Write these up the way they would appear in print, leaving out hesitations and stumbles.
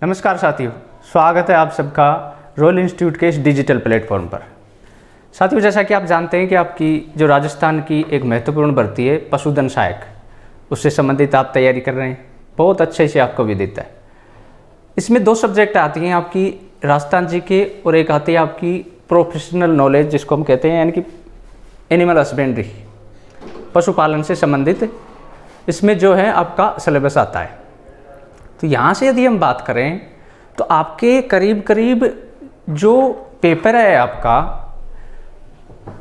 नमस्कार साथियों, स्वागत है आप सबका रॉयल इंस्टीट्यूट के इस डिजिटल प्लेटफॉर्म पर। साथियों, जैसा कि आप जानते हैं कि आपकी जो राजस्थान की एक महत्वपूर्ण भर्ती है पशुधन सहायक, उससे संबंधित आप तैयारी कर रहे हैं, बहुत अच्छे से आपको विदित है। इसमें दो सब्जेक्ट आती हैं आपकी राजस्थान जी के, और एक आती है आपकी प्रोफेशनल नॉलेज जिसको हम कहते हैं, यानी कि एनिमल हस्बेंड्री, पशुपालन से संबंधित इसमें जो है आपका सिलेबस आता है। तो यहाँ से यदि हम बात करें तो आपके करीब करीब जो पेपर है आपका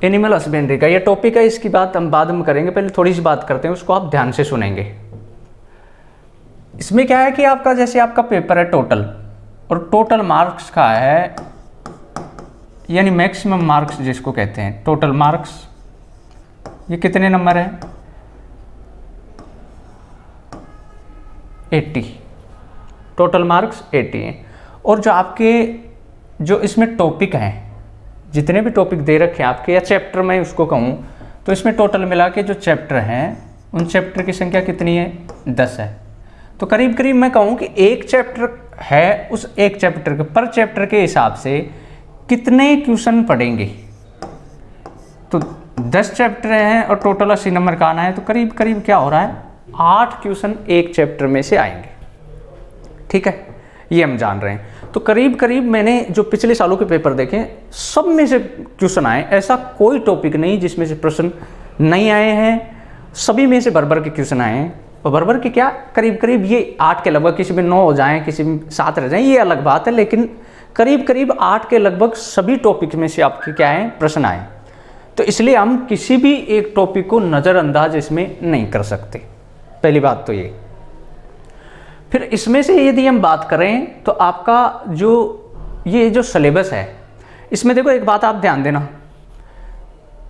एनिमल हस्बेंड्री का, ये टॉपिक है, इसकी बात हम बाद में करेंगे, पहले थोड़ी सी बात करते हैं, उसको आप ध्यान से सुनेंगे। इसमें क्या है कि आपका जैसे आपका पेपर है टोटल, और टोटल मार्क्स का है, यानी मैक्सिमम मार्क्स जिसको कहते हैं टोटल मार्क्स, ये कितने नंबर है? 80। टोटल मार्क्स 80 हैं। और जो आपके जो इसमें टॉपिक हैं, जितने भी टॉपिक दे रखे हैं आपके, या चैप्टर मैं उसको कहूँ, तो इसमें टोटल मिला के जो चैप्टर हैं उन चैप्टर की संख्या कितनी है? 10 है। तो करीब करीब मैं कहूँ कि एक चैप्टर है, उस एक चैप्टर के पर चैप्टर के हिसाब से कितने क्वेश्चन पढ़ेंगे? तो 10 चैप्टर हैं और टोटल 80 नंबर का आना है, तो करीब करीब क्या हो रहा है? 8 क्वेश्चन एक चैप्टर में से आएंगे। ठीक है, ये हम जान रहे हैं। तो करीब करीब मैंने जो पिछले सालों के पेपर देखे, सब में से क्वेश्चन आए, ऐसा कोई टॉपिक नहीं जिसमें से प्रश्न नहीं आए हैं, सभी में से भर के क्वेश्चन आए हैं। और भर के क्या, करीब करीब ये 8 के लगभग, किसी में 9 हो जाएं, किसी में 7 रह जाएं, ये अलग बात है, लेकिन करीब करीब 8 के लगभग सभी टॉपिक में से आपके क्या है? प्रश्न आए। तो इसलिए हम किसी भी एक टॉपिक को नज़रअंदाज इसमें नहीं कर सकते, पहली बात तो ये। फिर इसमें से यदि हम बात करें तो आपका ये जो सिलेबस है, इसमें देखो एक बात आप ध्यान देना,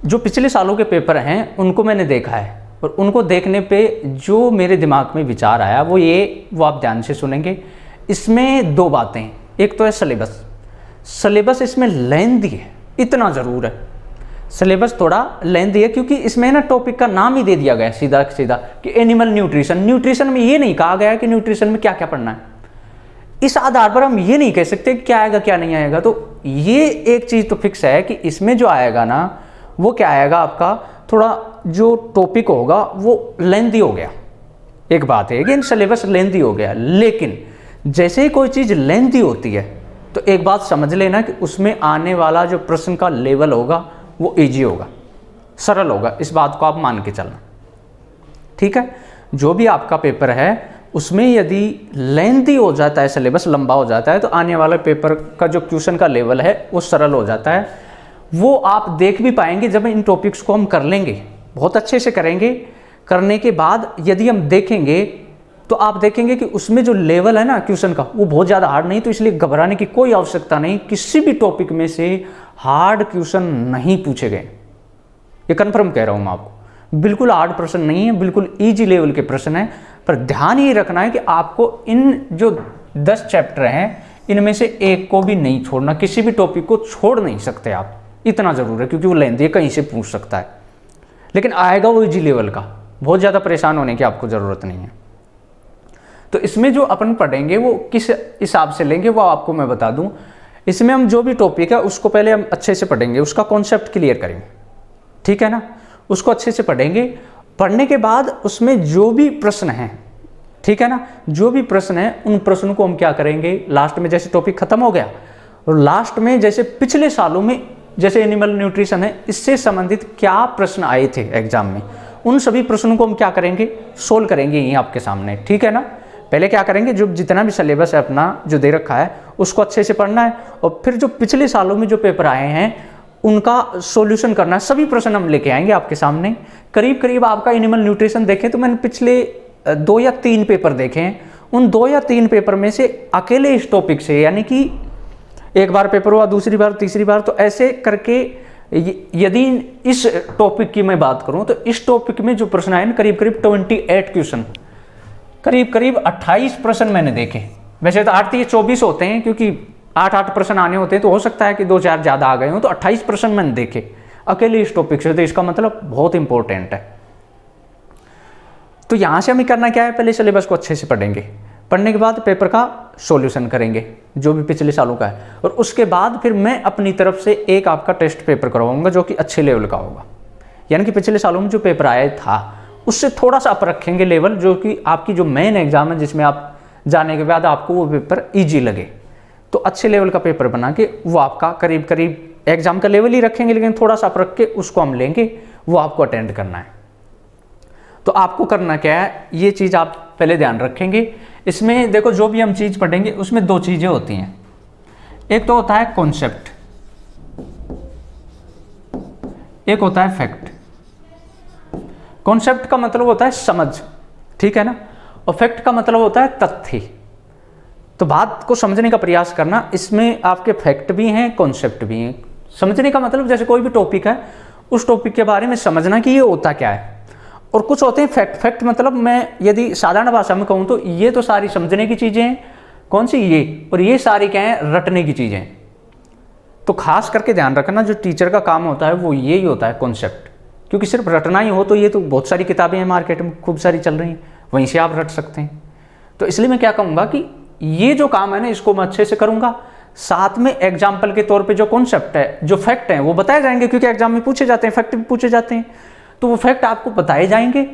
जो पिछले सालों के पेपर हैं उनको मैंने देखा है, और उनको देखने पे जो मेरे दिमाग में विचार आया वो आप ध्यान से सुनेंगे। इसमें दो बातें, एक तो है सिलेबस इसमें लेंथी है, इतना ज़रूर है, सिलेबस थोड़ा लेंथी है, क्योंकि इसमें ना टॉपिक का नाम ही दे दिया गया सीधा सीधा कि एनिमल न्यूट्रिशन। न्यूट्रिशन में ये नहीं कहा गया कि न्यूट्रिशन में क्या क्या पढ़ना है। इस आधार पर हम ये नहीं कह सकते क्या आएगा क्या नहीं आएगा। तो ये एक चीज़ तो फिक्स है कि इसमें जो आएगा ना, वो क्या आएगा आपका, थोड़ा जो टॉपिक होगा वो लेंथी हो गया। एक बात है कि सिलेबस लेंथी हो गया, लेकिन जैसे ही कोई चीज़ लेंथी होती है तो एक बात समझ लेना कि उसमें आने वाला जो प्रश्न का लेवल होगा वो इजी होगा, सरल होगा, इस बात को आप मान के चलना। ठीक है, जो भी आपका पेपर है उसमें यदि लेंथी हो जाता है, सिलेबस लंबा हो जाता है, तो आने वाले पेपर का जो क्वेश्चन का लेवल है वो सरल हो जाता है। वो आप देख भी पाएंगे जब इन टॉपिक्स को हम कर लेंगे, बहुत अच्छे से करेंगे। करने के बाद यदि हम देखेंगे तो आप देखेंगे कि उसमें जो लेवल है ना क्वेश्चन का, वो बहुत ज़्यादा हार्ड नहीं। तो इसलिए घबराने की कोई आवश्यकता नहीं, किसी भी टॉपिक में से हार्ड क्वेश्चन नहीं पूछे गए, ये कन्फर्म कह रहा हूँ मैं आपको। बिल्कुल हार्ड प्रश्न नहीं है, बिल्कुल इजी लेवल के प्रश्न है। पर ध्यान ये रखना है कि आपको इन जो 10 चैप्टर हैं इनमें से एक को भी नहीं छोड़ना, किसी भी टॉपिक को छोड़ नहीं सकते आप, इतना ज़रूर है, क्योंकि वो लेंथी है, कहीं से पूछ सकता है, लेकिन आएगा वो इजी लेवल का। बहुत ज़्यादा परेशान होने की आपको ज़रूरत नहीं है। तो इसमें जो अपन पढ़ेंगे वो किस हिसाब से लेंगे वो आपको मैं बता दूं। इसमें हम जो भी टॉपिक है उसको पहले हम अच्छे से पढ़ेंगे, उसका कॉन्सेप्ट क्लियर करेंगे, ठीक है ना, उसको अच्छे से पढ़ेंगे। पढ़ने के बाद उसमें जो भी प्रश्न हैं, ठीक है ना, जो भी प्रश्न है उन प्रश्नों को हम क्या करेंगे, लास्ट में जैसे टॉपिक खत्म हो गया और लास्ट में जैसे पिछले सालों में जैसे एनिमल न्यूट्रिशन है, इससे संबंधित क्या प्रश्न आए थे एग्जाम में, उन सभी प्रश्नों को हम क्या करेंगे, सोल्व करेंगे यहीं आपके सामने। ठीक है ना, पहले क्या करेंगे, जो जितना भी सिलेबस है अपना जो दे रखा है उसको अच्छे से पढ़ना है, और फिर जो पिछले सालों में जो पेपर आए हैं उनका सॉल्यूशन करना है। सभी प्रश्न हम लेके आएंगे आपके सामने। करीब करीब आपका एनिमल न्यूट्रिशन देखें तो मैंने पिछले 2 या 3 पेपर देखे हैं, उन 2 या 3 पेपर में से अकेले इस टॉपिक से, यानी कि एक बार पेपर हुआ, दूसरी बार, तीसरी बार, तो ऐसे करके यदि इस टॉपिक की मैं बात करूं तो इस टॉपिक में जो प्रश्न आए करीब करीब 28 क्वेश्चन, करीब करीब 28 प्रश्न मैंने देखे। वैसे तो 8 या 24 होते हैं, क्योंकि 8 प्रश्न आने होते हैं, तो हो सकता है कि 2-4 ज़्यादा आ गए हों। तो 28 प्रश्न मैंने देखे अकेले इस टॉपिक से, तो इसका मतलब बहुत इंपॉर्टेंट है। तो यहाँ से हमें करना क्या है, पहले सिलेबस को अच्छे से पढ़ेंगे, पढ़ने के बाद पेपर का सॉल्यूशन करेंगे जो भी पिछले सालों का है, और उसके बाद फिर मैं अपनी तरफ से एक आपका टेस्ट पेपर करवाऊंगा जो कि अच्छे लेवल का होगा। यानी कि पिछले सालों में जो पेपर आया था उससे थोड़ा सा अप रखेंगे लेवल, जो कि आपकी जो मेन एग्जाम है जिसमें आप जाने के बाद आपको वो पेपर ईजी लगे, तो अच्छे लेवल का पेपर बना के वो आपका करीब करीब एग्जाम का लेवल ही रखेंगे, लेकिन थोड़ा सा अप रख के उसको हम लेंगे, वो आपको अटेंड करना है। तो आपको करना क्या है, ये चीज़ आप पहले ध्यान रखेंगे। इसमें देखो जो भी हम चीज़ पढ़ेंगे उसमें दो चीज़ें होती हैं, एक तो होता है कॉन्सेप्ट, एक होता है फैक्ट। कॉन्सेप्ट का मतलब होता है समझ, ठीक है ना, और फैक्ट का मतलब होता है तथ्य। तो बात को समझने का प्रयास करना, इसमें आपके फैक्ट भी हैं कॉन्सेप्ट भी हैं। समझने का मतलब जैसे कोई भी टॉपिक है उस टॉपिक के बारे में समझना कि ये होता क्या है, और कुछ होते हैं फैक्ट। फैक्ट मतलब मैं यदि साधारण भाषा में कहूँ तो ये तो सारी समझने की चीज़ें हैं, कौन सी ये, और ये सारी क्या है, रटने की चीज़ें हैं। तो खास करके ध्यान रखना जो टीचर का काम होता है वो यही होता है कॉन्सेप्ट, क्योंकि सिर्फ रटना ही हो तो ये तो बहुत सारी किताबें हैं मार्केट में खूब सारी चल रही हैं, वहीं से आप रट सकते हैं। तो इसलिए मैं क्या कहूँगा कि ये जो काम है ना इसको मैं अच्छे से करूँगा, साथ में एग्जाम्पल के तौर पे जो कॉन्सेप्ट है जो फैक्ट है वो बताए जाएंगे, क्योंकि एग्जाम में पूछे जाते हैं, फैक्ट भी पूछे जाते हैं, तो वो फैक्ट आपको बताए जाएंगे।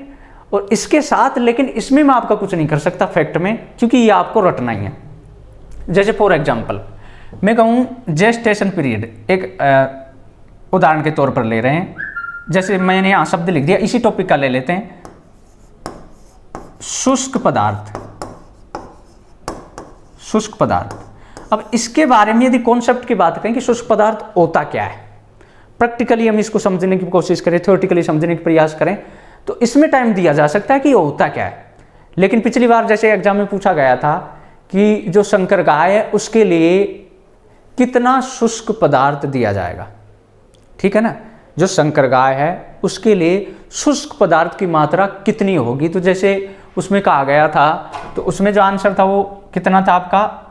और इसके साथ, लेकिन इसमें मैं आपका कुछ नहीं कर सकता फैक्ट में, क्योंकि ये आपको रटना ही है। जैसे फॉर एग्जाम्पल मैं कहूँ जेस्टेशन पीरियड, एक उदाहरण के तौर पर ले रहे हैं, जैसे मैंने यहाँ शब्द लिख दिया, इसी टॉपिक का ले लेते हैं, शुष्क पदार्थ। शुष्क पदार्थ, अब इसके बारे में यदि कॉन्सेप्ट की बात करें कि शुष्क पदार्थ होता क्या है, प्रैक्टिकली हम इसको समझने की कोशिश करें, थ्योरेटिकली समझने का प्रयास करें, तो इसमें टाइम दिया जा सकता है कि होता क्या है। लेकिन पिछली बार जैसे एग्जाम में पूछा गया था कि जो संकर गाय है उसके लिए कितना शुष्क पदार्थ दिया जाएगा, ठीक है ना, जो संकर गाय है उसके लिए शुष्क पदार्थ की मात्रा कितनी होगी। तो जैसे उसमें कहा गया था, तो उसमें जो आंसर था वो कितना था आपका,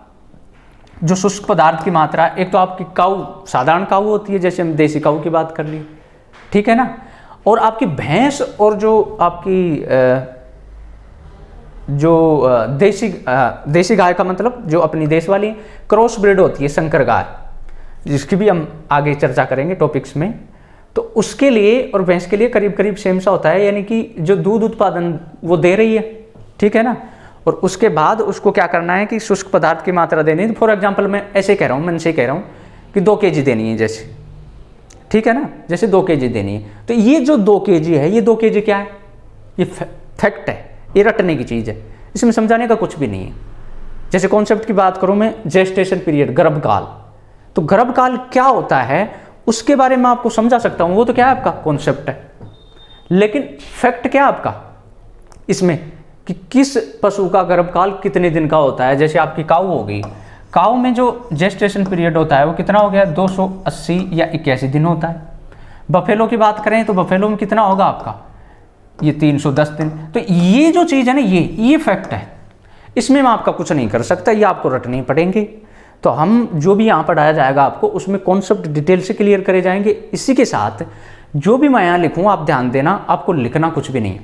जो शुष्क पदार्थ की मात्रा, एक तो आपकी काऊ, साधारण काऊ होती है, जैसे हम देसी काऊ की बात कर ली, ठीक है ना, और आपकी भैंस, और जो आपकी देसी गाय का मतलब जो अपनी देश वाली क्रॉस ब्रीड होती है संकर गाय, जिसकी भी हम आगे चर्चा करेंगे टॉपिक्स में, तो उसके लिए और भैंस के लिए करीब करीब सेम सा होता है, यानी कि जो दूध उत्पादन वो दे रही है, ठीक है ना, और उसके बाद उसको क्या करना है कि शुष्क पदार्थ की मात्रा देनी है। तो फॉर एग्जांपल मैं ऐसे कह रहा हूँ, मैं से कह रहा हूँ कि 2 kg देनी है जैसे, ठीक है ना, जैसे 2 kg देनी है, तो ये जो 2 kg है, ये 2 kg क्या है, ये फैक्ट है, ये रटने की चीज़ है, इसमें समझाने का कुछ भी नहीं है। जैसे कॉन्सेप्ट की बात करूँ मैं, जेस्टेशन पीरियड, गर्भकाल, तो गर्भकाल क्या होता है उसके बारे में आपको समझा सकता हूँ, वो तो क्या है आपका कॉन्सेप्ट है। लेकिन फैक्ट क्या है आपका इसमें कि किस पशु का गर्भकाल कितने दिन का होता है। जैसे आपकी काऊ हो गई, काऊ में जो जेस्टेशन पीरियड होता है वो कितना हो गया, 280 या 81 दिन होता है। बफेलो की बात करें तो बफेलो में कितना होगा आपका, ये 310 दिन। तो ये जो चीज़ है ना, ये फैक्ट है, इसमें मैं आपका कुछ नहीं कर सकता, ये आपको रटने पड़ेंगे। तो हम जो भी यहाँ पढ़ाया जाएगा आपको, उसमें कॉन्सेप्ट डिटेल से क्लियर करे जाएंगे। इसी के साथ जो भी मैं यहाँ लिखूँ आप ध्यान देना, आपको लिखना कुछ भी नहीं है,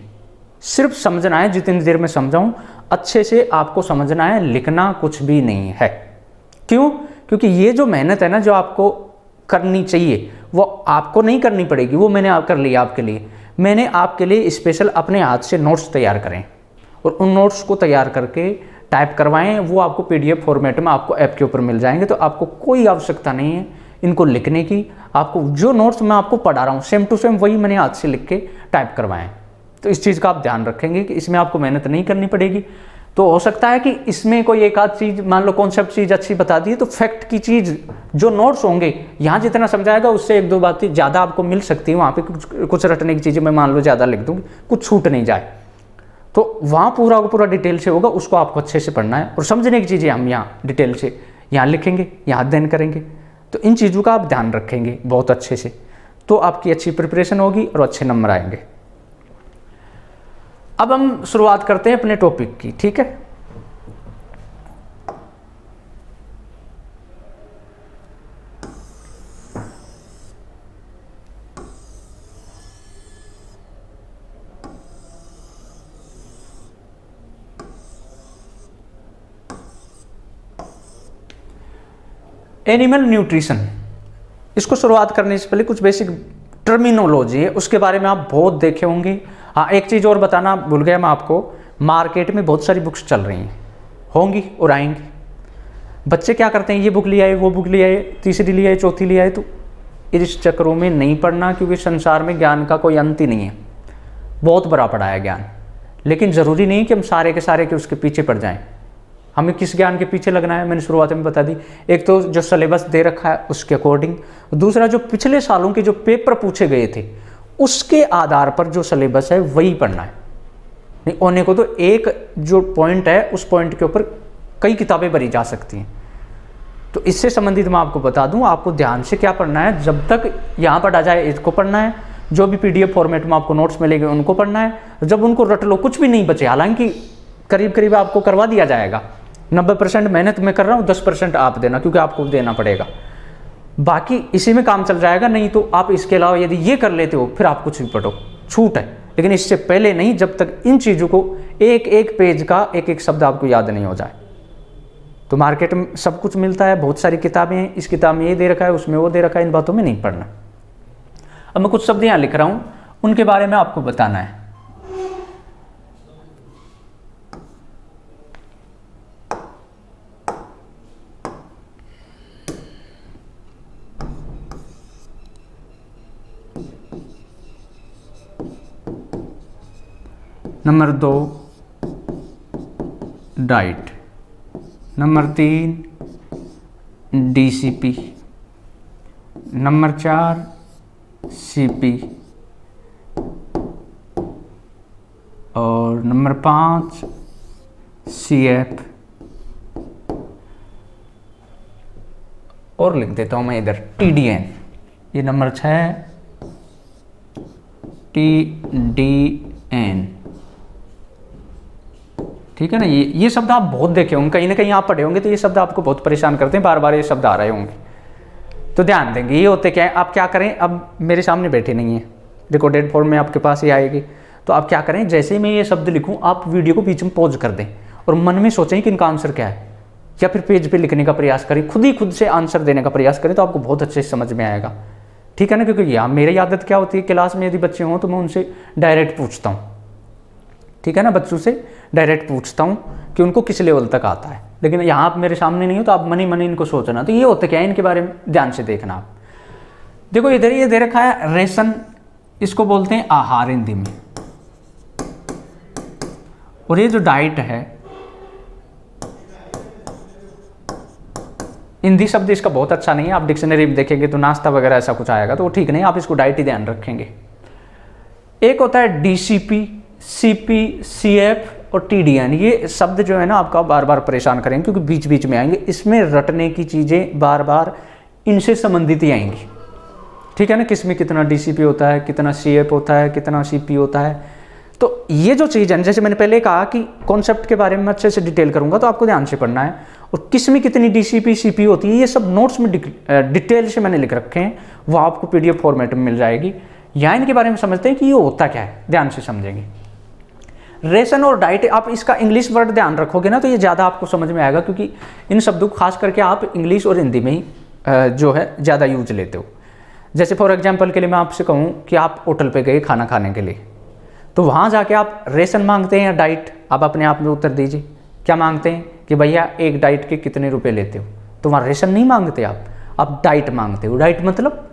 सिर्फ समझना है। जितनी देर में समझाऊँ अच्छे से आपको समझना है, लिखना कुछ भी नहीं है। क्यों? क्योंकि ये जो मेहनत है ना जो आपको करनी चाहिए वो आपको नहीं करनी पड़ेगी, वो मैंने कर लिया आपके लिए। मैंने आपके लिए स्पेशल अपने हाथ से नोट्स तैयार करें और उन नोट्स को तैयार करके टाइप करवाएं, वो आपको PDF फॉर्मेट में आपको ऐप के ऊपर मिल जाएंगे। तो आपको कोई आवश्यकता नहीं है इनको लिखने की, आपको जो नोट्स मैं आपको पढ़ा रहा हूँ सेम टू सेम वही मैंने हाथ से लिख के टाइप करवाएं। तो इस चीज़ का आप ध्यान रखेंगे कि इसमें आपको मेहनत नहीं करनी पड़ेगी। तो हो सकता है कि इसमें कोई एक आध चीज़, मान लो कॉन्सेप्ट चीज़ अच्छी बता दी, तो फैक्ट की चीज़ जो नोट्स होंगे यहाँ जितना समझाएगा उससे 1-2 बातें ज़्यादा आपको मिल सकती है। वहाँ पे कुछ रटने की चीज़ें मैं मान लो ज़्यादा लिख दूँगी, कुछ छूट नहीं जाए, तो वहाँ पूरा का पूरा डिटेल से होगा, उसको आपको अच्छे से पढ़ना है। और समझने की चीज़ें हम यहाँ डिटेल से यहाँ लिखेंगे, यहाँ अध्ययन करेंगे। तो इन चीज़ों का आप ध्यान रखेंगे बहुत अच्छे से, तो आपकी अच्छी प्रिपरेशन होगी और अच्छे नंबर आएंगे। अब हम शुरुआत करते हैं अपने टॉपिक की, ठीक है। एनिमल न्यूट्रिशन, इसको शुरुआत करने से पहले कुछ बेसिक टर्मिनोलॉजी है, उसके बारे में आप बहुत देखे होंगे। हाँ, एक चीज़ और बताना भूल गया मैं आपको, मार्केट में बहुत सारी बुक्स चल रही हैं, होंगी और आएंगी। बच्चे क्या करते हैं, ये बुक ले आए, वो बुक ले आए, तीसरी ले आए, चौथी ले आए, तो इस चक्करों में नहीं पढ़ना, क्योंकि संसार में ज्ञान का कोई अंत ही नहीं है, बहुत बड़ा पड़ा है ज्ञान। लेकिन ज़रूरी नहीं कि हम सारे के सारे के उसके पीछे पड़ जाएं। हमें किस ज्ञान के पीछे लगना है, मैंने शुरुआत में बता दी। एक तो जो सिलेबस दे रखा है उसके अकॉर्डिंग, दूसरा जो पिछले सालों के जो पेपर पूछे गए थे उसके आधार पर जो सिलेबस है वही पढ़ना है। नहीं होने को तो एक जो पॉइंट है उस पॉइंट के ऊपर कई किताबें भरी जा सकती हैं। तो इससे संबंधित मैं आपको बता दूं, आपको ध्यान से क्या पढ़ना है, जब तक यहाँ पर आ जाए इसको पढ़ना है, जो भी PDF फॉर्मेट में आपको नोट्स मिलेंगे उनको पढ़ना है। जब उनको रट लो, कुछ भी नहीं बचे, हालांकि करीब करीब आपको करवा दिया जाएगा, 90% मेहनत मैं कर रहा हूँ, 10% आप देना, क्योंकि आपको देना पड़ेगा, बाकी इसी में काम चल जाएगा। नहीं तो आप इसके अलावा यदि ये कर लेते हो फिर आप कुछ भी पढ़ो, छूट है। लेकिन इससे पहले नहीं, जब तक इन चीज़ों को एक एक पेज का एक एक शब्द आपको याद नहीं हो जाए। तो मार्केट में सब कुछ मिलता है, बहुत सारी किताबें हैं, इस किताब में ये दे रखा है, उसमें वो दे रखा है, इन बातों में नहीं पढ़ना। अब मैं कुछ शब्द यहाँ लिख रहा हूँ, उनके बारे में आपको बताना है। Number 2 diet, number 3 DCP, number 4 CP और नंबर 5 CF। और लिख देता हूँ मैं इधर TDN। ये नंबर 6 TDN, ठीक है ना। ये शब्द आप बहुत देखे होंगे, कहीं ना कहीं आप पढ़े होंगे, तो ये शब्द आपको बहुत परेशान करते हैं, बार बार ये शब्द आ रहे होंगे। तो ध्यान देंगे, ये होते क्या है, आप क्या करें, अब मेरे सामने बैठे नहीं है, रिकॉर्डेड फॉर्म में आपके पास ही आएगी, तो आप क्या करें, जैसे ही मैं ये शब्द लिखूं आप वीडियो को बीच में पॉज कर दें और मन में सोचें कि इनका आंसर क्या है, या फिर पेज पे लिखने का प्रयास करें, खुद से आंसर देने का प्रयास करें, तो आपको बहुत अच्छे से समझ में आएगा, ठीक है ना। क्योंकि यहाँ मेरी आदत क्या होती है, क्लास में यदि बच्चे हों तो मैं उनसे डायरेक्ट पूछता हूँ, ठीक है ना, बच्चों से डायरेक्ट पूछता हूँ कि उनको किस लेवल तक आता है। लेकिन यहाँ आप मेरे सामने नहीं हो तो आप मनी मनी इनको सोचना। तो ये होता क्या है, इनके बारे में ध्यान से देखना आप। देखो इधर ये दे रखा है रेशन, इसको बोलते हैं आहार हिंदी में, और ये जो डाइट है हिंदी शब्द इसका बहुत अच्छा नहीं है, आप डिक्शनरी में देखेंगे तो नाश्ता वगैरह ऐसा कुछ आएगा, तो वो ठीक नहीं, आप इसको डाइट ही ध्यान रखेंगे। एक होता है DCP, CP, CF और TDN। ये शब्द जो है ना आपका बार बार परेशान करेंगे, क्योंकि बीच बीच में आएंगे, इसमें रटने की चीज़ें बार बार इनसे संबंधित ही आएंगी, ठीक है ना। किसमें कितना DCP होता है, कितना CF होता है, कितना CP होता है। तो ये जो चीज़ है, जैसे मैंने पहले कहा कि कॉन्सेप्ट के बारे में अच्छे से डिटेल करूंगा, तो आपको ध्यान से पढ़ना है। और किसमें कितनी DCP, CP होती है, ये सब नोट्स में डिटेल से मैंने लिख रखे हैं, वो आपको PDF फॉर्मेट में मिल जाएगी। यहाँ इनके बारे में समझते हैं कि ये होता क्या है, ध्यान से समझेंगे। रेशन और डाइट, आप इसका इंग्लिश वर्ड ध्यान रखोगे ना तो ये ज़्यादा आपको समझ में आएगा, क्योंकि इन शब्दों को खास करके आप इंग्लिश और हिंदी में ही जो है ज़्यादा यूज लेते हो। जैसे फॉर एग्जांपल के लिए मैं आपसे कहूँ कि आप होटल पे गए खाना खाने के लिए, तो वहाँ जाके आप रेशन मांगते हैं या डाइट, आप अपने आप में उत्तर दीजिए। क्या मांगते हैं कि भैया एक डाइट के कितने रुपए लेते हो, तो वहाँ रेशन नहीं मांगते आप डाइट मांगते हो। डाइट मतलब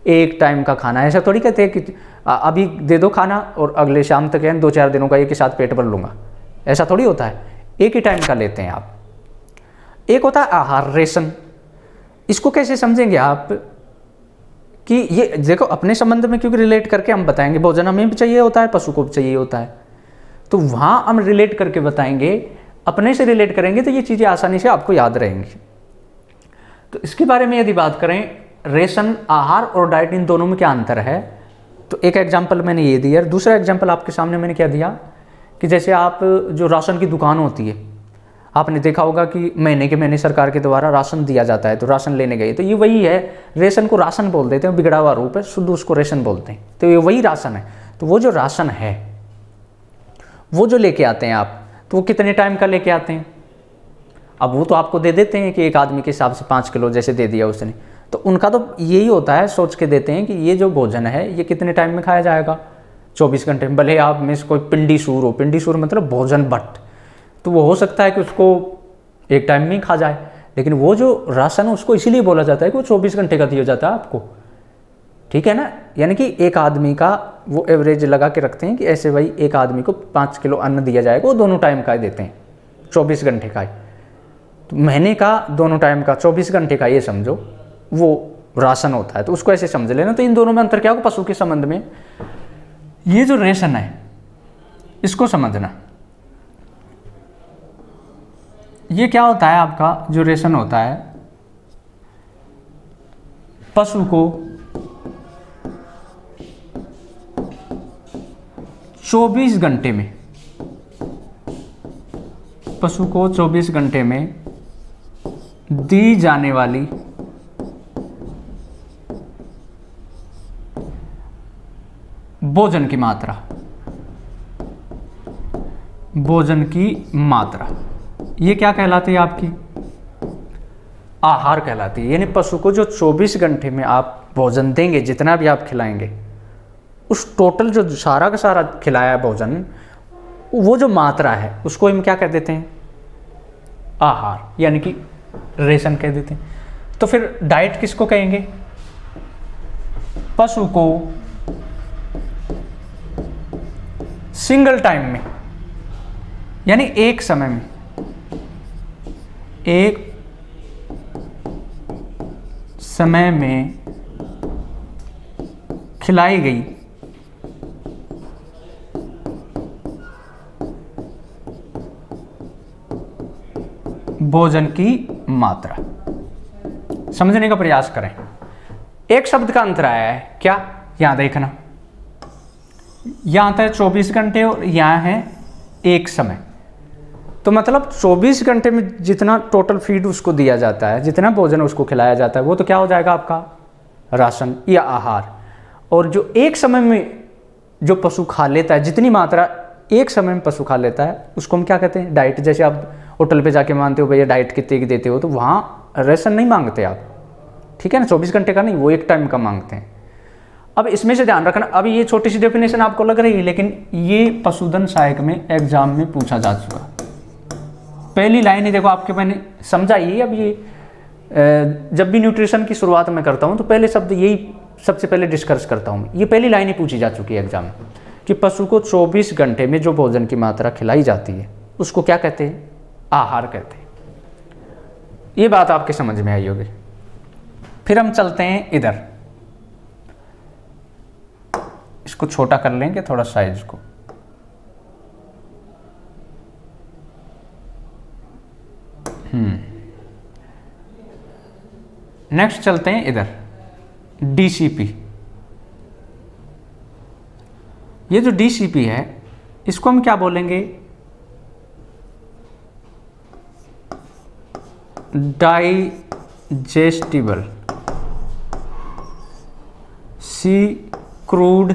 एक टाइम का खाना। ऐसा थोड़ी कहते हैं कि अभी दे दो खाना और अगले शाम तक है 2-4 दिनों का एक ही साथ पेट भर लूँगा, ऐसा थोड़ी होता है, एक ही टाइम का लेते हैं आप। एक होता है आहार, रेशन। इसको कैसे समझेंगे आप कि ये देखो अपने संबंध में, क्योंकि रिलेट करके हम बताएंगे, भोजन हमें भी चाहिए होता है, पशु को भी चाहिए होता है, तो वहाँ हम रिलेट करके बताएंगे, अपने से रिलेट करेंगे तो ये चीज़ें आसानी से आपको याद रहेंगी। तो इसके बारे में यदि बात करें, रेशन, आहार और डाइट, इन दोनों में क्या अंतर है, तो एक एग्जाम्पल मैंने ये दिया। दूसरा एग्जाम्पल आपके सामने मैंने क्या दिया कि जैसे आप जो राशन की दुकान होती है, आपने देखा होगा कि महीने के महीने सरकार के द्वारा राशन दिया जाता है, तो राशन लेने गए, तो ये वही है। रेशन को राशन बोल देते हैं, बिगड़ा हुआ रूप है, शुद्ध उसको रेशन बोलते हैं, तो ये वही राशन है। तो वो जो राशन है, वो जो लेके आते हैं आप, तो वो कितने टाइम का लेके आते हैं, अब वो तो आपको दे देते हैं कि एक आदमी के हिसाब से 5 किलो जैसे दे दिया उसने, तो उनका तो यही होता है, सोच के देते हैं कि ये जो भोजन है ये कितने टाइम में खाया जाएगा, 24 घंटे में। भले आप में से कोई पिंडी सूर हो, पिंडी सूर मतलब भोजन भट्ट, तो वो हो सकता है कि उसको एक टाइम में ही खा जाए, लेकिन वो जो राशन है उसको इसीलिए बोला जाता है कि वो 24 घंटे का दिया जाता है आपको, ठीक है ना। यानी कि एक आदमी का वो एवरेज लगा के रखते हैं कि ऐसे भाई एक आदमी को 5 किलो अन्न दिया जाएगा, वो दोनों टाइम का देते हैं, 24 घंटे का ही। तो महीने का दोनों टाइम का 24 घंटे का ये समझो वो राशन होता है, तो उसको ऐसे समझ लेना। तो इन दोनों में अंतर क्या होगा पशु के संबंध में, ये जो रेशन है इसको समझना। ये क्या होता है आपका जो रेशन होता है, पशु को 24 घंटे में, पशु को 24 घंटे में दी जाने वाली भोजन की मात्रा, भोजन की मात्रा ये क्या कहलाती है आपकी, आहार कहलाती है। यानी पशु को जो 24 घंटे में आप भोजन देंगे, जितना भी आप खिलाएंगे, उस टोटल जो सारा का सारा खिलाया भोजन, वो जो मात्रा है उसको हम क्या कह देते हैं, आहार, यानी कि रेशन कह देते हैं। तो फिर डाइट किसको कहेंगे, पशु को सिंगल टाइम में, यानी एक समय में, एक समय में खिलाई गई भोजन की मात्रा। समझने का प्रयास करें। एक शब्द का अंतर आया है, क्या, यहां देखना, यहां आता है 24 घंटे और यहां है एक समय। तो मतलब 24 घंटे में जितना टोटल फीड उसको दिया जाता है, जितना भोजन उसको खिलाया जाता है, वो तो क्या हो जाएगा आपका राशन या आहार। और जो एक समय में जो पशु खा लेता है, जितनी मात्रा एक समय में पशु खा लेता है, उसको हम क्या कहते हैं, डाइट। जैसे आप होटल पे जाके मानते हो भैया डाइट कितने की देते हो, तो वहाँ राशन नहीं मांगते आप, ठीक है ना, 24 घंटे का नहीं, वो एक टाइम का मांगते हैं। अब इसमें से ध्यान रखना, अब ये छोटी सी डेफिनेशन आपको लग रही है, लेकिन ये पशुधन सहायक में एग्जाम में पूछा जा चुका। पहली लाइन ही देखो आपके, मैंने समझाई। अब ये जब भी न्यूट्रिशन की शुरुआत में करता हूँ तो पहले शब्द यही सबसे पहले डिस्कस करता हूँ। ये पहली लाइन ही पूछी जा चुकी है एग्जाम में कि पशु को 24 घंटे में जो भोजन की मात्रा खिलाई जाती है उसको क्या कहते हैं, आहार कहते हैं। ये बात आपके समझ में आई होगी। फिर हम चलते हैं इधर, इसको छोटा कर लेंगे थोड़ा साइज को। नेक्स्ट चलते हैं इधर, डीसीपी। ये जो डीसीपी है इसको हम क्या बोलेंगे, डाइजेस्टिबल सी crude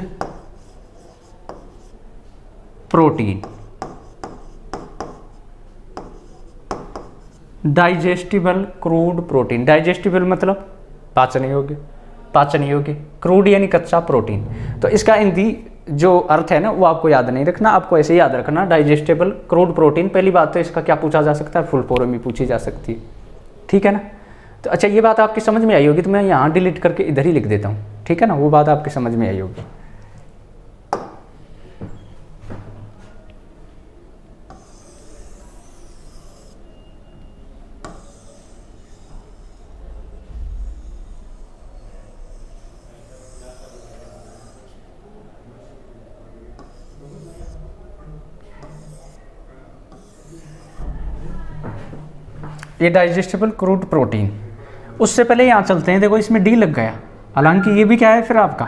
protein. Digestible crude protein, digestible मतलब पाचन योग्य, पाचन योग्य, क्रूड यानी कच्चा, प्रोटीन। तो इसका हिंदी जो अर्थ है ना वो आपको याद नहीं रखना, आपको ऐसे याद रखना, डाइजेस्टेबल क्रूड प्रोटीन। पहली बात तो इसका क्या पूछा जा सकता है, फुल फॉर्म में पूछी जा सकती है, ठीक है ना। तो अच्छा ये बात आपकी समझ में आई होगी, तो मैं यहाँ डिलीट करके इधर ही लिख देता हूँ, ठीक है ना, वो बात आपकी समझ में आई होगी। ये डाइजेस्टेबल क्रूड प्रोटीन। उससे पहले यहाँ चलते हैं, देखो इसमें डी लग गया, हालांकि ये भी क्या है फिर आपका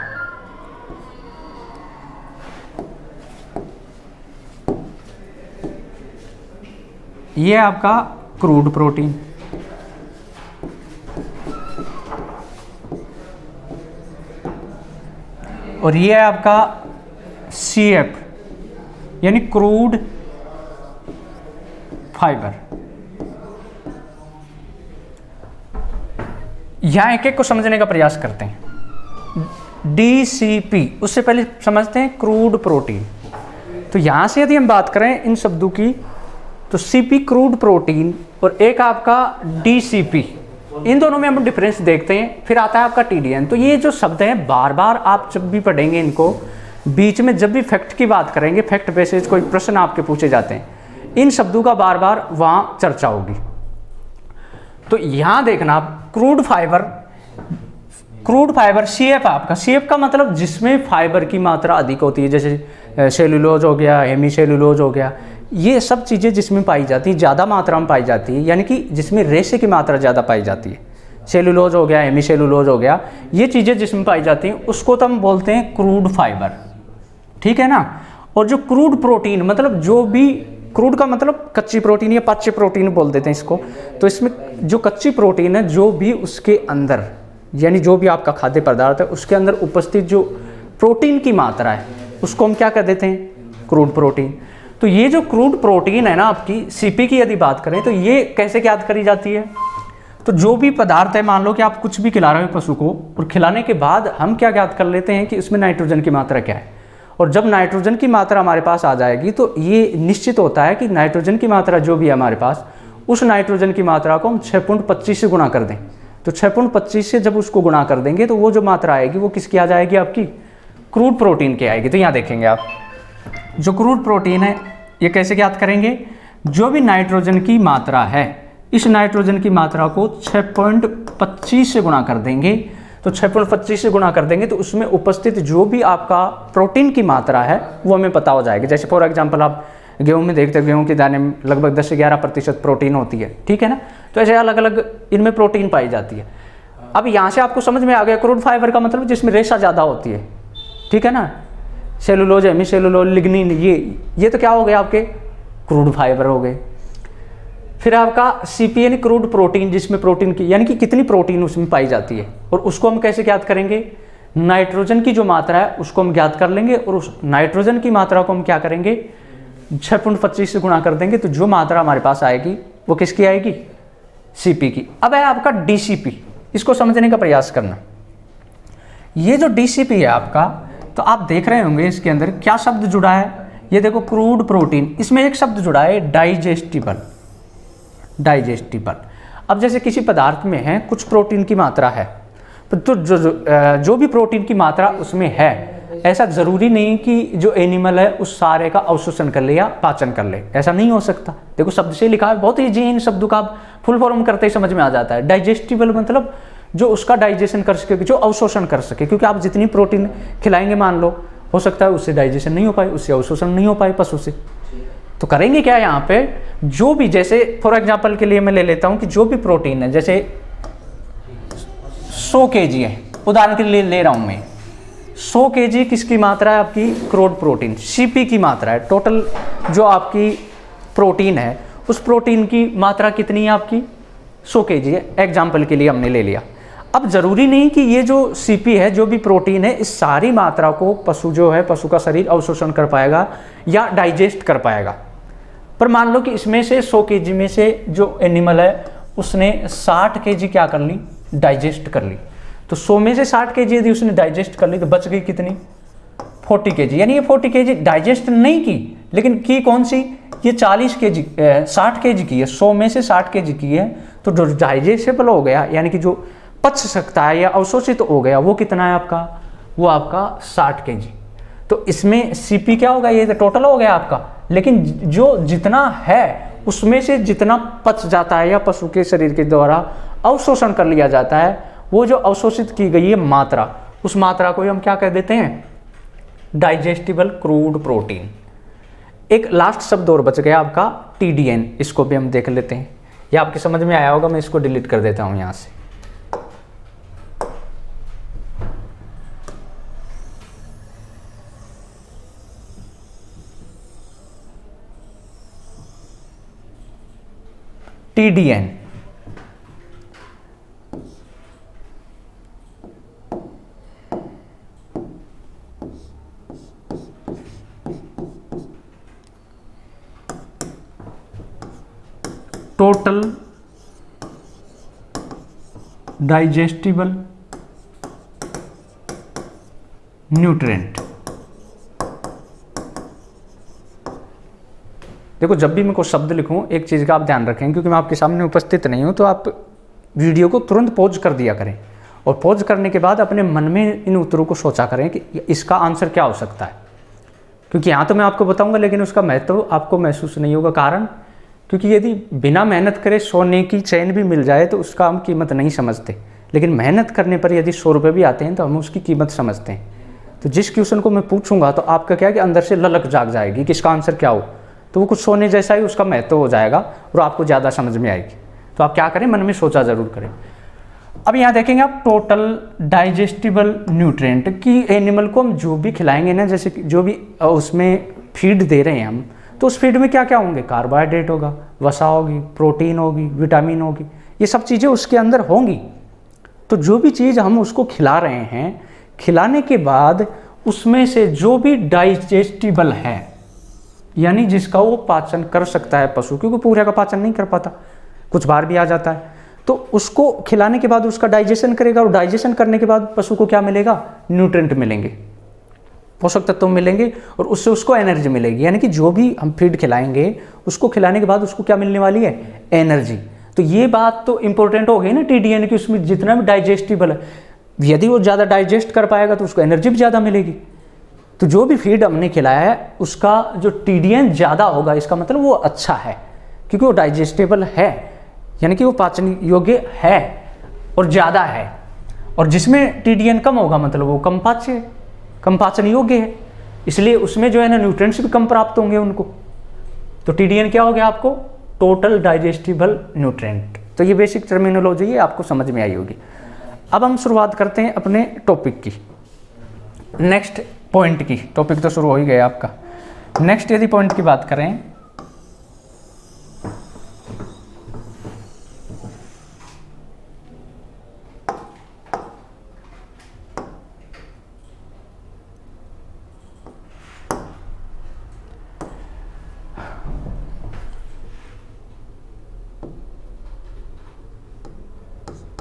ये आपका क्रूड प्रोटीन, और ये है आपका CF यानी क्रूड फाइबर। यहाँ एक एक को समझने का प्रयास करते हैं। DCP, उससे पहले समझते हैं क्रूड प्रोटीन। तो यहाँ से यदि हम बात करें इन शब्दों की, तो CP क्रूड प्रोटीन और एक आपका DCP, इन दोनों में हम डिफरेंस देखते हैं। फिर आता है आपका TDN। तो ये जो शब्द हैं बार बार आप जब भी पढ़ेंगे इनको, बीच में जब भी फैक्ट की बात करेंगे, फैक्ट बेसिस कोई प्रश्न आपके पूछे जाते हैं, इन शब्दों का बार बार वहाँ चर्चा होगी। तो यहाँ देखना आप क्रूड फाइबर CF आपका, CF का मतलब जिसमें फाइबर की मात्रा अधिक होती है, जैसे सेलुलोज हो गया, हेमी सेलुलोज हो गया, ये सब चीज़ें जिसमें पाई जाती है, ज़्यादा मात्रा में पाई जाती है, यानी कि जिसमें रेशे की मात्रा ज़्यादा पाई जाती है। सेलुलोज हो गया, हेमी सेलुलोज हो गया, ये चीज़ें जिसमें पाई जाती हैं उसको तो हम बोलते हैं क्रूड फाइबर, ठीक है ना। और जो क्रूड प्रोटीन, मतलब जो भी क्रूड का मतलब कच्ची प्रोटीन या पच्चे प्रोटीन बोल देते हैं इसको। तो इसमें जो कच्ची प्रोटीन है, जो भी उसके अंदर, यानी जो भी आपका खाद्य पदार्थ है उसके अंदर उपस्थित जो प्रोटीन की मात्रा है, उसको हम क्या कर देते हैं, क्रूड प्रोटीन। तो ये जो क्रूड प्रोटीन है ना आपकी, CP की यदि बात करें तो ये कैसे ज्ञात करी जाती है। तो जो भी पदार्थ है, मान लो कि आप कुछ भी खिला रहे हो पशु को, और खिलाने के बाद हम क्या ज्ञात कर लेते हैं कि इसमें नाइट्रोजन की मात्रा क्या है। और जब नाइट्रोजन की मात्रा हमारे पास आ जाएगी तो ये निश्चित होता है कि नाइट्रोजन की मात्रा जो भी है हमारे पास, उस नाइट्रोजन की मात्रा को हम 6.25 से गुणा कर दें। तो 6.25 से जब उसको गुणा कर देंगे तो वो जो मात्रा आएगी वो किसकी आ जाएगी, आपकी क्रूड प्रोटीन की आएगी। तो यहाँ देखेंगे आप, जो क्रूड प्रोटीन है ये कैसे ज्ञात करेंगे, जो भी नाइट्रोजन की मात्रा है, इस नाइट्रोजन की मात्रा को 6.25 से गुणा कर देंगे। तो 6.25 से गुणा कर देंगे तो उसमें उपस्थित जो भी आपका प्रोटीन की मात्रा है वो हमें पता हो जाएगी। जैसे फॉर एग्जांपल आप गेहूं में देखते हैं, गेहूं के दाने में लगभग 10 से 11% प्रोटीन होती है, ठीक है ना। तो ऐसे अलग अलग इनमें प्रोटीन पाई जाती है। अब यहाँ से आपको समझ में आ गया, क्रूड फाइबर का मतलब जिसमें रेशा ज़्यादा होती है, ठीक है ना। सेलुलोज, हेमी सेलुलोज, लिग्निन, ये तो क्या हो गए आपके क्रूड फाइबर हो गए। फिर आपका CP यानी क्रूड प्रोटीन, जिसमें प्रोटीन की यानी कि कितनी प्रोटीन उसमें पाई जाती है, और उसको हम कैसे ज्ञात करेंगे, नाइट्रोजन की जो मात्रा है उसको हम ज्ञात कर लेंगे, और उस नाइट्रोजन की मात्रा को हम क्या करेंगे, 6.25 से गुणा कर देंगे। तो जो मात्रा हमारे पास आएगी वो किसकी आएगी, CP की। अब है आपका DCP, इसको समझने का प्रयास करना। ये जो DCP है आपका, तो आप देख रहे होंगे इसके अंदर क्या शब्द जुड़ा है, ये देखो क्रूड प्रोटीन, इसमें एक शब्द जुड़ा है डाइजेस्टिबल। अब जैसे किसी पदार्थ में है कुछ प्रोटीन की मात्रा है, तो जो भी प्रोटीन की मात्रा उसमें है, ऐसा जरूरी नहीं कि जो एनिमल है उस सारे का अवशोषण कर ले या पाचन कर ले, ऐसा नहीं हो सकता। देखो शब्द से लिखा है, बहुत ईजी, इन शब्दों का आप फुल फॉर्म करते ही समझ में आ जाता है। डाइजेस्टिबल मतलब जो उसका डाइजेशन कर सके, जो अवशोषण कर सके, क्योंकि आप जितनी प्रोटीन खिलाएंगे, मान लो हो सकता है उससे डाइजेशन नहीं हो पाए, उससे अवशोषण नहीं हो पाए पशु से। तो करेंगे क्या यहाँ पे, जो भी, जैसे फॉर एग्जांपल के लिए मैं ले लेता हूँ कि जो भी प्रोटीन है, जैसे 100 kg है, उदाहरण के लिए ले रहा हूँ मैं, 100 kg किसकी मात्रा है, आपकी क्रूड प्रोटीन, CP की मात्रा है। टोटल जो आपकी प्रोटीन है उस प्रोटीन की मात्रा कितनी है, आपकी 100 kg है, एग्जाम्पल के लिए हमने ले लिया। अब जरूरी नहीं कि ये जो CP है, जो भी प्रोटीन है, इस सारी मात्रा को पशु जो है, पशु का शरीर अवशोषण कर पाएगा या डाइजेस्ट कर पाएगा। पर मान लो कि इसमें से 100 kg में से जो एनिमल है उसने 60 kg क्या कर ली, डाइजेस्ट कर ली। तो 100 में से 60 kg यदि उसने डाइजेस्ट कर ली तो बच गई कितनी, 40 kg। यानी ये 40 kg डाइजेस्ट नहीं की, लेकिन की कौन सी, ये 40 kg 60 kg की है, 100 में से 60 kg की है। तो जो डाइजेस्टेबल हो गया, यानी कि जो पच सकता है या अवशोषित हो गया, वो कितना है आपका, वो आपका 60 kg। तो इसमें CP क्या होगा, ये तो टोटल हो गया आपका, लेकिन जो जितना है उसमें से जितना पच जाता है या पशु के शरीर के द्वारा अवशोषण कर लिया जाता है, वो जो अवशोषित की गई है मात्रा, उस मात्रा को हम क्या कह देते हैं, डाइजेस्टिबल क्रूड प्रोटीन। एक लास्ट शब्द और बच गया आपका TDN, इसको भी हम देख लेते हैं। ये आपके समझ में आया होगा, मैं इसको डिलीट कर देता हूं यहां से। TDN total digestible nutrient. देखो जब भी मैं कोई शब्द लिखूं एक चीज़ का आप ध्यान रखें, क्योंकि मैं आपके सामने उपस्थित नहीं हूं, तो आप वीडियो को तुरंत पॉज कर दिया करें और पॉज करने के बाद अपने मन में इन उत्तरों को सोचा करें कि इसका आंसर क्या हो सकता है। क्योंकि यहाँ तो मैं आपको बताऊंगा लेकिन उसका महत्व आपको महसूस नहीं होगा। कारण क्योंकि यदि बिना मेहनत करे सोने की चैन भी मिल जाए तो उसका हम कीमत नहीं समझते, लेकिन मेहनत करने पर यदि 100 रुपये भी आते हैं तो हम उसकी कीमत समझते हैं। तो जिस क्वेश्चन को मैं पूछूंगा तो आपका क्या है कि अंदर से ललक जाग जाएगी कि इसका आंसर क्या हो, तो वो कुछ सोने जैसा ही उसका महत्व हो जाएगा और आपको ज़्यादा समझ में आएगी। तो आप क्या करें, मन में सोचा ज़रूर करें। अब यहाँ देखेंगे आप टोटल डाइजेस्टिबल न्यूट्रिएंट कि एनिमल को हम जो भी खिलाएंगे ना, जैसे जो भी उसमें फीड दे रहे हैं हम, तो उस फीड में क्या क्या होंगे, कार्बोहाइड्रेट होगा, वसा होगी, प्रोटीन होगी, विटामिन होगी, ये सब चीज़ें उसके अंदर होंगी। तो जो भी चीज़ हम उसको खिला रहे हैं, खिलाने के बाद उसमें से जो भी डाइजेस्टिबल है, यानी जिसका वो पाचन कर सकता है पशु, क्योंकि पूरे का पाचन नहीं कर पाता, कुछ बार भी आ जाता है, तो उसको खिलाने के बाद उसका डाइजेशन करेगा और डाइजेशन करने के बाद पशु को क्या मिलेगा, न्यूट्रिएंट मिलेंगे, पोषक तत्व मिलेंगे और उससे उसको एनर्जी मिलेगी। यानी कि जो भी हम फीड खिलाएंगे उसको खिलाने के बाद उसको क्या मिलने वाली है, एनर्जी। तो ये बात तो इंपॉर्टेंट हो गई ना टीडीएन की, उसमें जितना भी डाइजेस्टिबल है, यदि वो ज़्यादा डाइजेस्ट कर पाएगा तो उसको एनर्जी भी ज़्यादा मिलेगी। तो जो भी फीड हमने खिलाया है उसका जो टीडीएन ज़्यादा होगा, इसका मतलब वो अच्छा है, क्योंकि वो डाइजेस्टेबल है, यानी कि वो पाचन योग्य है और ज़्यादा है। और जिसमें टीडीएन कम होगा मतलब वो कम पाचन योग्य है, इसलिए उसमें जो है ना न्यूट्रिएंट्स भी कम प्राप्त होंगे उनको। तो टीडीएन क्या हो गया आपको, टोटल डाइजेस्टिबल न्यूट्रिएंट। तो ये बेसिक टर्मिनोलॉजी है, आपको समझ में आई होगी। अब हम शुरुआत करते हैं अपने टॉपिक की, नेक्स्ट पॉइंट की। टॉपिक तो शुरू हो ही गया आपका। नेक्स्ट यदि पॉइंट की बात करें,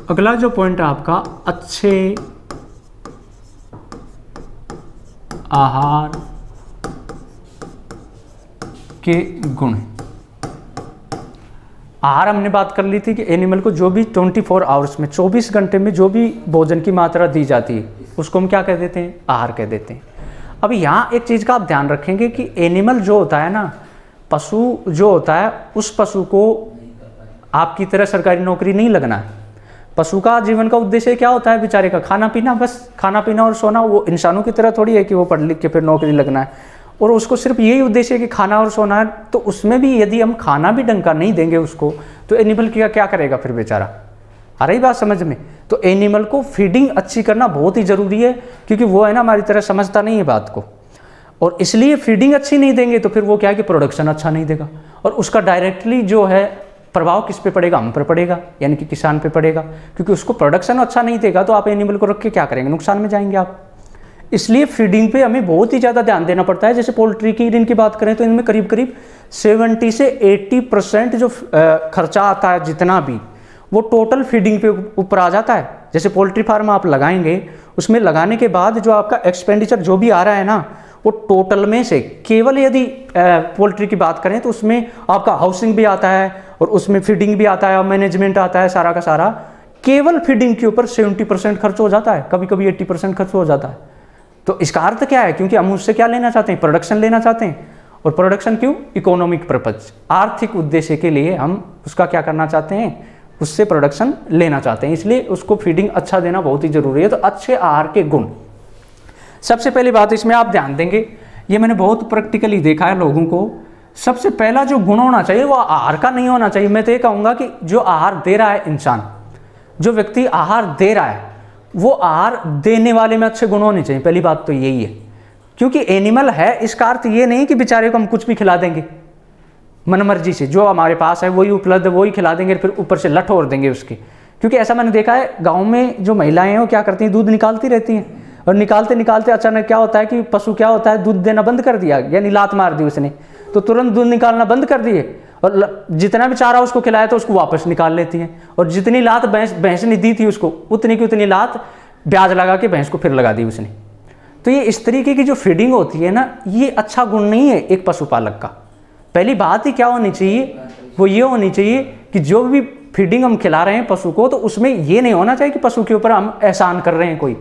अगला जो पॉइंट है आपका, अच्छे आहार के गुण। आहार हमने बात कर ली थी कि एनिमल को जो भी 24 आवर्स में, 24 घंटे में जो भी भोजन की मात्रा दी जाती है उसको हम क्या कह देते हैं, आहार कह देते हैं। अब यहाँ एक चीज़ का आप ध्यान रखेंगे कि एनिमल जो होता है ना, पशु जो होता है, उस पशु को आपकी तरह सरकारी नौकरी नहीं लगना है। पशु का जीवन का उद्देश्य क्या होता है, बेचारे का खाना पीना, बस खाना पीना और सोना। वो इंसानों की तरह थोड़ी है कि वो पढ़ लिख के फिर नौकरी लगना है, और उसको सिर्फ यही उद्देश्य है कि खाना और सोना है। तो उसमें भी यदि हम खाना भी ढंग का नहीं देंगे उसको, तो एनिमल क्या करेगा फिर बेचारा। आ रही बात समझ में। तो एनिमल को फीडिंग अच्छी करना बहुत ही ज़रूरी है, क्योंकि वो है ना हमारी तरह समझता नहीं है बात को, और इसलिए फीडिंग अच्छी नहीं देंगे तो फिर वो क्या है कि प्रोडक्शन अच्छा नहीं देगा, और उसका डायरेक्टली जो है प्रभाव किस पे पड़ेगा, हम पर पड़ेगा, यानी कि किसान पे पड़ेगा। क्योंकि उसको प्रोडक्शन अच्छा नहीं देगा तो आप एनिमल को रख के क्या करेंगे, नुकसान में जाएंगे आप। इसलिए फीडिंग पे हमें बहुत ही ज़्यादा ध्यान देना पड़ता है। जैसे पोल्ट्री की इनकी बात करें तो इनमें करीब 70 से 80% जो खर्चा आता है जितना भी, वो टोटल फीडिंग पे ऊपर आ जाता है। जैसे पोल्ट्री फार्म आप लगाएंगे, उसमें लगाने के बाद जो आपका एक्सपेंडिचर जो भी आ रहा है ना, वो टोटल में से केवल यदि पोल्ट्री की बात करें तो उसमें आपका हाउसिंग भी आता है और उसमें फीडिंग भी आता है और मैनेजमेंट आता है, सारा का सारा केवल फीडिंग के ऊपर 70% खर्च हो जाता है, कभी कभी 80% खर्च हो जाता है। तो इसका अर्थ क्या है, क्योंकि हम उससे क्या लेना चाहते हैं, प्रोडक्शन लेना चाहते हैं। और प्रोडक्शन क्यों, इकोनॉमिक पर्पज, आर्थिक उद्देश्य के लिए हम उसका क्या करना चाहते हैं, उससे प्रोडक्शन लेना चाहते हैं। इसलिए उसको फीडिंग अच्छा देना बहुत ही जरूरी है। तो अच्छे आहार के गुण, सबसे पहली बात इसमें आप ध्यान देंगे, ये मैंने बहुत प्रैक्टिकली देखा है लोगों को। सबसे पहला जो गुण होना चाहिए वो आहार का नहीं होना चाहिए। मैं तो ये कहूँगा कि जो आहार दे रहा है इंसान, जो व्यक्ति आहार दे रहा है, वो आहार देने वाले में अच्छे गुण होने चाहिए। पहली बात तो यही है, क्योंकि एनिमल है, इसका अर्थ ये नहीं कि बेचारे को हम कुछ भी खिला देंगे मनमर्जी से, जो हमारे पास है वही उपलब्ध वही खिला देंगे, फिर ऊपर से लठ और देंगे उसके। क्योंकि ऐसा मैंने देखा है गाँव में जो महिलाएं हैं वो क्या करती हैं, दूध निकालती रहती हैं, और निकालते निकालते अचानक क्या होता है कि पशु क्या होता है, दूध देना बंद कर दिया, यानी लात मार दी उसने, तो तुरंत दूध निकालना बंद कर दिए। और जितना भी चारा उसको खिलाया तो उसको वापस निकाल लेती हैं, और जितनी लात भैंस ने दी थी उसको उतनी की उतनी लात ब्याज लगा के भैंस को फिर लगा दी उसने। तो ये इस तरीके की जो फीडिंग होती है ना, ये अच्छा गुण नहीं है एक पशुपालक का। पहली बात ही क्या होनी चाहिए, वो ये होनी चाहिए कि जो भी फीडिंग हम खिला रहे हैं पशु को, तो उसमें ये नहीं होना चाहिए कि पशु के ऊपर हम एहसान कर रहे हैं, कोई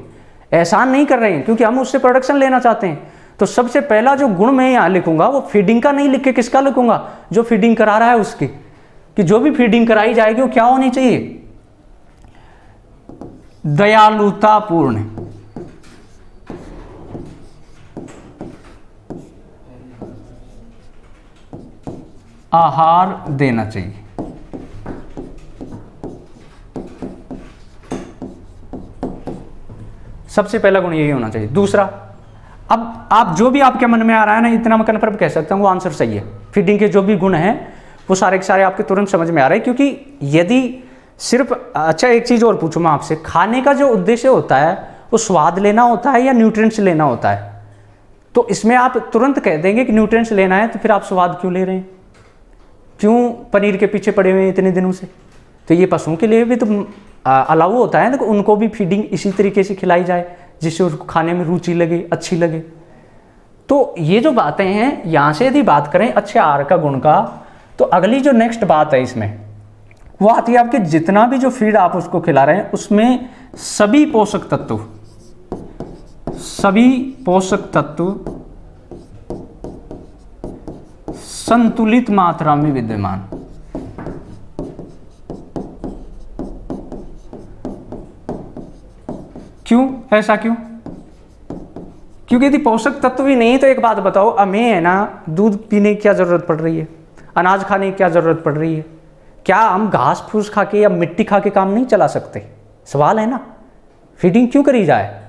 एहसान नहीं कर रहे हैं, क्योंकि हम उससे प्रोडक्शन लेना चाहते हैं। तो सबसे पहला जो गुण मैं यहाँ लिखूंगा वो फीडिंग का नहीं लिख के किसका लिखूंगा, जो फीडिंग करा रहा है उसकी, कि जो भी फीडिंग कराई जाएगी वो क्या होनी चाहिए, दयालुतापूर्ण आहार देना चाहिए। सबसे पहला गुण यही होना चाहिए। दूसरा, अब आप जो भी आपके मन में आ रहा है ना, इतना मैं कन्फर्म कह सकता हूँ वो आंसर सही है। फीडिंग के जो भी गुण हैं वो सारे के सारे आपके तुरंत समझ में आ रहे हैं, क्योंकि यदि सिर्फ, अच्छा एक चीज़ और पूछूँ मैं आपसे, खाने का जो उद्देश्य होता है वो स्वाद लेना होता है या न्यूट्रिएंट्स लेना होता है? तो इसमें आप तुरंत कह देंगे कि न्यूट्रिएंट्स लेना है, तो फिर आप स्वाद क्यों ले रहे हैं, क्यों पनीर के पीछे पड़े हुए हैं इतने दिनों से? तो ये पशुओं के लिए भी तो अलाउ होता है ना, तो उनको भी फीडिंग इसी तरीके से खिलाई जाए जिससे उसको खाने में रुचि लगे, अच्छी लगे। तो ये जो बातें हैं, यहाँ से यदि बात करें अच्छे आहार का गुण का, तो अगली जो नेक्स्ट बात है इसमें वो आती है आपके जितना भी जो फीड आप उसको खिला रहे हैं उसमें सभी पोषक तत्व संतुलित मात्रा में विद्यमान। क्यों, ऐसा क्यों? क्योंकि यदि पोषक तत्व ही नहीं तो एक बात बताओ, हमें है ना दूध पीने की क्या जरूरत पड़ रही है, अनाज खाने की क्या जरूरत पड़ रही है? क्या हम घास फूस खा के या मिट्टी खा के काम नहीं चला सकते? सवाल है ना। फीडिंग क्यों करी जाए?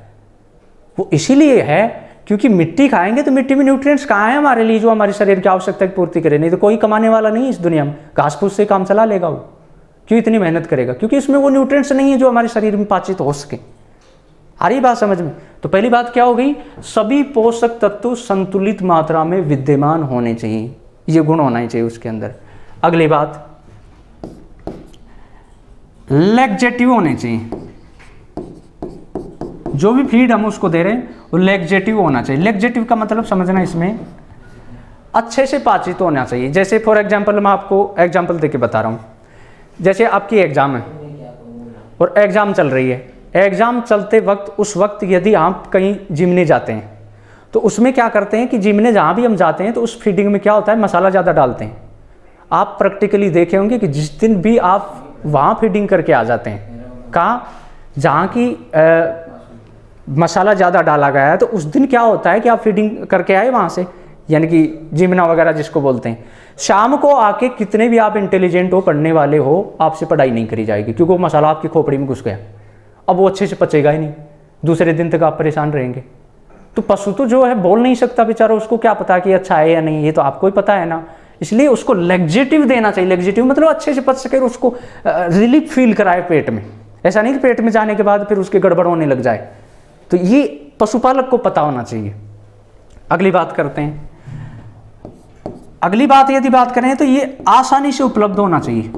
वो इसीलिए है क्योंकि मिट्टी खाएंगे तो मिट्टी में न्यूट्रिएंट्स कहाँ है हमारे लिए जो हमारे शरीर की आवश्यकता की पूर्ति करे? नहीं तो कोई कमाने वाला नहीं इस दुनिया में, घास फूस से काम चला लेगा वो, क्यों इतनी मेहनत करेगा? क्योंकि इसमें वो न्यूट्रिएंट्स नहीं है जो हमारे शरीर में पाचित हो सके। आ रही बात समझ में? तो पहली बात क्या हो गई, सभी पोषक तत्व संतुलित मात्रा में विद्यमान होने चाहिए, ये गुण होना चाहिए उसके अंदर। अगली बात, लैक्जेटिव होने चाहिए। जो भी फीड हम उसको दे रहे हैं वो लैक्जेटिव होना चाहिए। लैक्जेटिव का मतलब समझना, इसमें अच्छे से पाचित होना चाहिए। जैसे फॉर एग्जांपल मैं आपको एग्जांपल देके बता रहा हूँ, जैसे आपकी एग्जाम है और एग्जाम चल रही है, एग्जाम चलते वक्त उस वक्त यदि आप कहीं जिमने जाते हैं तो उसमें क्या करते हैं कि जिमने जहाँ भी हम जाते हैं तो उस फीडिंग में क्या होता है, मसाला ज़्यादा डालते हैं। आप प्रैक्टिकली देखे होंगे कि जिस दिन भी आप वहाँ फीडिंग करके आ जाते हैं, कहाँ, जहाँ की मसाला ज़्यादा डाला गया है, तो उस दिन क्या होता है कि आप फीडिंग करके आए वहाँ से, यानी कि जिमना वगैरह जिसको बोलते हैं, शाम को आके कितने भी आप इंटेलिजेंट हो, पढ़ने वाले हो, आपसे पढ़ाई नहीं करी जाएगी क्योंकि वो मसाला आपकी खोपड़ी में घुस गया। अब वो अच्छे से पचेगा ही नहीं, दूसरे दिन तक आप परेशान रहेंगे। तो पशु तो जो है बोल नहीं सकता बेचारा, उसको क्या पता कि अच्छा है या नहीं, ये तो आपको ही पता है ना। इसलिए उसको लैक्जेटिव देना चाहिए। लैक्जेटिव मतलब अच्छे से पच सके और उसको रिलीफ फील कराए पेट में। ऐसा नहीं कि पेट में जाने के बाद फिर उसके गड़बड़ होने लग जाए। तो ये पशुपालक को पता होना चाहिए। अगली बात करते हैं। अगली बात यदि बात करें तो ये आसानी से उपलब्ध होना चाहिए,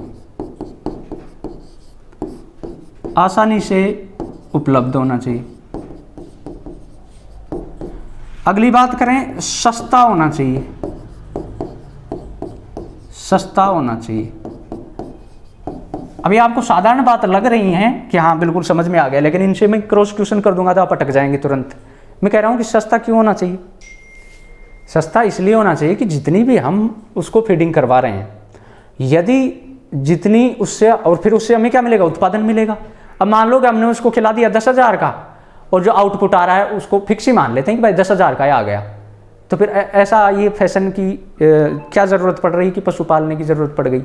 आसानी से उपलब्ध होना चाहिए। अगली बात करें, सस्ता होना चाहिए, सस्ता होना चाहिए। अभी आपको साधारण बात लग रही है कि हाँ बिल्कुल समझ में आ गया, लेकिन इनसे मैं क्रॉस क्वेश्चन कर दूंगा तो आप अटक जाएंगे तुरंत। मैं कह रहा हूं कि सस्ता क्यों होना चाहिए? सस्ता इसलिए होना चाहिए कि जितनी भी हम उसको फीडिंग करवा रहे हैं, यदि जितनी उससे, और फिर उससे हमें क्या मिलेगा, उत्पादन मिलेगा। अब मान लो कि हमने उसको खिला दिया 10,000 का और जो आउटपुट आ रहा है उसको फिक्स ही मान लेते हैं कि भाई 10,000 का आ गया, तो फिर ऐसा ये फैशन की क्या ज़रूरत पड़ रही कि पशु पालने की ज़रूरत पड़ गई?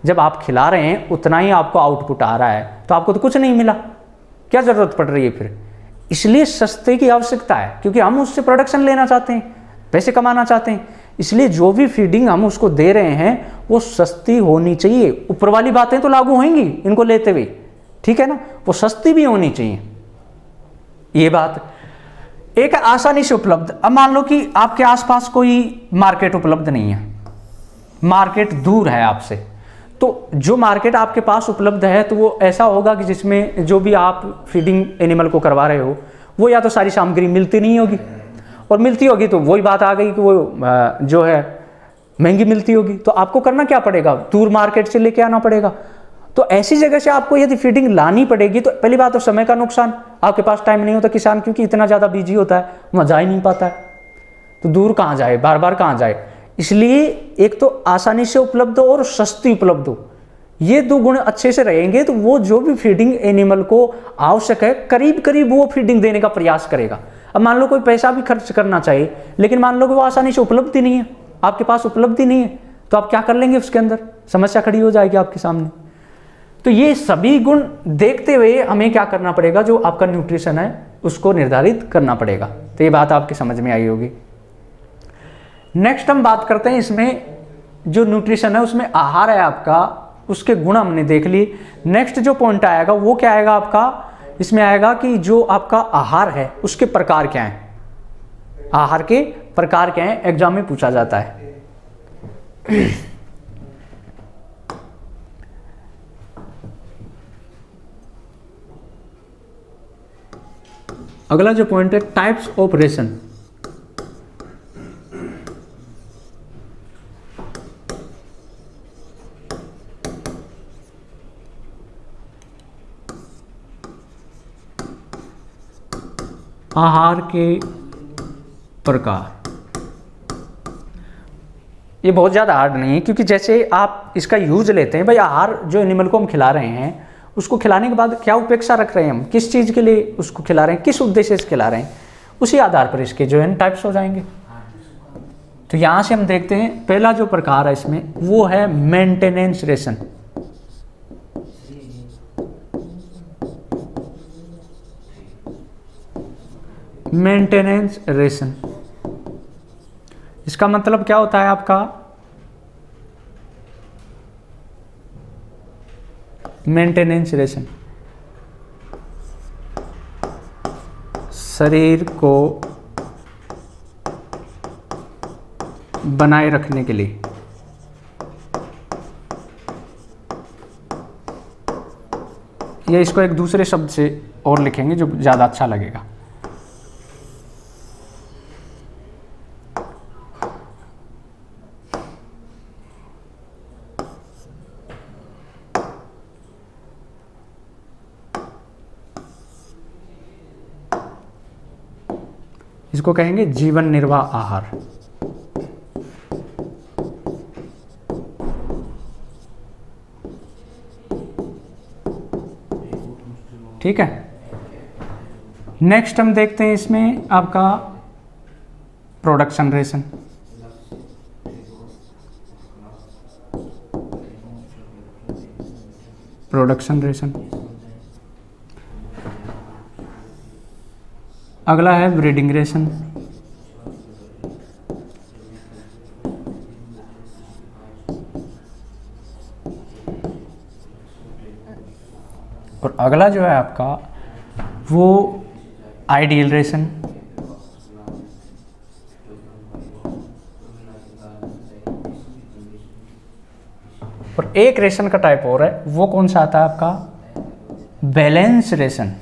जब आप खिला रहे हैं उतना ही आपको आउटपुट आ रहा है तो आपको तो कुछ नहीं मिला, क्या ज़रूरत पड़ रही है फिर? इसलिए सस्ते की आवश्यकता है, क्योंकि हम उससे प्रोडक्शन लेना चाहते हैं, पैसे कमाना चाहते हैं। इसलिए जो भी फीडिंग हम उसको दे रहे हैं वो सस्ती होनी चाहिए। ऊपर वाली बातें तो लागू होंगी इनको लेते हुए, ठीक है ना, वो सस्ती भी होनी चाहिए। ये बात एक आसानी से उपलब्ध। अब मान लो कि आपके आसपास कोई मार्केट उपलब्ध नहीं है, मार्केट दूर है आपसे, तो जो मार्केट आपके पास उपलब्ध है तो वो ऐसा होगा कि जिसमें जो भी आप फीडिंग एनिमल को करवा रहे हो वो या तो सारी सामग्री मिलती नहीं होगी, और मिलती होगी तो वही बात आ गई कि वो जो है महंगी मिलती होगी। तो आपको करना क्या पड़ेगा, दूर मार्केट से लेके आना पड़ेगा। तो ऐसी जगह से आपको यदि फीडिंग लानी पड़ेगी तो पहली बात तो समय का नुकसान, आपके पास टाइम नहीं होता किसान, क्योंकि इतना ज़्यादा बिजी होता है, वहाँ जा ही नहीं पाता है, तो दूर कहाँ जाए, बार बार कहाँ जाए। इसलिए एक तो आसानी से उपलब्ध हो और सस्ती उपलब्ध हो, ये दो गुण अच्छे से रहेंगे तो वो जो भी फीडिंग एनिमल को आवश्यक है करीब करीब वो फीडिंग देने का प्रयास करेगा। अब मान लो कोई पैसा भी खर्च करना चाहिए, लेकिन मान लो कि वो आसानी से उपलब्ध ही नहीं है, आपके पास उपलब्ध ही नहीं है, तो आप क्या कर लेंगे, उसके अंदर समस्या खड़ी हो जाएगी आपके सामने। तो ये सभी गुण देखते हुए हमें क्या करना पड़ेगा, जो आपका न्यूट्रिशन है उसको निर्धारित करना पड़ेगा। तो ये बात आपकी समझ में आई होगी। नेक्स्ट हम बात करते हैं, इसमें जो न्यूट्रिशन है उसमें आहार है आपका, उसके गुण हमने देख लिए। नेक्स्ट जो पॉइंट आएगा वो क्या आएगा आपका, इसमें आएगा कि जो आपका आहार है उसके प्रकार क्या हैं, आहार के प्रकार क्या हैं, एग्जाम में पूछा जाता है। अगला जो पॉइंट है टाइप्स ऑफ रेशन। आहार के प्रकार, ये बहुत ज़्यादा हार्ड नहीं है, क्योंकि जैसे आप इसका यूज लेते हैं भाई, आहार जो एनिमल को हम खिला रहे हैं उसको खिलाने के बाद क्या उपेक्षा रख रहे हैं हम, किस चीज़ के लिए उसको खिला रहे हैं, किस उद्देश्य से खिला रहे हैं, उसी आधार पर इसके जो है टाइप्स हो जाएंगे। तो यहाँ से हम देखते हैं पहला जो प्रकार है इसमें वो है मेंटेनेंस रेशन। मेंटेनेंस रेशन, इसका मतलब क्या होता है आपका, मेंटेनेंस रेशन शरीर को बनाए रखने के लिए, या इसको एक दूसरे शब्द से और लिखेंगे जो ज़्यादा अच्छा लगेगा। इसको कहेंगे जीवन निर्वाह आहार। ठीक है, नेक्स्ट हम देखते हैं इसमें आपका प्रोडक्शन रेशन। प्रोडक्शन रेशन, अगला है ब्रीडिंग रेशन। और अगला जो है आपका वो आइडियल रेशन। और एक रेशन का टाइप और है, वो कौन सा आता है आपका, balance ration.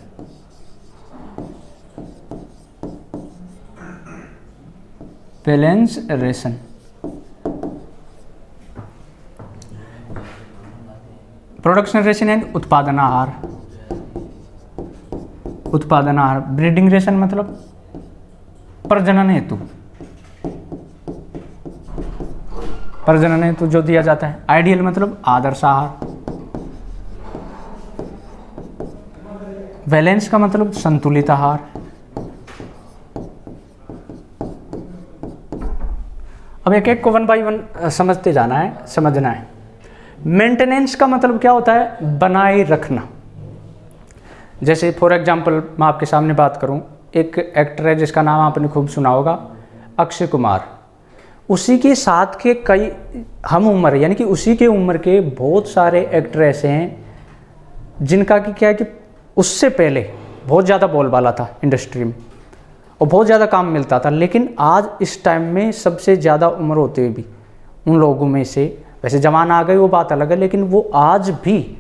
Balance ration, production ration and उत्पादन आहार। उत्पादन आहार, ब्रीडिंग रेशन मतलब प्रजनन हेतु, प्रजनन हेतु जो दिया जाता है। आइडियल मतलब आदर्श आहार। बैलेंस का मतलब संतुलित आहार। अब एक एक को 1 बाय 1 समझते जाना है, समझना है। मेंटेनेंस का मतलब क्या होता है, बनाए रखना। जैसे फॉर एग्जांपल मैं आपके सामने बात करूं, एक एक्टर है जिसका नाम आपने खूब सुना होगा, अक्षय कुमार। उसी के साथ के कई हम उम्र यानी कि उसी के उम्र के बहुत सारे एक्टर ऐसे हैं जिनका कि क्या है कि उससे पहले बहुत ज़्यादा बोलबाला था इंडस्ट्री में और बहुत ज़्यादा काम मिलता था, लेकिन आज इस टाइम में सबसे ज़्यादा उम्र होते हुए भी उन लोगों में से। वैसे जमाना आ गई वो बात अलग है, लेकिन वो आज भी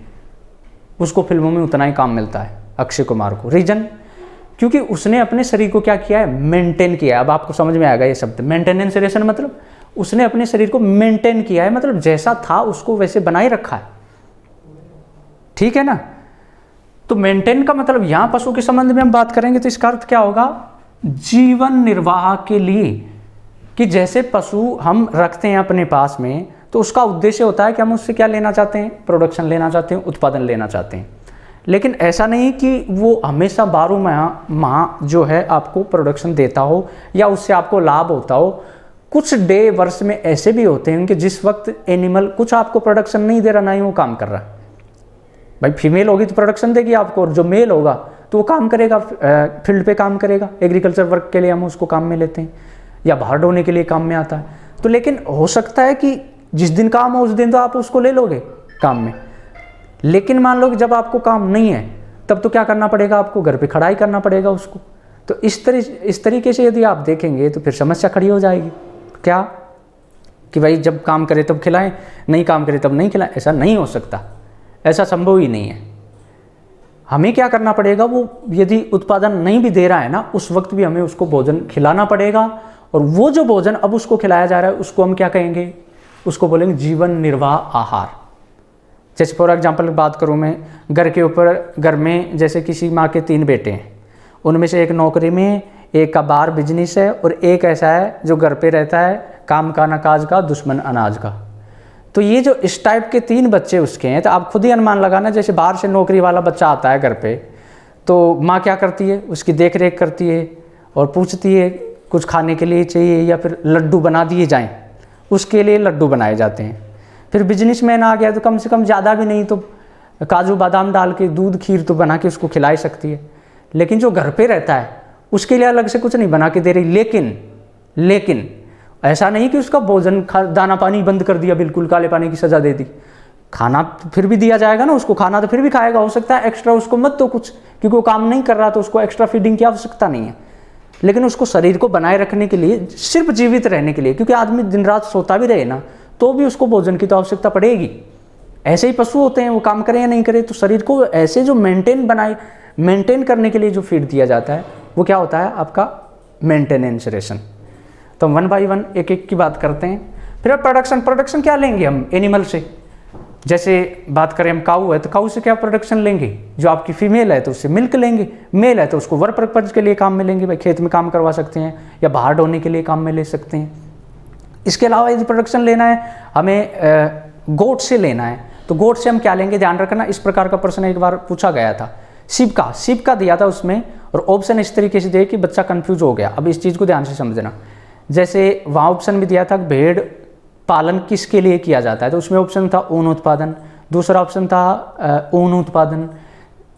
उसको फिल्मों में उतना ही काम मिलता है अक्षय कुमार को। रीजन, क्योंकि उसने अपने शरीर को क्या किया है, मेंटेन किया है। अब आपको समझ में आएगा ये शब्द मेंटेनेंस, मतलब उसने अपने शरीर को मेंटेन किया है, मतलब जैसा था उसको वैसे बनाए रखा है, ठीक है ना। तो मेंटेन का मतलब यहाँ पशु के संबंध में हम बात करेंगे तो इसका अर्थ क्या होगा, जीवन निर्वाह के लिए, कि जैसे पशु हम रखते हैं अपने पास में तो उसका उद्देश्य होता है कि हम उससे क्या लेना चाहते हैं, प्रोडक्शन लेना चाहते हैं, उत्पादन लेना चाहते हैं। लेकिन ऐसा नहीं कि वो हमेशा 12 माह जो है आपको प्रोडक्शन देता हो या उससे आपको लाभ होता हो। कुछ डे वर्ष में ऐसे भी होते हैं कि जिस वक्त एनिमल कुछ आपको प्रोडक्शन नहीं दे रहा, ना ही वो काम कर रहा है। भाई फीमेल होगी तो प्रोडक्शन देगी आपको, और जो मेल होगा तो वो काम करेगा, फील्ड पे काम करेगा, एग्रीकल्चर वर्क के लिए हम उसको काम में लेते हैं, या बाहर ढोने के लिए काम में आता है। तो लेकिन हो सकता है कि जिस दिन काम हो उस दिन तो आप उसको ले लोगे काम में, लेकिन मान लो कि जब आपको काम नहीं है तब तो क्या करना पड़ेगा, आपको घर पे खड़ा ही करना पड़ेगा उसको। तो इस तरीके से यदि आप देखेंगे तो फिर समस्या खड़ी हो जाएगी, क्या कि भाई जब काम करे तब खिलाएं, नहीं काम करे तब नहीं खिलाएं। ऐसा नहीं हो सकता, ऐसा संभव ही नहीं है। हमें क्या करना पड़ेगा, वो यदि उत्पादन नहीं भी दे रहा है ना, उस वक्त भी हमें उसको भोजन खिलाना पड़ेगा। और वो जो भोजन अब उसको खिलाया जा रहा है उसको हम क्या कहेंगे, उसको बोलेंगे जीवन निर्वाह आहार। जैसे फॉर एग्जाम्पल बात करूँ मैं, घर के ऊपर, घर में जैसे किसी माँ के 3 बेटे हैं, उनमें से एक नौकरी में, एक का बाहर बिजनेस है, और एक ऐसा है जो घर पे रहता है, काम का न काज का, दुश्मन अनाज का। तो ये जो इस टाइप के 3 बच्चे उसके हैं, तो आप खुद ही अनुमान लगाना, जैसे बाहर से नौकरी वाला बच्चा आता है घर पे, तो माँ क्या करती है, उसकी देख रेख करती है और पूछती है कुछ खाने के लिए चाहिए, या फिर लड्डू बना दिए जाएं, उसके लिए लड्डू बनाए जाते हैं। फिर बिजनेसमैन आ गया तो कम से कम ज़्यादा भी नहीं तो काजू बादाम डाल के दूध खीर तो बना के उसको खिलाई सकती है। लेकिन जो घर पे रहता है उसके लिए अलग से कुछ नहीं बना के दे रही। लेकिन ऐसा नहीं कि उसका भोजन दाना पानी बंद कर दिया, बिल्कुल काले पानी की सज़ा दे दी। खाना फिर भी दिया जाएगा ना उसको, खाना तो फिर भी खाएगा। हो सकता है एक्स्ट्रा उसको मत दो कुछ, क्योंकि वो काम नहीं कर रहा तो उसको एक्स्ट्रा फीडिंग की आवश्यकता नहीं है। लेकिन उसको शरीर को बनाए रखने के लिए, सिर्फ जीवित रहने के लिए, क्योंकि आदमी दिन रात सोता भी रहे ना तो भी उसको भोजन की तो आवश्यकता पड़ेगी। ऐसे ही पशु होते हैं, वो काम करें या नहीं करें, तो शरीर को ऐसे जो मेंटेन करने के लिए जो फीड दिया जाता है वो क्या होता है, आपका मेंटेनेंस रेशन। तो 1 बाय 1 एक एक की बात करते हैं। फिर अब प्रोडक्शन क्या लेंगे हम एनिमल से। जैसे बात करें हम काऊ है तो काऊ से क्या प्रोडक्शन लेंगे, जो आपकी फीमेल है तो उससे मिल्क लेंगे, मेल है तो उसको वर्क पर्पज के लिए काम में लेंगे, भाई खेत में काम करवा सकते हैं या बाहर ढोने के लिए काम में ले सकते हैं। इसके अलावा यदि प्रोडक्शन लेना है हमें गोट से लेना है, तो गोट से हम क्या लेंगे, ध्यान रखना। इस प्रकार का प्रश्न एक बार पूछा गया था, शिप का दिया था उसमें, और ऑप्शन इस तरीके से दिए कि बच्चा कंफ्यूज हो गया। अब इस चीज़ को ध्यान से समझना। जैसे वहाँ ऑप्शन भी दिया था भेड़ पालन किसके लिए किया जाता है, तो उसमें ऑप्शन था ऊन उत्पादन, दूसरा ऑप्शन था ऊन उत्पादन,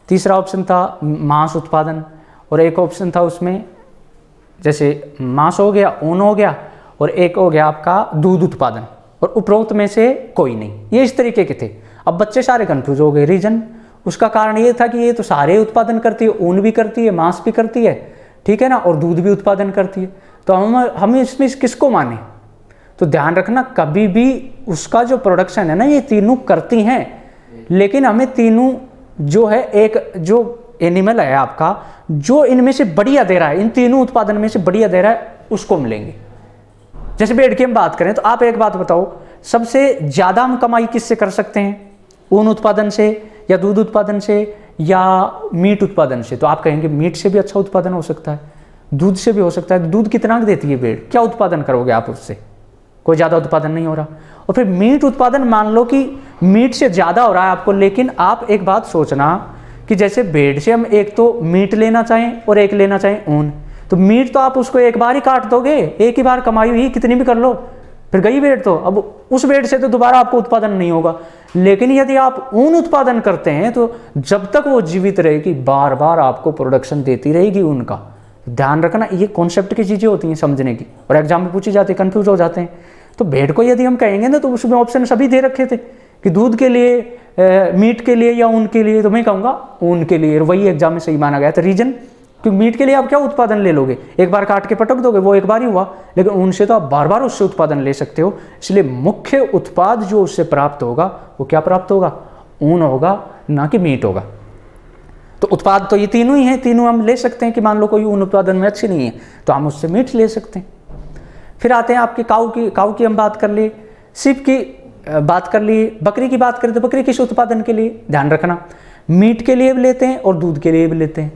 तीसरा ऑप्शन था मांस उत्पादन, और एक ऑप्शन था उसमें जैसे मांस हो गया, ऊन हो गया, और एक हो गया आपका दूध उत्पादन, और उपरोक्त में से कोई नहीं। ये इस तरीके के थे। अब बच्चे सारे कंफ्यूज हो गए। रीजन उसका कारण ये था कि ये तो सारे उत्पादन करती है, ऊन भी करती है, मांस भी करती है, ठीक है ना, और दूध भी उत्पादन करती है, तो हम इसमें किसको माने। तो ध्यान रखना, कभी भी उसका जो प्रोडक्शन है ना, ये तीनों करती हैं, लेकिन हमें तीनों जो है, एक जो एनिमल है आपका जो इनमें से बढ़िया दे रहा है, इन तीनों उत्पादन में से बढ़िया दे रहा है, उसको हम लेंगे। जैसे भेड़ की हम बात करें तो आप एक बात बताओ, सबसे ज़्यादा हम कमाई किससे कर सकते हैं, ऊन उत्पादन से या दूध उत्पादन से या मीट उत्पादन से। तो आप कहेंगे मीट से भी अच्छा उत्पादन हो सकता है, दूध से भी हो सकता है। दूध कितना देती है भेड़, क्या उत्पादन करोगे आप उससे, कोई ज़्यादा उत्पादन नहीं हो रहा। और फिर मीट उत्पादन मान लो कि मीट से ज़्यादा हो रहा है आपको, लेकिन आप एक बात सोचना कि जैसे भेड़ से हम एक तो मीट लेना चाहें और एक लेना चाहें ऊन, तो मीट तो आप उसको एक बार ही काट दोगे, एक ही बार कमाई हुई कितनी भी कर लो, फिर गई भेड़ तो, अब उस भेड़ से तो दोबारा आपको उत्पादन नहीं होगा। लेकिन यदि आप ऊन उत्पादन करते हैं तो जब तक वो जीवित रहेगी बार बार आपको प्रोडक्शन देती रहेगी ऊन का। ध्यान रखना, ये कॉन्सेप्ट की चीज़ें होती हैं समझने की, और एग्जाम में पूछी जाती है, कन्फ्यूज हो जाते हैं। तो भेड़ को यदि हम कहेंगे ना, तो उसमें ऑप्शन सभी दे रखे थे कि दूध के लिए, मीट के लिए या ऊन के लिए, तो मैं कहूँगा ऊन के लिए, और वही एग्जाम में सही माना गया था। रीजन क्योंकि मीट के लिए आप क्या उत्पादन ले लोगे, एक बार काट के पटक दोगे, वो एक बार ही हुआ, लेकिन उनसे तो आप बार बार उससे उत्पादन ले सकते हो। इसलिए मुख्य उत्पाद जो उससे प्राप्त होगा वो क्या प्राप्त होगा, ऊन होगा, ना कि मीट होगा। तो उत्पाद तो ये तीनों ही हैं, तीनों हम ले सकते हैं कि मान लो कोई ऊन उत्पादन में अच्छी नहीं है तो हम उससे मीट ले सकते हैं। फिर आते हैं आपके काऊ की हम बात कर ली, सिप की बात कर ली, बकरी की बात करें तो बकरी किस उत्पादन के लिए, ध्यान रखना मीट के लिए भी लेते हैं और दूध के लिए भी लेते हैं,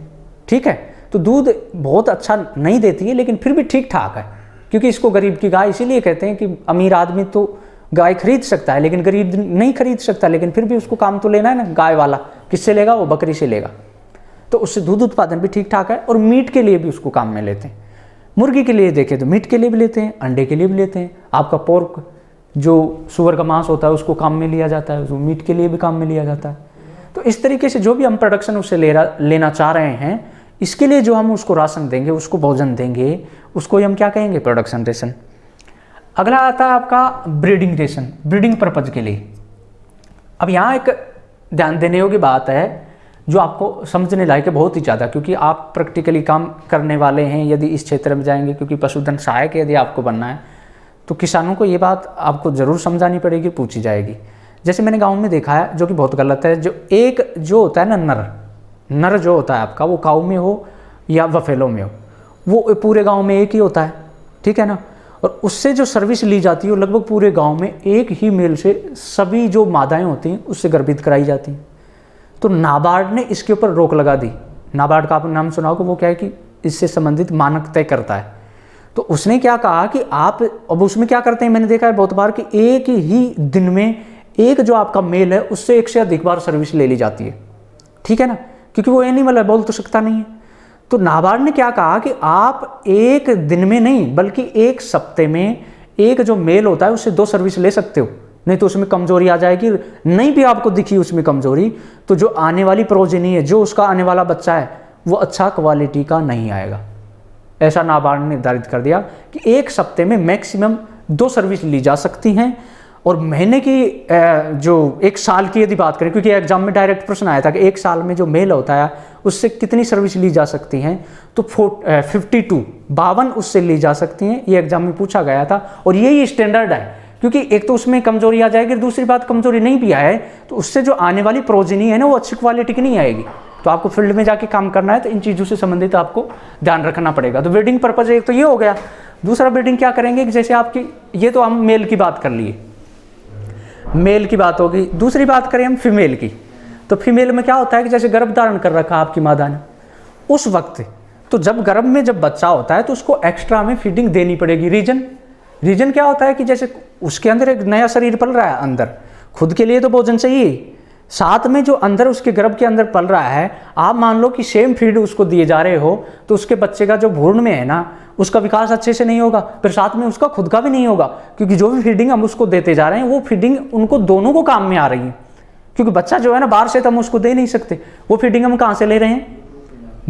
ठीक है। तो दूध बहुत अच्छा नहीं देती है लेकिन फिर भी ठीक ठाक है, क्योंकि इसको गरीब की गाय इसीलिए कहते हैं कि अमीर आदमी तो गाय खरीद सकता है लेकिन गरीब नहीं खरीद सकता, लेकिन फिर भी उसको काम तो लेना है ना, गाय वाला किससे लेगा, वो बकरी से लेगा। तो उससे दूध उत्पादन भी ठीक ठाक है और मीट के लिए भी उसको काम में लेते हैं। मुर्गी के लिए देखें तो मीट के लिए भी लेते हैं, अंडे के लिए भी लेते हैं। आपका पोर्क जो सुअर का मांस होता है उसको काम में लिया जाता है, उसको मीट के लिए भी काम में लिया जाता है। तो इस तरीके से जो भी हम प्रोडक्शन उससे लेना चाह रहे हैं, इसके लिए जो हम उसको राशन देंगे, उसको भोजन देंगे, उसको हम क्या कहेंगे, प्रोडक्शन रेशन। अगला आता है आपका ब्रीडिंग रेशन, ब्रीडिंग पर्पज के लिए। अब यहाँ एक ध्यान देने योग्य बात है जो आपको समझने लायक है बहुत ही ज़्यादा, क्योंकि आप प्रैक्टिकली काम करने वाले हैं यदि इस क्षेत्र में जाएंगे, क्योंकि पशुधन सहायक यदि आपको बनना है तो किसानों को ये बात आपको ज़रूर समझानी पड़ेगी, पूछी जाएगी। जैसे मैंने गाँव में देखा है, जो कि बहुत गलत है, जो होता है ना नर जो होता है आपका, वो काऊ में हो या बफेलो में हो, वो पूरे गाँव में एक ही होता है, ठीक है ना। और उससे जो सर्विस ली जाती है वो लगभग पूरे गाँव में एक ही मेल से सभी जो मादाएँ होती हैं उससे गर्भित कराई जाती हैं। तो नाबार्ड ने इसके ऊपर रोक लगा दी। नाबार्ड का आपने नाम सुना होगा, वो क्या है कि इससे संबंधित मानक तय करता है। तो उसने क्या कहा कि आप, अब उसमें क्या करते हैं, मैंने देखा है बहुत बार कि एक ही दिन में एक जो आपका मेल है उससे एक से अधिक बार सर्विस ले ली जाती है, ठीक है ना, क्योंकि वो एनिमल है, बोल तो सकता नहीं है। तो नाबार्ड ने क्या कहा कि आप एक दिन में नहीं बल्कि एक सप्ते में एक जो मेल होता है उससे 2 सर्विस ले सकते हो, नहीं तो उसमें कमजोरी आ जाएगी। नहीं भी आपको दिखी उसमें कमजोरी, तो जो आने वाली प्रोजेनी है, जो उसका आने वाला बच्चा है, वो अच्छा क्वालिटी का नहीं आएगा। ऐसा नाबार्ड ने निर्धारित कर दिया कि एक सप्ते में मैक्सिमम 2 सर्विस ली जा सकती हैं। और महीने की जो एक साल की यदि बात करें, क्योंकि एग्जाम में डायरेक्ट प्रश्न आया था कि एक साल में जो मेल होता है उससे कितनी सर्विस ली जा सकती हैं, तो 52 उससे ली जा सकती हैं, ये एग्जाम में पूछा गया था। और यही स्टैंडर्ड है, क्योंकि एक तो उसमें कमजोरी आ जाएगी, दूसरी बात कमजोरी नहीं भी आए तो उससे जो आने वाली प्रोजेनी है ना वो अच्छी क्वालिटी की नहीं आएगी। तो आपको फील्ड में जाके काम करना है तो इन चीज़ों से संबंधित आपको ध्यान रखना पड़ेगा। तो ब्रीडिंग पर्पज एक तो ये हो गया। दूसरा ब्रीडिंग क्या करेंगे कि जैसे आपकी, ये तो हम मेल की बात कर लिए, मेल की बात होगी। दूसरी बात करें हम फीमेल की, तो फीमेल में क्या होता है कि जैसे गर्भ धारण कर रखा आपकी मादा ने, उस वक्त तो जब गर्भ में जब बच्चा होता है तो उसको एक्स्ट्रा में फीडिंग देनी पड़ेगी। रीजन क्या होता है कि जैसे उसके अंदर एक नया शरीर पल रहा है, अंदर खुद के लिए तो भोजन चाहिए, साथ में जो अंदर उसके गर्भ के अंदर पल रहा है, आप मान लो कि सेम फीड उसको दिए जा रहे हो तो उसके बच्चे का जो भ्रूण में है ना उसका विकास अच्छे से नहीं होगा, फिर साथ में उसका खुद का भी नहीं होगा, क्योंकि जो भी फीडिंग हम उसको देते जा रहे हैं वो फीडिंग उनको दोनों को काम में आ रही है। क्योंकि बच्चा जो है ना बाहर से तो हम उसको दे नहीं सकते, वो फीडिंग हम कहाँ से ले रहे हैं,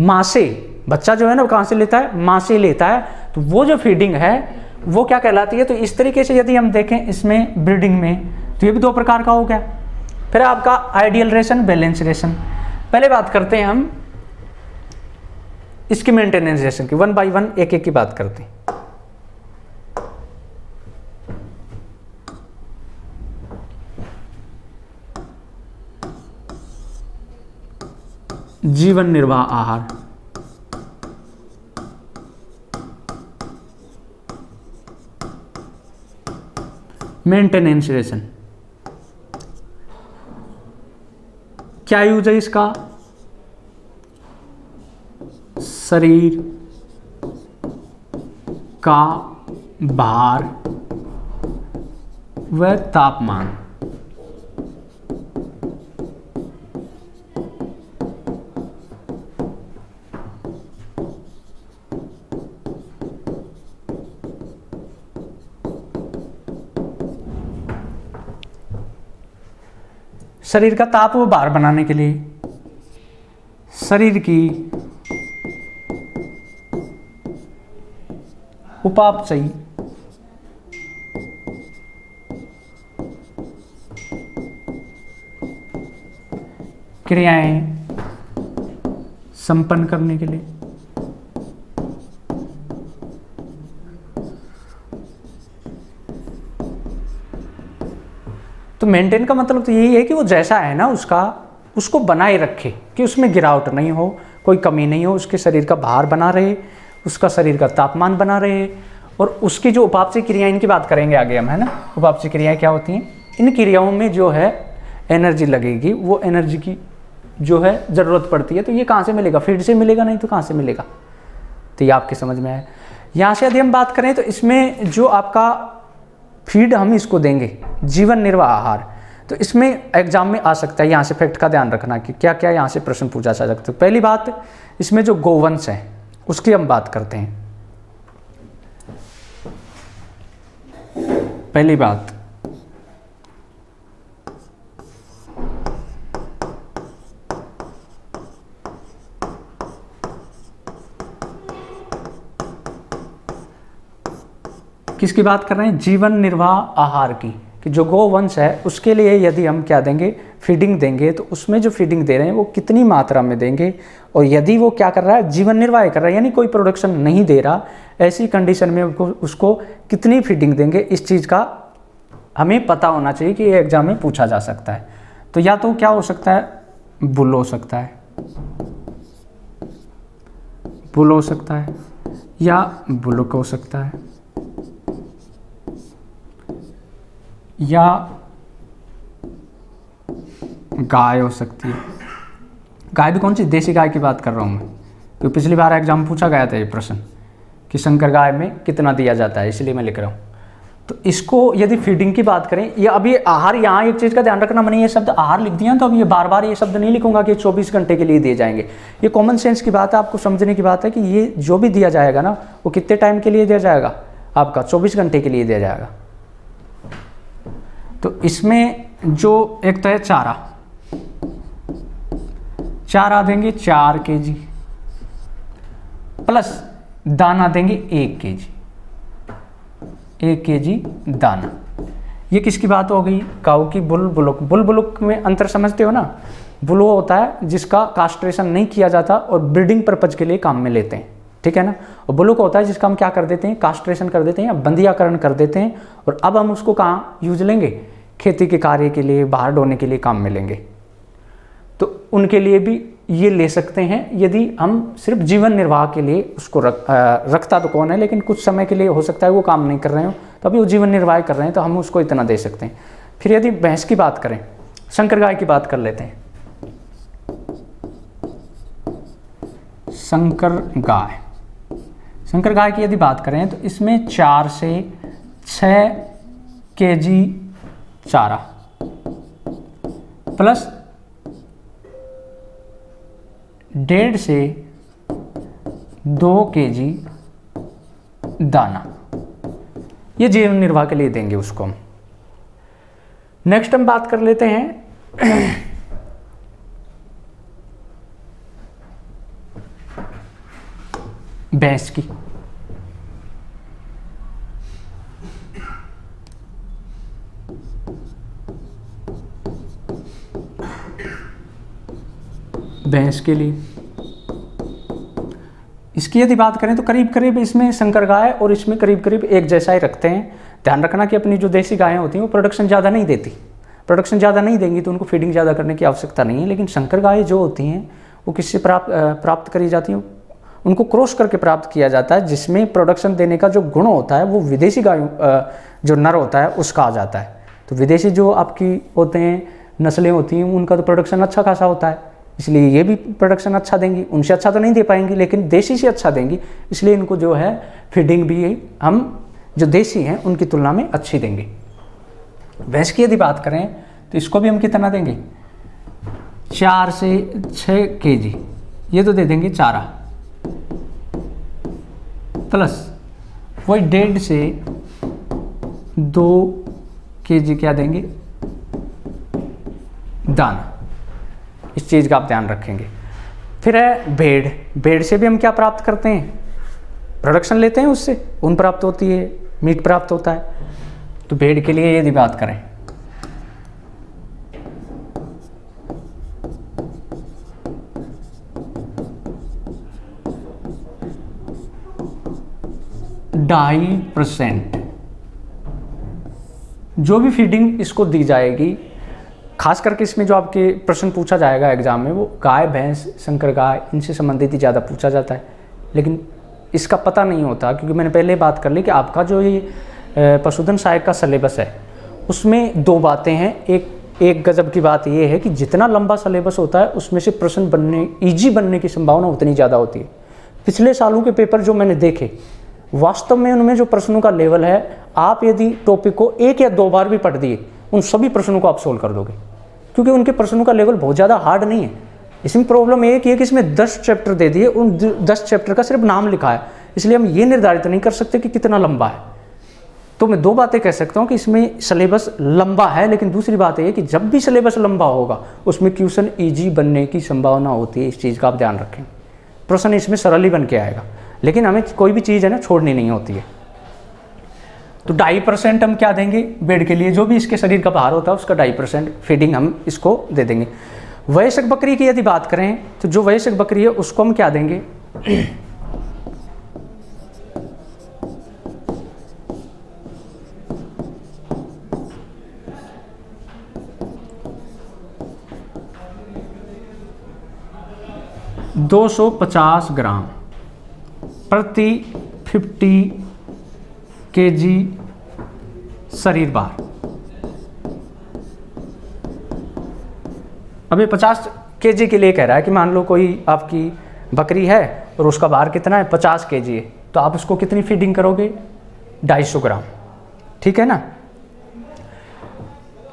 माँ से। बच्चा जो है ना कहाँ से लेता है, माँ से लेता है। तो वो जो फीडिंग है वो क्या कहलाती है। तो इस तरीके से यदि हम देखें इसमें ब्रीडिंग में, तो ये भी 2 प्रकार का हो गया। फिर आपका आइडियल रेशन, बैलेंस रेशन। पहले बात करते हैं हम इसकी मेंटेनेंस रेशन की, 1 बाय 1 एक की बात करते हैं। जीवन निर्वाह आहार, मेंटेनेंस रेशन। क्या यूज है इसका, शरीर का भार व तापमान। शरीर का ताप व भार बनाने के लिए शरीर की उपापचयी क्रियाएं संपन्न करने के लिए तो मेंटेन का मतलब तो यही है कि वो जैसा है ना उसको बनाए रखे, कि उसमें गिरावट नहीं हो, कोई कमी नहीं हो, उसके शरीर का भार बना रहे, उसका शरीर का तापमान बना रहे। और उसकी जो उपापचय क्रिया, इनकी बात करेंगे आगे हम, है ना। उपापचय क्रियाएं क्या होती हैं, इन क्रियाओं में जो है एनर्जी लगेगी, वो एनर्जी की जो है ज़रूरत पड़ती है। तो ये कहाँ से मिलेगा, फीड से मिलेगा, नहीं तो कहाँ से मिलेगा। तो ये आपके समझ में आए। यहाँ से यदि हम बात करें तो इसमें जो आपका फीड हम इसको देंगे, जीवन निर्वाह आहार, तो इसमें एग्जाम में आ सकता है। यहाँ से फैक्ट का ध्यान रखना कि क्या क्या यहाँ से प्रश्न पूछा जा सकता है। पहली बात, इसमें जो गोवंश है उसकी हम बात करते हैं। पहली बात, किसकी बात कर रहे हैं, जीवन निर्वाह आहार की, कि जो गोवंश है उसके लिए यदि हम क्या देंगे, फीडिंग देंगे, तो उसमें जो फीडिंग दे रहे हैं वो कितनी मात्रा में देंगे, और यदि वो क्या कर रहा है, जीवन निर्वाह कर रहा है, यानी कोई प्रोडक्शन नहीं दे रहा, ऐसी कंडीशन में उसको कितनी फीडिंग देंगे, इस चीज़ का हमें पता होना चाहिए कि ये एग्जाम में पूछा जा सकता है। तो या तो क्या हो सकता है, बुल हो सकता है, बुल हो सकता है, या बुलक हो सकता है, या गाय हो सकती है। गाय भी कौन सी, देसी गाय की बात कर रहा हूँ मैं, तो पिछली बार एग्जाम पूछा गया था ये प्रश्न कि संकर गाय में कितना दिया जाता है, इसलिए मैं लिख रहा हूँ। तो इसको यदि फीडिंग की बात करें, या अभी आहार, यहाँ एक चीज़ का ध्यान रखना, मैंने ये शब्द आहार लिख दिया, तो अब ये बार बार ये शब्द नहीं लिखूंगा कि 24 घंटे के लिए दिए जाएंगे। ये कॉमन सेंस की बात है, आपको समझने की बात है कि ये जो भी दिया जाएगा ना, वो कितने टाइम के लिए दिया जाएगा, आपका 24 घंटे के लिए दिया जाएगा। तो इसमें जो एक तो है चारा, चारा देंगे 4 kg, प्लस दाना देंगे 1 kg, 1 kg दाना। ये किसकी बात हो गई, काऊ की। बुल बुलक, बुल बुलक में अंतर समझते हो ना। बुल वो होता है जिसका कास्ट्रेशन नहीं किया जाता और ब्रीडिंग पर्पज के लिए काम में लेते हैं, ठीक है ना। और बुलक होता है जिसका हम क्या कर देते हैं, कास्ट्रेशन कर देते हैं या बंदियाकरण कर देते हैं, और अब हम उसको कहाँ यूज लेंगे, खेती के कार्य के लिए, बाहर ढोने के लिए काम में लेंगे। तो उनके लिए भी ये ले सकते हैं, यदि हम सिर्फ जीवन निर्वाह के लिए उसको रखता तो कौन है, लेकिन कुछ समय के लिए हो सकता है वो काम नहीं कर रहे हो, तो अभी वो जीवन निर्वाह कर रहे हैं, तो हम उसको इतना दे सकते हैं। फिर यदि भैंस की बात करें, संकर गाय की बात कर लेते हैं। संकर गाय की यदि बात करें तो इसमें 4 से 6 kg चारा, प्लस 1.5 से 2 kg दाना, ये जीवन निर्वाह के लिए देंगे उसको हम। नेक्स्ट हम बात कर लेते हैं भैंस की। भैंस के लिए इसकी यदि बात करें तो करीब करीब इसमें संकर गाय और इसमें करीब करीब एक जैसा ही रखते हैं। ध्यान रखना कि अपनी जो देसी गायें होती हैं वो प्रोडक्शन ज़्यादा नहीं देती, प्रोडक्शन ज़्यादा नहीं देंगी तो उनको फीडिंग ज़्यादा करने की आवश्यकता नहीं है। लेकिन संकर गायें जो होती हैं वो किससे प्राप्त करी जाती हैं, उनको क्रॉस करके प्राप्त किया जाता है, जिसमें प्रोडक्शन देने का जो गुण होता है वो विदेशी गायों जो नर होता है उसका आ जाता है। तो विदेशी जो आपकी होते हैं नस्लें होती हैं उनका तो प्रोडक्शन अच्छा खासा होता है, इसलिए ये भी प्रोडक्शन अच्छा देंगी। उनसे अच्छा तो नहीं दे पाएंगी लेकिन देसी से अच्छा देंगी, इसलिए इनको जो है फीडिंग भी हम जो देसी हैं उनकी तुलना में अच्छी देंगे। भैंस की यदि बात करें तो इसको भी हम कितना देंगे, 4 से 6 kg ये तो दे देंगे चारा, प्लस वही 1.5 से 2 kg क्या देंगे दाना। इस चीज़ का आप ध्यान रखेंगे। फिर है भेड़, भेड़ से भी हम क्या प्राप्त करते हैं, प्रोडक्शन लेते हैं, उससे ऊन प्राप्त होती है, मीट प्राप्त होता है। तो भेड़ के लिए यदि बात करें %2.5 जो भी फीडिंग इसको दी जाएगी, खास करके इसमें जो आपके प्रश्न पूछा जाएगा एग्जाम में वो गाय, भैंस, संकर गाय, इनसे संबंधित ही ज़्यादा पूछा जाता है। लेकिन इसका पता नहीं होता, क्योंकि मैंने पहले बात कर ली कि आपका जो ये पशुधन सहायक का सिलेबस है उसमें दो बातें हैं। एक गजब की बात ये है कि जितना लंबा सिलेबस होता है उसमें से प्रश्न बनने, ईजी बनने की संभावना उतनी ज़्यादा होती है। पिछले सालों के पेपर जो मैंने देखे, वास्तव में उनमें जो प्रश्नों का लेवल है, आप यदि टॉपिक को 1 या 2 बार भी पढ़ दिए, उन सभी प्रश्नों को आप सोल्व कर दोगे, क्योंकि उनके प्रश्नों का लेवल बहुत ज़्यादा हार्ड नहीं है। इसमें प्रॉब्लम एक ही है कि इसमें 10 चैप्टर दे दिए, उन 10 चैप्टर का सिर्फ नाम लिखा है, इसलिए हम ये निर्धारित नहीं कर सकते कि कितना लंबा है। तो मैं 2 बातें कह सकता हूँ कि इसमें सिलेबस लंबा है, लेकिन दूसरी बात यह है कि जब भी सिलेबस लंबा होगा उसमें क्वेश्चन ईजी बनने की संभावना होती है। इस चीज़ का आप ध्यान रखें, प्रश्न इसमें सरल ही बन के आएगा, लेकिन हमें कोई भी चीज़ है ना छोड़नी नहीं होती है। तो 2.5% हम क्या देंगे बेड के लिए, जो भी इसके शरीर का भार होता है उसका 2.5% फीडिंग हम इसको दे देंगे। वयस्क बकरी की यदि बात करें तो जो वयस्क बकरी है उसको हम क्या देंगे, 250 ग्राम प्रति 50 केजी शरीर भार। अब ये 50 केजी के लिए कह रहा है कि मान लो कोई आपकी बकरी है और उसका भार कितना है, 50 केजी है, तो आप उसको कितनी फीडिंग करोगे, 250 ग्राम, ठीक है ना।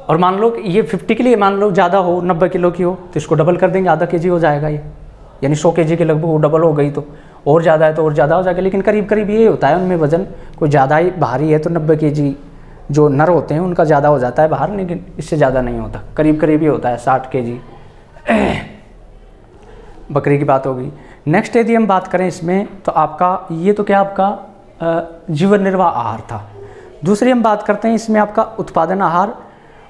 और मान लो ये 50 के लिए, मान लो ज़्यादा हो, 90 किलो की हो, तो इसको डबल कर देंगे, आधा केजी हो जाएगा ये, यानी 100 केजी के लगभग वो डबल हो गई। तो और ज़्यादा है तो और ज़्यादा हो जाएगा, लेकिन करीब करीब ये होता है उनमें वजन, कोई ज़्यादा ही भारी है तो 90 केजी जो नर होते हैं उनका ज़्यादा हो जाता है भार, लेकिन इससे ज़्यादा नहीं होता, करीब करीब ही होता है 60 केजी बकरी की बात होगी। नेक्स्ट यदि हम बात करें इसमें, तो आपका ये तो क्या आपका जीवन निर्वाह आहार था। दूसरी हम बात करते हैं इसमें आपका उत्पादन आहार,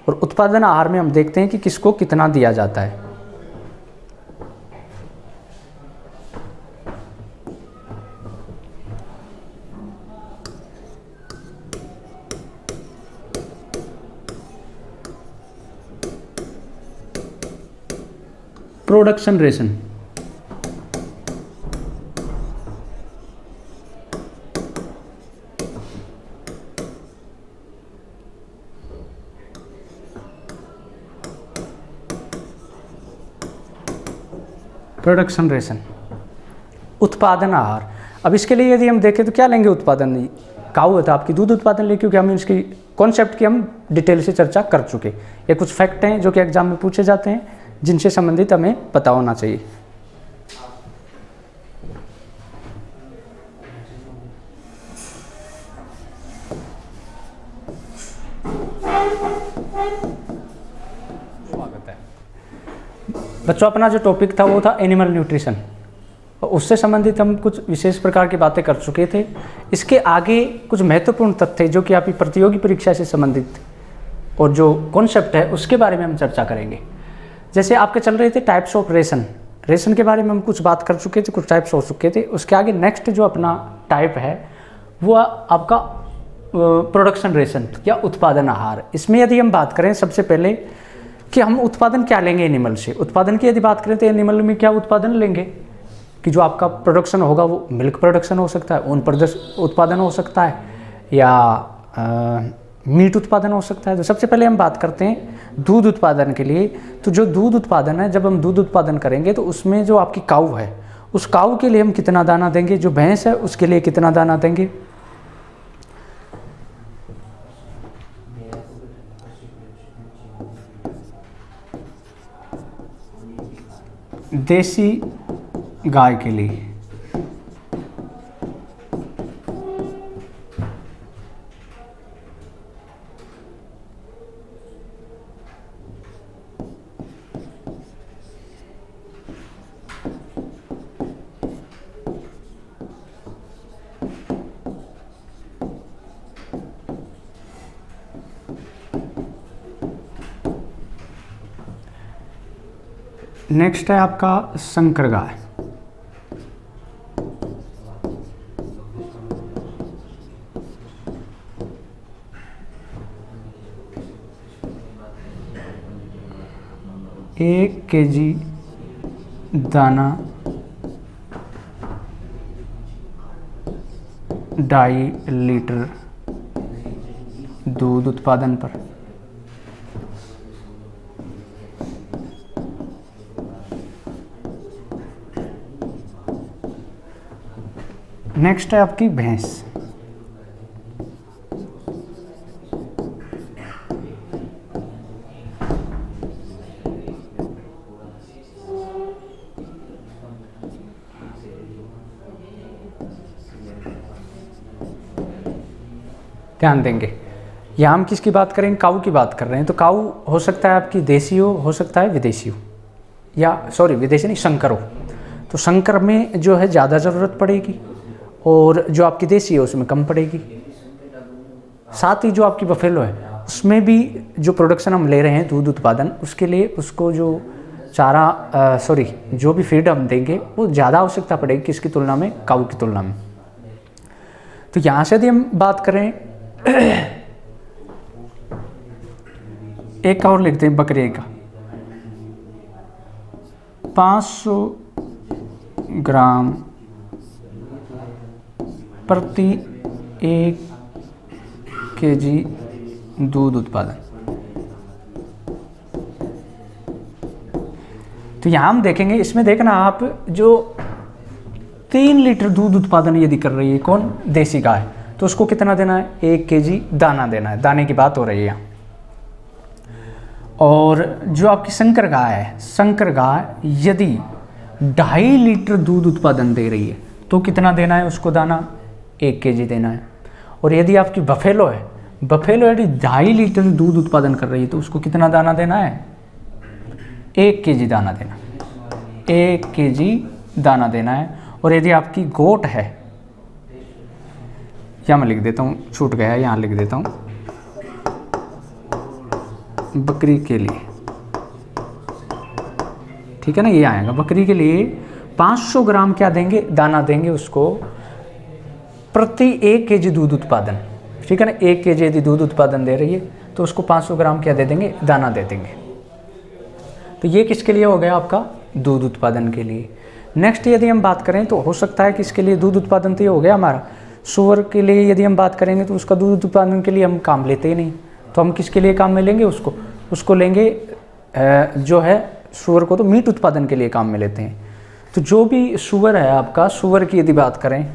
और उत्पादन आहार में हम देखते हैं कि किसको कितना दिया जाता है। प्रोडक्शन रेशन, प्रोडक्शन रेशन, उत्पादन आहार। अब इसके लिए यदि हम देखें तो क्या लेंगे, उत्पादन काऊ है तो आपकी दूध उत्पादन ले, क्योंकि हम इसकी कॉन्सेप्ट की हम डिटेल से चर्चा कर चुके। ये कुछ फैक्ट हैं जो कि एग्जाम में पूछे जाते हैं, जिनसे संबंधित हमें पता होना चाहिए। बच्चों अपना जो टॉपिक था वो था एनिमल न्यूट्रिशन, और उससे संबंधित हम कुछ विशेष प्रकार की बातें कर चुके थे। इसके आगे कुछ महत्वपूर्ण तथ्य जो कि आपकी प्रतियोगी परीक्षा से संबंधित और जो कॉन्सेप्ट है उसके बारे में हम चर्चा करेंगे। जैसे आपके चल रहे थे टाइप्स ऑफ रेशन, रेशन के बारे में हम कुछ बात कर चुके थे, कुछ टाइप्स हो चुके थे। उसके आगे नेक्स्ट जो अपना टाइप है वो आपका प्रोडक्शन रेशन या उत्पादन आहार। इसमें यदि हम बात करें सबसे पहले कि हम उत्पादन क्या लेंगे एनिमल से, उत्पादन की यदि बात करें तो एनिमल में क्या उत्पादन लेंगे कि जो आपका प्रोडक्शन होगा वो मिल्क प्रोडक्शन हो सकता है, ऊन उत्पादन हो सकता है, या मीट उत्पादन हो सकता है। तो सबसे पहले हम बात करते हैं दूध उत्पादन के लिए। तो जो दूध उत्पादन है, जब हम दूध उत्पादन करेंगे तो उसमें जो आपकी काऊ है उस काऊ के लिए हम कितना दाना देंगे, जो भैंस है उसके लिए कितना दाना देंगे। देसी गाय के लिए नेक्स्ट है आपका संकर गाय। 1 kg दाना 2.5 लीटर दूध उत्पादन पर। नेक्स्ट है आपकी भैंस। ध्यान देंगे, यहाँ हम किसकी बात करेंगे, काऊ की बात कर रहे हैं। तो काऊ हो सकता है आपकी देसी हो सकता है विदेशी हो, या सॉरी विदेशी नहीं, संकर हो। तो संकर में जो है ज़्यादा ज़रूरत पड़ेगी और जो आपकी देसी है उसमें कम पड़ेगी। साथ ही जो आपकी बफेलो है उसमें भी जो प्रोडक्शन हम ले रहे हैं दूध उत्पादन, उसके लिए उसको जो चारा जो भी फीड हम देंगे वो ज़्यादा आवश्यकता पड़ेगी किसकी तुलना में, काऊ की तुलना में। तो यहाँ से यदि हम बात करें एक और लिखते हैं बकरी का 500 ग्राम प्रति 1 kg दूध उत्पादन। तो यहाँ हम देखेंगे, इसमें देखना आप जो 3 लीटर दूध उत्पादन यदि कर रही है कौन, देसी गाय, तो उसको कितना देना है, 1 kg दाना देना है। दाने की बात हो रही है यहाँ। और जो आपकी संकर गाय है, संकर गाय यदि 2.5 लीटर दूध उत्पादन दे रही है तो कितना देना है उसको दाना, 1 kg देना है। और यदि आपकी बफेलो है, बफेलो यदि 2.5 लीटर दूध उत्पादन कर रही है तो उसको कितना दाना देना है, 1 kg दाना देना, 1 kg दाना देना है। और यदि आपकी गोट है, या मैं लिख देता हूँ, छूट गया है, यहाँ लिख देता हूँ, बकरी के लिए, ठीक है ना, ये आएगा बकरी के लिए 500 ग्राम क्या देंगे, दाना देंगे उसको प्रति 1 kg दूध उत्पादन, ठीक है ना। 1 kg यदि दूध उत्पादन दे रही है तो उसको 500 ग्राम क्या दे देंगे, दाना दे देंगे। तो ये किसके लिए हो गया, आपका दूध उत्पादन के लिए। नेक्स्ट यदि हम बात करें तो हो सकता है कि इसके लिए दूध उत्पादन तो ये हो गया हमारा। सुअर के लिए यदि हम बात करेंगे तो उसका दूध उत्पादन के लिए हम काम लेते ही नहीं, तो हम किसके लिए काम में लेंगे, उसको लेंगे जो है सुअर को तो मीट उत्पादन के लिए काम में लेते हैं। तो जो भी सुअर है आपका, सुअर की यदि बात करें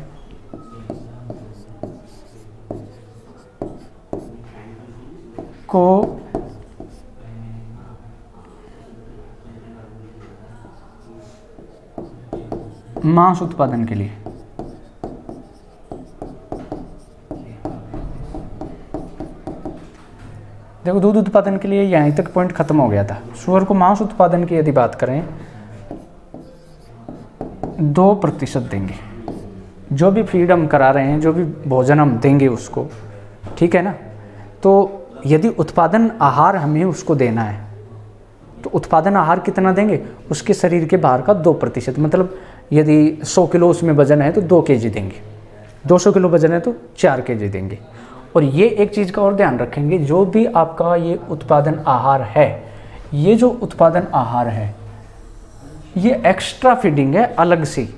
को मांस उत्पादन के लिए, देखो दूध उत्पादन के लिए यहीं तक पॉइंट खत्म हो गया था। सुअर को मांस उत्पादन की यदि बात करें 2% देंगे, जो भी फीड हम करा रहे हैं, जो भी भोजन हम देंगे उसको, ठीक है ना। तो यदि उत्पादन आहार हमें उसको देना है तो उत्पादन आहार कितना देंगे, उसके शरीर के बाहर का 2%, मतलब यदि 100 किलो उसमें वजन है तो 2 kg देंगे, 200 किलो वजन है तो 4 kg देंगे। और ये एक चीज़ का और ध्यान रखेंगे, जो भी आपका ये उत्पादन आहार है, ये जो उत्पादन आहार है ये एक्स्ट्रा फीडिंग है अलग से।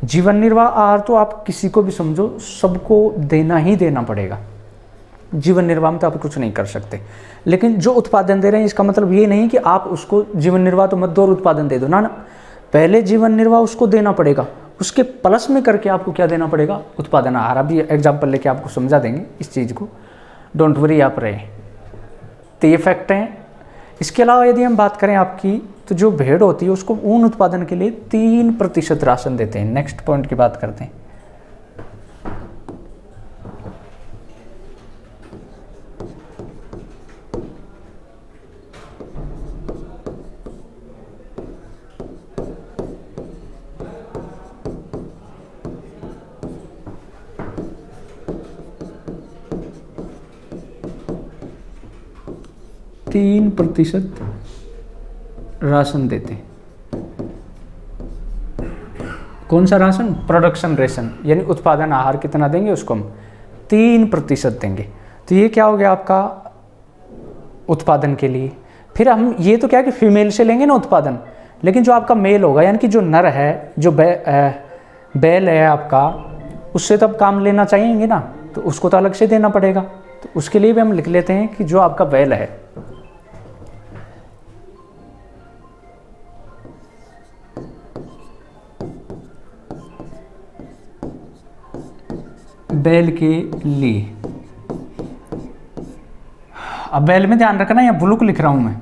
जीवन निर्वाह आहार तो आप किसी को भी समझो सबको देना ही देना पड़ेगा, जीवन निर्वाह में तो आप कुछ नहीं कर सकते। लेकिन जो उत्पादन दे रहे हैं इसका मतलब ये नहीं कि आप उसको जीवन निर्वाह तो मत दो और उत्पादन दे दो, ना, पहले जीवन निर्वाह उसको देना पड़ेगा, उसके प्लस में करके आपको क्या देना पड़ेगा, उत्पादन आहार। अभी एग्जाम्पल लेके आपको समझा देंगे इस चीज़ को, डोंट वरी आप रहे। तो ये फैक्ट हैं। इसके अलावा यदि हम बात करें आपकी, तो जो भेड़ होती है उसको ऊन उत्पादन के लिए 3% राशन देते हैं। नेक्स्ट पॉइंट की बात करते हैं। तीन 3% राशन देते हैं। कौन सा राशन, प्रोडक्शन रेशन, यानी उत्पादन आहार कितना देंगे उसको हम 3% देंगे। तो ये क्या हो गया आपका उत्पादन के लिए। फिर हम ये तो क्या है कि फीमेल से लेंगे ना उत्पादन, लेकिन जो आपका मेल होगा यानी कि जो नर है, जो बैल है आपका, उससे तो अब काम लेना चाहिए ना, तो उसको तो अलग से देना पड़ेगा। तो उसके लिए भी हम लिख लेते हैं कि जो आपका बैल है, बैल के लिए, अब बैल में ध्यान रखना, या बुलुक लिख रहा हूं मैं,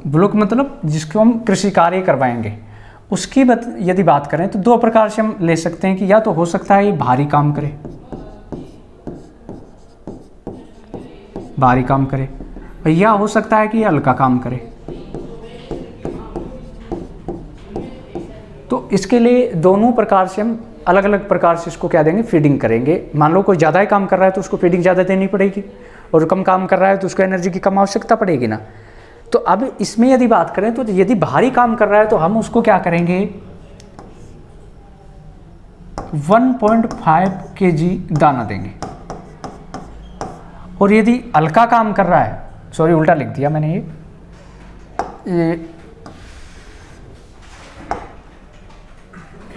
बुलुक मतलब जिसको हम कृषि कार्य करवाएंगे, उसकी यदि बात करें तो दो प्रकार से हम ले सकते हैं कि या तो हो सकता है ये भारी काम करे, भारी काम करे, या हो सकता है कि ये हल्का काम करे। तो इसके लिए दोनों प्रकार से हम अलग अलग प्रकार से इसको क्या देंगे, फीडिंग करेंगे। मान लो कोई ज़्यादा ही काम कर रहा है तो उसको फीडिंग ज़्यादा देनी पड़ेगी, और कम काम कर रहा है तो उसको एनर्जी की कम आवश्यकता पड़ेगी ना। तो अब इसमें यदि बात करें तो यदि भारी काम कर रहा है तो हम उसको क्या करेंगे, 1.5 kg दाना देंगे। और यदि हल्का काम कर रहा है, सॉरी उल्टा लिख दिया मैंने, ये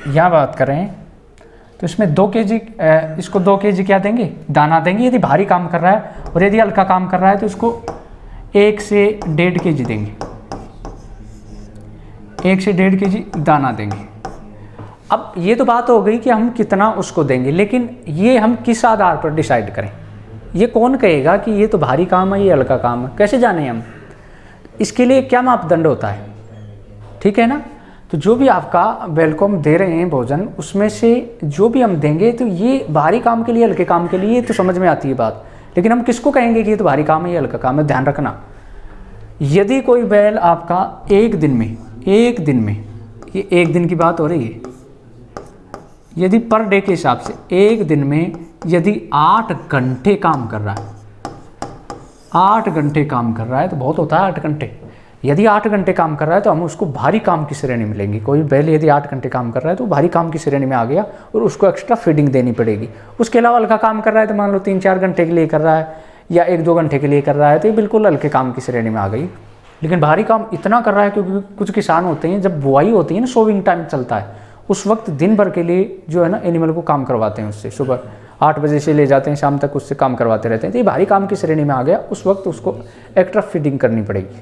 यहाँ बात करें तो इसमें 2 kg, इसको 2 kg क्या देंगे, दाना देंगे यदि भारी काम कर रहा है, और यदि हल्का काम कर रहा है तो इसको 1 से 1.5 kg देंगे, 1 से 1.5 kg दाना देंगे। अब ये तो बात हो गई कि हम कितना उसको देंगे, लेकिन ये हम किस आधार पर डिसाइड करें, ये कौन कहेगा कि ये तो भारी काम है, ये हल्का काम है, कैसे जाने हम, इसके लिए क्या मापदंड होता है, ठीक है ना। तो जो भी आपका बैल को हम दे रहे हैं भोजन, उसमें से जो भी हम देंगे तो ये भारी काम के लिए, हल्के काम के लिए, तो समझ में आती है बात। लेकिन हम किसको कहेंगे कि ये तो भारी काम है, ये हल्का काम है, ध्यान रखना। यदि कोई बैल आपका एक दिन में, ये एक दिन की बात हो रही है, यदि पर डे के हिसाब से एक दिन में यदि 8 घंटे काम कर रहा है, 8 घंटे काम कर रहा है तो बहुत होता है 8 घंटे। यदि 8 घंटे काम कर रहा है तो हम उसको भारी काम की श्रेणी में लेंगे। कोई बैल यदि 8 घंटे काम कर रहा है तो भारी काम की श्रेणी में आ गया, और उसको एक्स्ट्रा फीडिंग देनी पड़ेगी। उसके अलावा हल्का काम कर रहा है तो मान लो 3-4 घंटे के लिए कर रहा है, या 1-2 घंटे के लिए कर रहा है, तो ये बिल्कुल हल्के काम की श्रेणी में आ गई। लेकिन भारी काम इतना कर रहा है, क्योंकि कुछ किसान होते हैं जब बुआई होती है ना, सोविंग टाइम चलता है, उस वक्त दिन भर के लिए जो है ना एनिमल को काम करवाते हैं उससे, सुबह 8 बजे से ले जाते हैं, शाम तक उससे काम करवाते रहते हैं, तो ये भारी काम की श्रेणी में आ गया। उस वक्त उसको एक्स्ट्रा फीडिंग करनी पड़ेगी।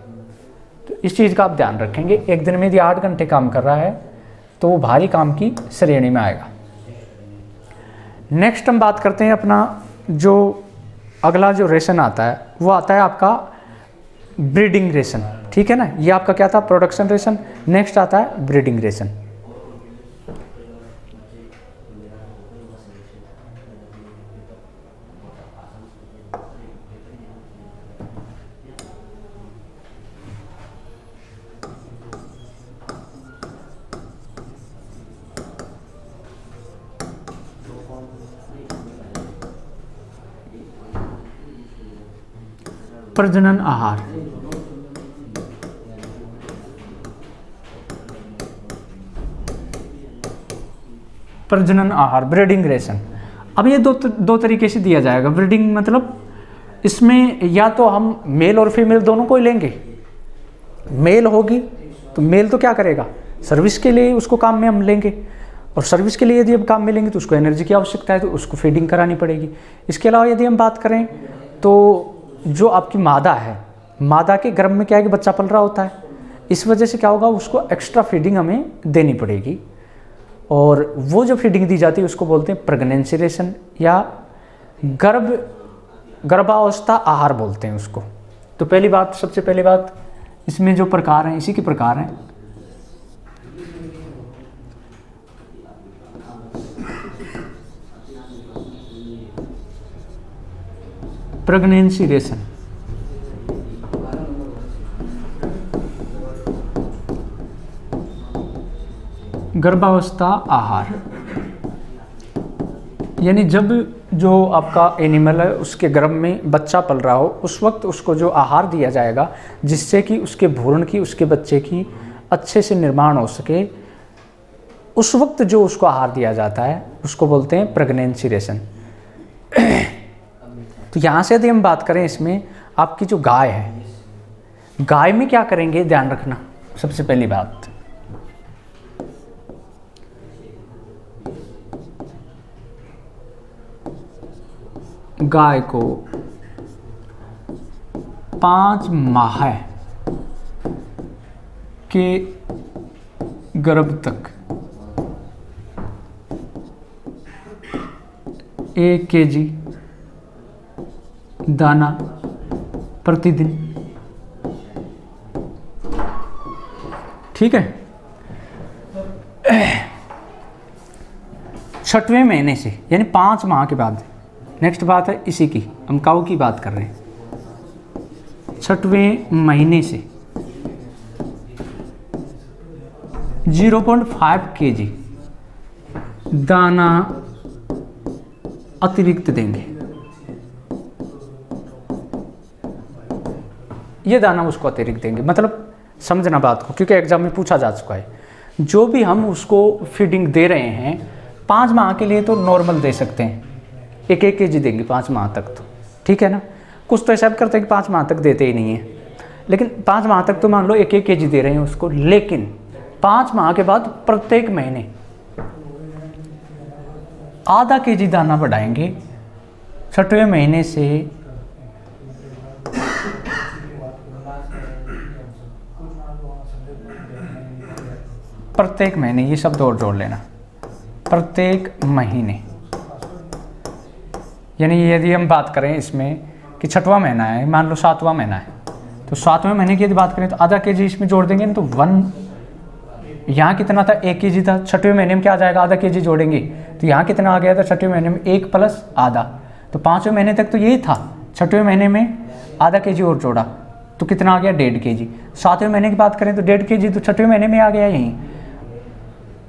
तो इस चीज़ का आप ध्यान रखेंगे। एक दिन में यदि 8 घंटे काम कर रहा है तो वो भारी काम की श्रेणी में आएगा। नेक्स्ट हम बात करते हैं अपना जो अगला जो रेशन आता है, वो आता है आपका ब्रीडिंग रेशन, ठीक है ना। ये आपका क्या था, प्रोडक्शन रेशन। नेक्स्ट आता है ब्रीडिंग रेशन। प्रजनन आहार, प्रजनन आहार, ब्रीडिंग रेशन। अब ये दो तरीके से दिया जाएगा। ब्रीडिंग मतलब इसमें या तो हम मेल और फीमेल दोनों को ही लेंगे। मेल होगी तो मेल तो क्या करेगा, सर्विस के लिए उसको काम में हम लेंगे, और सर्विस के लिए यदि हम काम में लेंगे तो उसको एनर्जी की आवश्यकता है, तो उसको फीडिंग करानी पड़ेगी। इसके अलावा यदि हम बात करें तो जो आपकी मादा है, मादा के गर्भ में क्या है कि बच्चा पल रहा होता है, इस वजह से क्या होगा, उसको एक्स्ट्रा फीडिंग हमें देनी पड़ेगी। और वो जो फीडिंग दी जाती है उसको बोलते हैं प्रेगनेंसी रेशन, या गर्भावस्था आहार बोलते हैं उसको। तो पहली बात, सबसे पहली बात, इसमें जो प्रकार हैं इसी के प्रकार हैं। प्रेगनेंसी रेशन, गर्भावस्था आहार, यानी जब जो आपका एनिमल है उसके गर्भ में बच्चा पल रहा हो, उस वक्त उसको जो आहार दिया जाएगा जिससे कि उसके भ्रूण की, उसके बच्चे की अच्छे से निर्माण हो सके, उस वक्त जो उसको आहार दिया जाता है उसको बोलते हैं प्रेगनेंसी रेशन। तो यहाँ से यदि हम बात करें इसमें आपकी जो गाय है, गाय में क्या करेंगे ध्यान रखना। सबसे पहली बात, गाय को 5 माह के गर्भ तक 1 kg दाना प्रतिदिन, ठीक है। 6वें महीने से यानी 5 माह के बाद, नेक्स्ट बात है इसी की, हम काऊ की बात कर रहे हैं। 6वें महीने से 0.5 kg दाना अतिरिक्त देंगे। ये दाना उसको अतिरिक्त देंगे, मतलब समझना बात को, क्योंकि एग्जाम में पूछा जा चुका है। जो भी हम उसको फीडिंग दे रहे हैं 5 माह के लिए तो नॉर्मल दे सकते हैं, 1-1 kg देंगे 5 माह तक तो, ठीक है ना। कुछ तो ऐसा करते हैं कि 5 माह तक देते ही नहीं है, लेकिन 5 माह तक तो मान लो 1-1 kg दे रहे हैं उसको, लेकिन 5 माह के बाद प्रत्येक महीने आधा kg दाना बढ़ाएंगे। 6वें महीने से प्रत्येक महीने, ये शब्द और जोड़ लेना, प्रत्येक महीने, यानी यदि हम बात करें इसमें कि 6वां महीना है, मान लो 7वां महीना है, तो 7वें महीने की यदि बात करें तो आधा kg इसमें जोड़ देंगे ना, तो 1, यहाँ कितना था 1 kg था, 6वें महीने में क्या आ जाएगा आधा kg जोड़ेंगे, तो यहाँ कितना आ गया था 6वें महीने में 1 + आधा, तो 5वें महीने तक तो यही था। 6वें महीने में आधा kg और जोड़ा तो कितना आ गया 1.5 kg। 7वें महीने की बात करें तो 1.5 kg तो 6वें महीने में आ गया यहीं,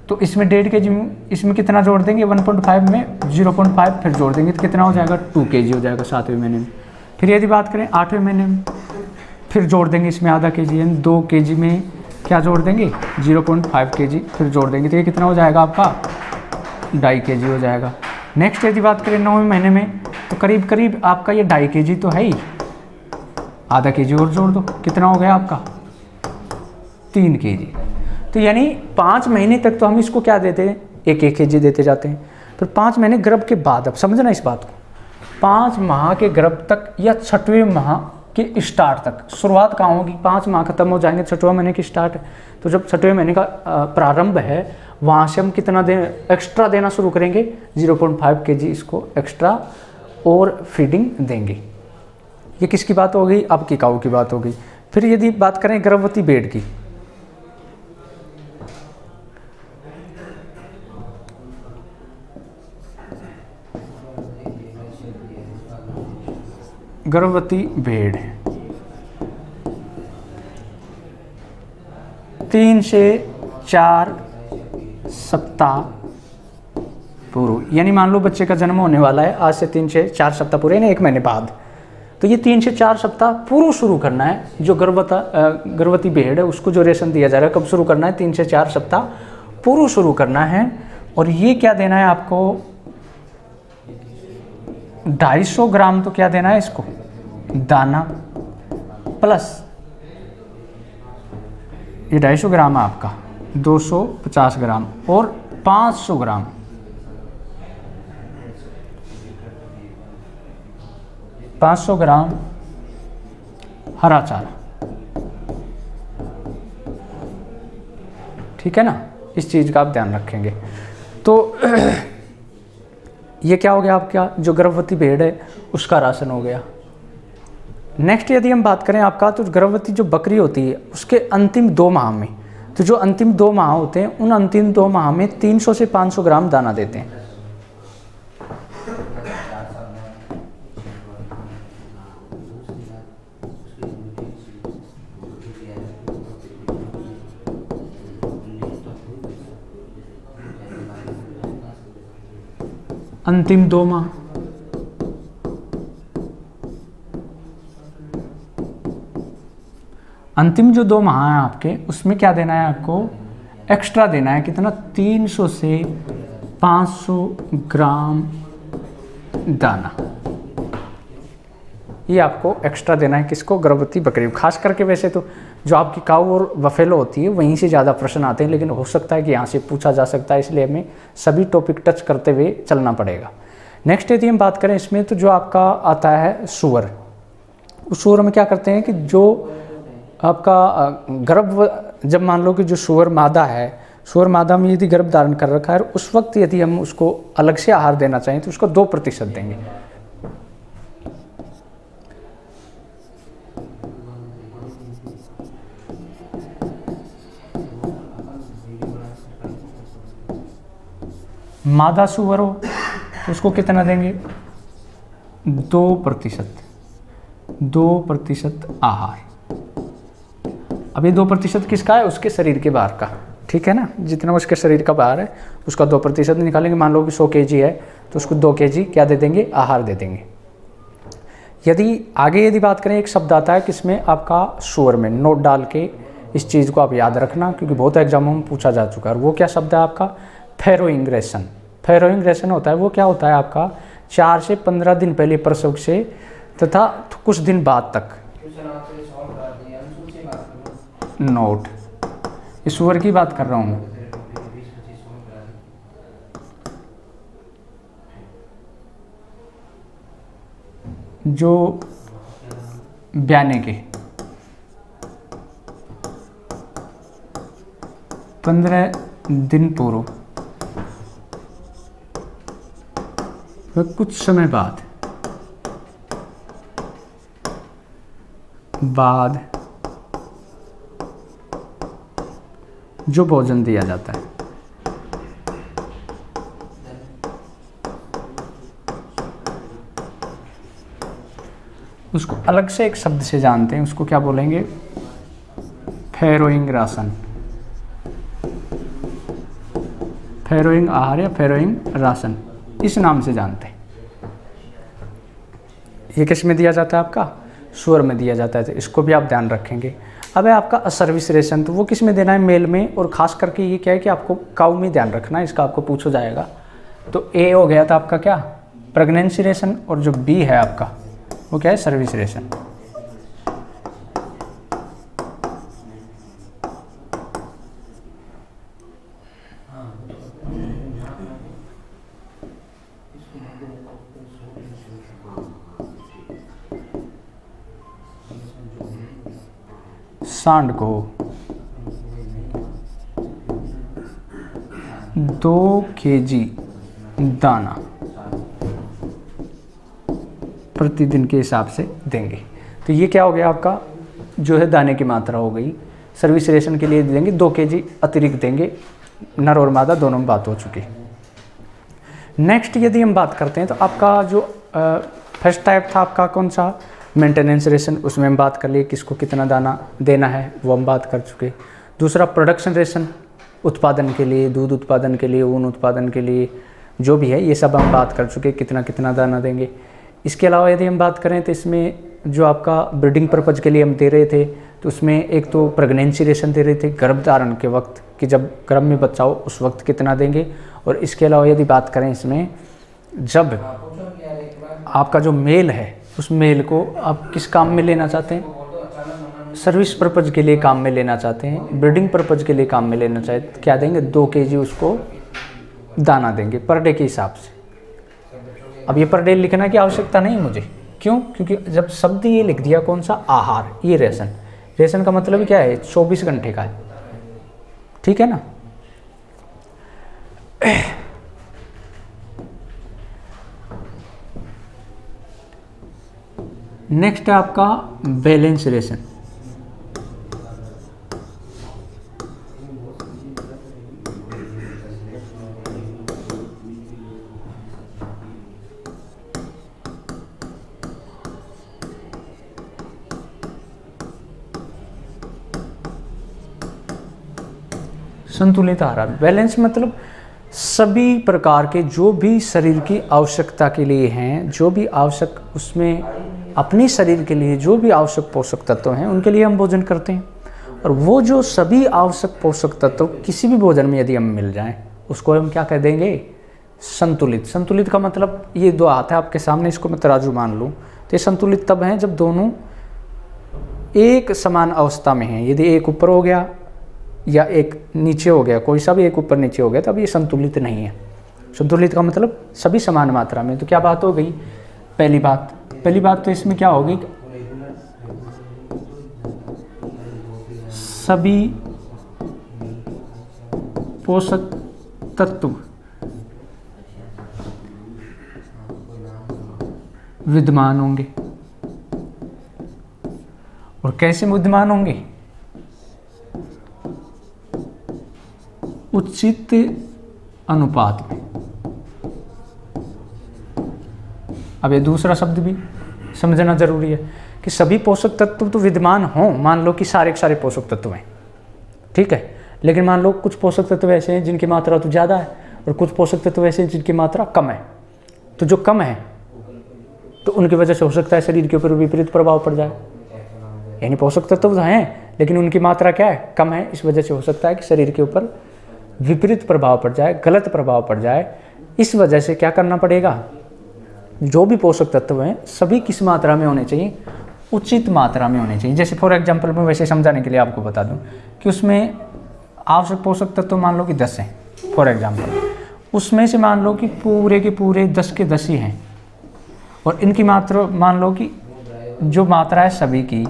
तो इसमें 1.5 kg, इसमें कितना जोड़ देंगे 1.5 में 0.5 फिर जोड़ देंगे तो कितना हो जाएगा 2 kg हो जाएगा 7वें महीने में। फिर यदि बात करें 8वें महीने में, फिर जोड़ देंगे इसमें आधा kg, यानी 2 kg में क्या जोड़ देंगे 0.5 kg फिर जोड़ देंगे, तो ये कितना हो जाएगा आपका 2.5 kg हो जाएगा। नेक्स्ट यदि बात करें 9वें महीने में, तो करीब करीब आपका ये 2.5 kg तो है ही, आधा kg और जोड़ दो, कितना हो गया आपका 3 kg। तो यानी 5 महीने तक तो हम इसको क्या देते हैं 1-1 kg देते जाते हैं। फिर 5 महीने गर्भ के बाद, अब समझना इस बात को, 5 माह के गर्भ तक या 6वें माह के स्टार्ट तक, शुरुआत कहाँ होगी 5 माह खत्म हो जाएंगे 6वें महीने की स्टार्ट है, तो जब 6वें महीने का प्रारंभ है वहाँ से हम कितना एक्स्ट्रा देना शुरू करेंगे 0.5 kg इसको एक्स्ट्रा और फीडिंग देंगे। ये किसकी बात हो गई, आपकी काऊ की बात हो गई। फिर यदि बात करें गर्भवती भेड़ की, गर्भवती भेड़ 3 से 4 सप्ताह पूर्व, यानी मान लो बच्चे का जन्म होने वाला है आज से 3 से 4 सप्ताह पूरे, यानी 1 महीने बाद, तो ये 3 से 4 सप्ताह पूर्व शुरू करना है। जो गर्भवती भेड़ है उसको जो रेशन दिया जा रहा है कब शुरू करना है 3 से 4 सप्ताह पूर्व शुरू करना है। और ये क्या देना है आपको 250 ग्राम तो क्या देना है इसको दाना, प्लस ये 250 ग्राम है आपका 250 ग्राम और 500 ग्राम हरा चारा, ठीक है ना। इस चीज़ का आप ध्यान रखेंगे। तो ये क्या हो गया आपका जो गर्भवती भेड़ है उसका राशन हो गया। नेक्स्ट यदि हम बात करें आपका, तो गर्भवती जो बकरी होती है उसके अंतिम 2 माह में, तो जो अंतिम 2 माह होते हैं उन अंतिम 2 माह में 300 से 500 ग्राम दाना देते हैं। अंतिम 2 माह, अंतिम जो 2 माह हैं आपके उसमें क्या देना है आपको एक्स्ट्रा देना है, कितना 300 से 500 ग्राम दाना। ये आपको एक्स्ट्रा देना है। किसको? गर्भवती बकरी। खास करके वैसे तो जो आपकी काऊ और बफेलो होती है वहीं से ज़्यादा प्रश्न आते हैं, लेकिन हो सकता है कि यहाँ से पूछा जा सकता है, इसलिए हमें सभी टॉपिक टच करते हुए चलना पड़ेगा। नेक्स्ट यदि हम बात करें इसमें, तो जो आपका आता है सूअर। उस सूअर में क्या करते हैं कि जो आपका गर्भ, जब मान लो कि जो सूअर मादा है, सूअर मादा में यदि गर्भ धारण कर रखा है, उस वक्त यदि हम उसको अलग से आहार देना चाहें तो उसको 2% देंगे। मादा सूअर हो तो उसको कितना देंगे? 2% आहार। अब ये 2% किसका है? उसके शरीर के बाहर का, ठीक है ना। जितना उसके शरीर का बाहर है उसका 2% निकालेंगे। मान लो कि 100 kg है तो उसको 2 kg क्या दे देंगे? आहार दे देंगे। यदि आगे यदि बात करें, एक शब्द आता है किसमें? आपका सूअर में। नोट डाल के इस चीज़ को आप याद रखना, क्योंकि बहुत एग्जामों में पूछा जा चुका है। और वो क्या शब्द है आपका? फैरोइंग रेशन। फैरोइंग रेशन होता है, वो क्या होता है आपका? 4 से 15 दिन पहले प्रसव से तथा कुछ दिन बाद तक। नोट, इस सूअर की बात कर रहा हूँ। जो ब्याने के 15 दिन पूर्व कुछ समय बाद जो भोजन दिया जाता है, उसको अलग से एक शब्द से जानते हैं। उसको क्या बोलेंगे? फैरोइंग राशन। फैरोइंग आहार या फैरोइंग राशन, इस नाम से जानते हैं। ये किस में दिया जाता है? आपका सूअर में दिया जाता है, तो इसको भी आप ध्यान रखेंगे। अब है आपका असर्विस रेशन, तो वो किस में देना है? मेल में। और ख़ास करके ये क्या है कि आपको काऊ में ध्यान रखना है, इसका आपको पूछा जाएगा। तो ए हो गया था आपका क्या? Pregnancy ration. और जो बी है आपका वो क्या है? Service ration. सांड को 2 kg दाना प्रतिदिन के हिसाब से देंगे। तो ये क्या हो गया आपका? जो है दाने की मात्रा हो गई। सर्विस रेशन के लिए देंगे 2 kg अतिरिक्त देंगे। नर और मादा दोनों में बात हो चुकी। नेक्स्ट यदि हम बात करते हैं, तो आपका जो फर्स्ट टाइप था आपका कौन सा? Maintenance ration. उसमें हम बात कर लिए किसको कितना दाना देना है, वो हम बात कर चुके। दूसरा प्रोडक्शन रेशन, उत्पादन के लिए, दूध उत्पादन के लिए, ऊन उत्पादन के लिए, जो भी है ये सब हम बात कर चुके, कितना कितना दाना देंगे। इसके अलावा यदि हम बात करें तो इसमें जो आपका ब्रीडिंग पर्पज़ के लिए हम दे रहे थे, तो उसमें एक तो प्रेगनेंसी रेशन दे रहे थे गर्भ धारण के वक्त, कि जब गर्भ में बच्चा हो उस वक्त कितना देंगे। और इसके अलावा यदि बात करें इसमें, जब आपका जो मेल है उस मेल को आप किस काम में लेना चाहते हैं? सर्विस पर्पज़ के लिए काम में लेना चाहते हैं, ब्रीडिंग पर्पज़ के लिए काम में लेना चाहते, क्या देंगे? 2 kg उसको दाना देंगे पर डे के हिसाब से। अब ये पर डे लिखने की आवश्यकता नहीं मुझे, क्यों? क्योंकि जब शब्द ये लिख दिया कौन सा? आहार, ये रेशन। रेशन का मतलब क्या है? 24 घंटे का है, ठीक है ना। नेक्स्ट है आपका बैलेंस रेशन। संतुलित आहार। बैलेंस मतलब सभी प्रकार के जो भी शरीर की आवश्यकता के लिए हैं, जो भी आवश्यक उसमें अपने शरीर के लिए जो भी आवश्यक पोषक तत्व हैं उनके लिए हम भोजन करते हैं। और वो जो सभी आवश्यक पोषक तत्व किसी भी भोजन में यदि हम मिल जाएं उसको हम क्या कह देंगे? संतुलित। संतुलित का मतलब ये 2 हाथ है आपके सामने, इसको मैं तराजू मान लूँ, तो ये संतुलित तब हैं जब दोनों एक समान अवस्था में हैं। यदि एक ऊपर हो गया या एक नीचे हो गया, कोई सा भी एक ऊपर नीचे हो गया, तब ये संतुलित नहीं है। संतुलित का मतलब सभी समान मात्रा में। तो क्या बात हो गई? पहली बात तो इसमें क्या होगी, सभी पोषक तत्व विद्यमान होंगे। और कैसे विद्यमान होंगे? उचित अनुपात में। अब ये दूसरा शब्द भी समझना जरूरी है कि सभी पोषक तत्व तो विद्यमान हों। मान लो कि सारे के सारे पोषक तत्व हैं, ठीक है, लेकिन मान लो कुछ पोषक तत्व ऐसे हैं जिनकी मात्रा तो ज़्यादा है और कुछ पोषक तत्व ऐसे हैं जिनकी मात्रा कम है। तो जो कम है तो उनकी वजह से हो सकता है शरीर के ऊपर विपरीत प्रभाव पड़ जाए। यानी पोषक तत्व तो हैं लेकिन उनकी मात्रा क्या है? कम है। इस वजह से हो सकता है कि शरीर के ऊपर विपरीत प्रभाव पड़ जाए, गलत प्रभाव पड़ जाए। इस वजह से क्या करना पड़ेगा? जो भी पोषक तत्व हैं सभी किस मात्रा में होने चाहिए? उचित मात्रा में होने चाहिए। जैसे फॉर एग्जांपल मैं वैसे समझाने के लिए आपको बता दूं कि उसमें आवश्यक पोषक तत्व मान लो कि 10 हैं फॉर एग्जांपल, उसमें से मान लो कि पूरे के पूरे 10 के 10 ही हैं और इनकी मात्रा मान लो कि जो मात्रा है सभी की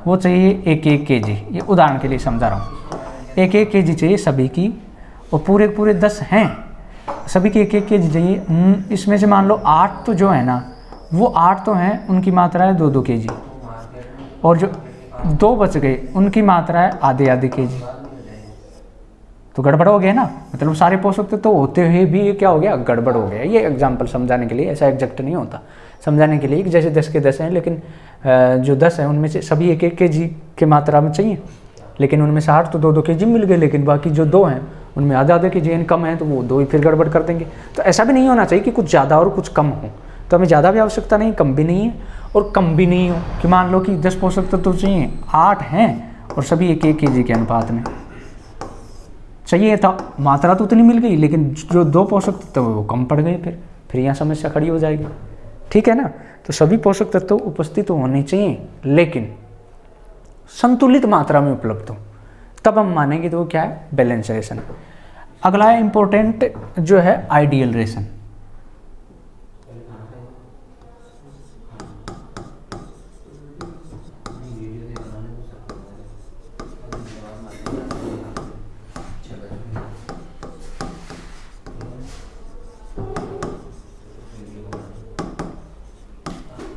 वो चाहिए 1-1 kg। ये उदाहरण के लिए समझा रहा हूँ। 1-1 kg चाहिए सभी की और पूरे पूरे 10 हैं, सभी की 1-1 kg चाहिए। इसमें से मान लो 8 तो जो है ना वो 8 तो हैं, उनकी मात्रा है 2-2 kg और जो 2 बच गए उनकी मात्रा है आधे kg। तो गड़बड़ हो गया ना, मतलब सारे पोषक तत्व तो होते हुए भी ये क्या हो गया? गड़बड़ हो गया। ये एग्जाम्पल समझाने के लिए, ऐसा एग्जैक्ट नहीं होता, समझाने के लिए कि जैसे 10 के 10 हैं लेकिन जो 10 हैं उनमें से सभी 1-1 kg की मात्रा में चाहिए, लेकिन उनमें से 8 तो 2-2 kg मिल गए, लेकिन बाकी जो 2 हैं उनमें आधे kg कम है तो वो 2 ही फिर गड़बड़ कर देंगे। तो ऐसा भी नहीं होना चाहिए कि कुछ ज़्यादा और कुछ कम हो। तो हमें ज़्यादा भी आवश्यकता नहीं, कम भी नहीं है, और कम भी नहीं हो कि मान लो कि 10 पोषक तत्व चाहिए, 8 हैं और सभी 1-1 kg के अनुपात में चाहिए था। मात्रा तो उतनी मिल गई लेकिन जो 2 पोषक तत्व वो कम पड़ गए, फिर यहाँ समस्या खड़ी हो जाएगी। ठीक है ना? तो सभी पोषक तत्व उपस्थित होने चाहिए लेकिन संतुलित मात्रा में उपलब्ध हो, तब हम मानेंगे तो वो क्या है? Balance ration. अगला है इंपॉर्टेंट जो है आइडियल रेशन।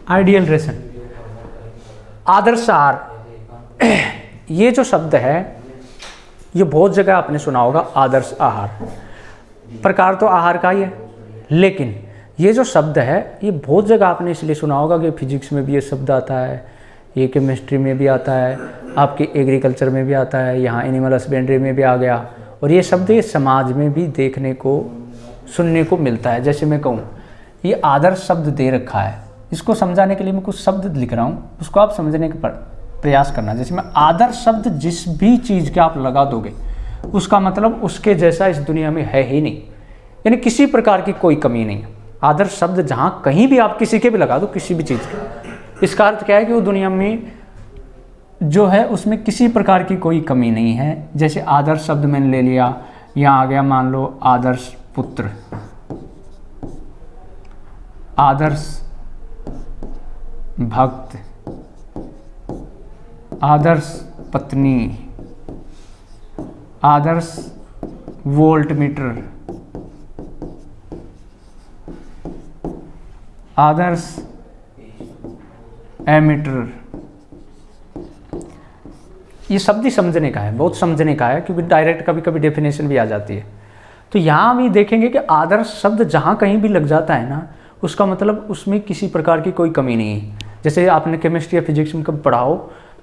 आइडियल रेशन, आदर्श आहार। ये जो शब्द है ये बहुत जगह आपने सुना होगा। आदर्श आहार प्रकार तो आहार का ही है, लेकिन ये जो शब्द है ये बहुत जगह आपने इसलिए सुना होगा कि फिजिक्स में भी ये शब्द आता है, ये केमिस्ट्री में भी आता है, आपके एग्रीकल्चर में भी आता है, यहाँ एनिमल हस्बेंड्री में भी आ गया, और ये शब्द ये समाज में भी देखने को सुनने को मिलता है। जैसे मैं कहूँ ये आदर्श शब्द दे रखा है, इसको समझाने के लिए मैं कुछ शब्द लिख रहा हूँ, उसको आप समझने का प्रयास करना। जैसे मैं आदर्श शब्द जिस भी चीज़ के आप लगा दोगे उसका मतलब उसके जैसा इस दुनिया में है ही नहीं, यानी किसी प्रकार की कोई कमी नहीं है। आदर्श शब्द जहाँ कहीं भी आप किसी के भी लगा दो, किसी भी चीज़ के, इसका अर्थ क्या है कि वो दुनिया में जो है उसमें किसी प्रकार की कोई कमी नहीं है। जैसे आदर्श शब्द मैंने ले लिया, यहाँ आ गया मान लो आदर्श पुत्र, आदर्श भक्त, आदर्श पत्नी, आदर्श वोल्ट मीटर, आदर्श एमीटर। ये शब्द ही समझने का है, बहुत समझने का है, क्योंकि डायरेक्ट कभी कभी डेफिनेशन भी आ जाती है। तो यहाँ हम ये देखेंगे कि आदर्श शब्द जहाँ कहीं भी लग जाता है ना, उसका मतलब उसमें किसी प्रकार की कोई कमी नहीं है। जैसे आपने केमिस्ट्री या फिजिक्स में कब पढ़ाओ,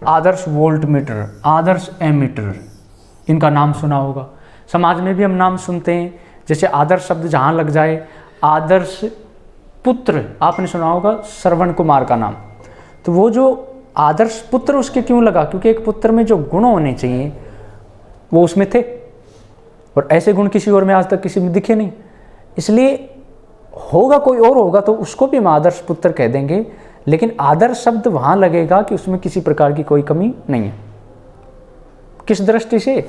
आदर्श वोल्ट मीटर, आदर्श एमीटर, इनका नाम सुना होगा। समाज में भी हम नाम सुनते हैं, जैसे आदर्श शब्द जहाँ लग जाए, आदर्श पुत्र आपने सुना होगा श्रवण कुमार का नाम। तो वो जो आदर्श पुत्र उसके क्यों लगा? क्योंकि एक पुत्र में जो गुण होने चाहिए वो उसमें थे, और ऐसे गुण किसी और में आज तक किसी में दिखे नहीं। इसलिए होगा कोई और होगा तो उसको भी हम आदर्श पुत्र कह देंगे, लेकिन आदर्श शब्द वहाँ लगेगा कि उसमें किसी प्रकार की कोई कमी नहीं है। किस दृष्टि से?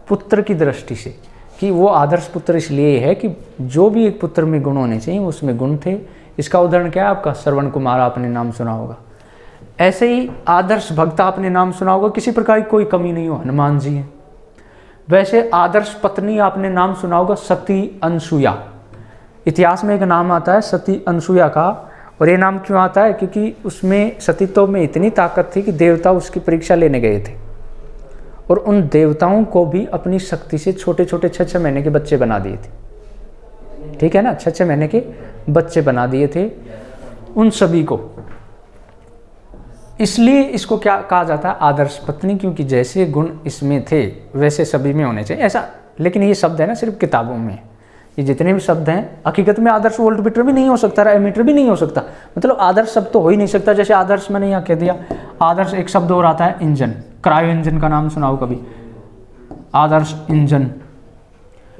पुत्र की दृष्टि से, कि वो आदर्श पुत्र इसलिए है कि जो भी एक पुत्र में गुण होने चाहिए उसमें गुण थे। इसका उदाहरण क्या है आपका? श्रवण कुमार आपने नाम सुना होगा। ऐसे ही आदर्श भक्त आपने नाम सुना होगा, किसी प्रकार की कोई कमी नहीं हो, हनुमान जी हैं। वैसे आदर्श पत्नी आपने नाम सुना होगा, सती अनसुया। इतिहास में एक नाम आता है सती अनसुया का, और ये नाम क्यों आता है? क्योंकि उसमें सतीत्व में इतनी ताकत थी कि देवता उसकी परीक्षा लेने गए थे, और उन देवताओं को भी अपनी शक्ति से छोटे छोटे 6-6 महीने के बच्चे बना दिए थे। ठीक है ना, 6-6 महीने के बच्चे बना दिए थे उन सभी को। इसलिए इसको क्या कहा जाता है? आदर्श पत्नी, क्योंकि जैसे गुण इसमें थे वैसे सभी में होने चाहिए ऐसा। लेकिन ये शब्द है ना सिर्फ किताबों में, ये जितने भी शब्द हैं हकीकत में आदर्श वोल्टमीटर भी नहीं हो सकता, एमीटर भी नहीं हो सकता, मतलब आदर्श शब्द तो हो ही नहीं सकता। जैसे आदर्श मैंने यहाँ कह दिया, आदर्श एक शब्द और आता है इंजन, क्रायो इंजन का नाम सुनाओ कभी, आदर्श इंजन।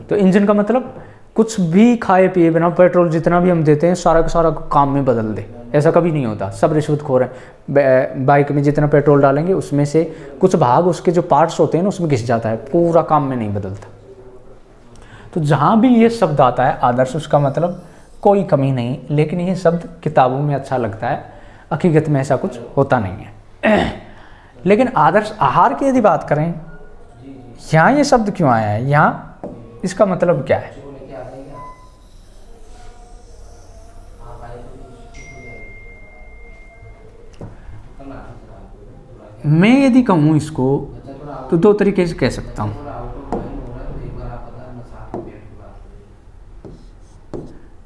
तो इंजन का मतलब कुछ भी खाए पिए बिना, पेट्रोल जितना भी हम देते हैं सारा का सारा काम में बदल दे, ऐसा कभी नहीं होता। सब रिश्वतखोर हैं। बाइक में जितना पेट्रोल डालेंगे उसमें से कुछ भाग उसके जो पार्ट्स होते हैं ना उसमें घिस जाता है, पूरा काम में नहीं बदलता। तो जहाँ भी ये शब्द आता है आदर्श, उसका मतलब कोई कमी नहीं, लेकिन ये शब्द किताबों में अच्छा लगता है, हकीकत में ऐसा कुछ होता नहीं है। लेकिन आदर्श आहार की यदि बात करें, यहाँ ये शब्द क्यों आया है, यहाँ इसका मतलब क्या है? मैं यदि कहूँ इसको तो दो तरीके से कह सकता हूँ।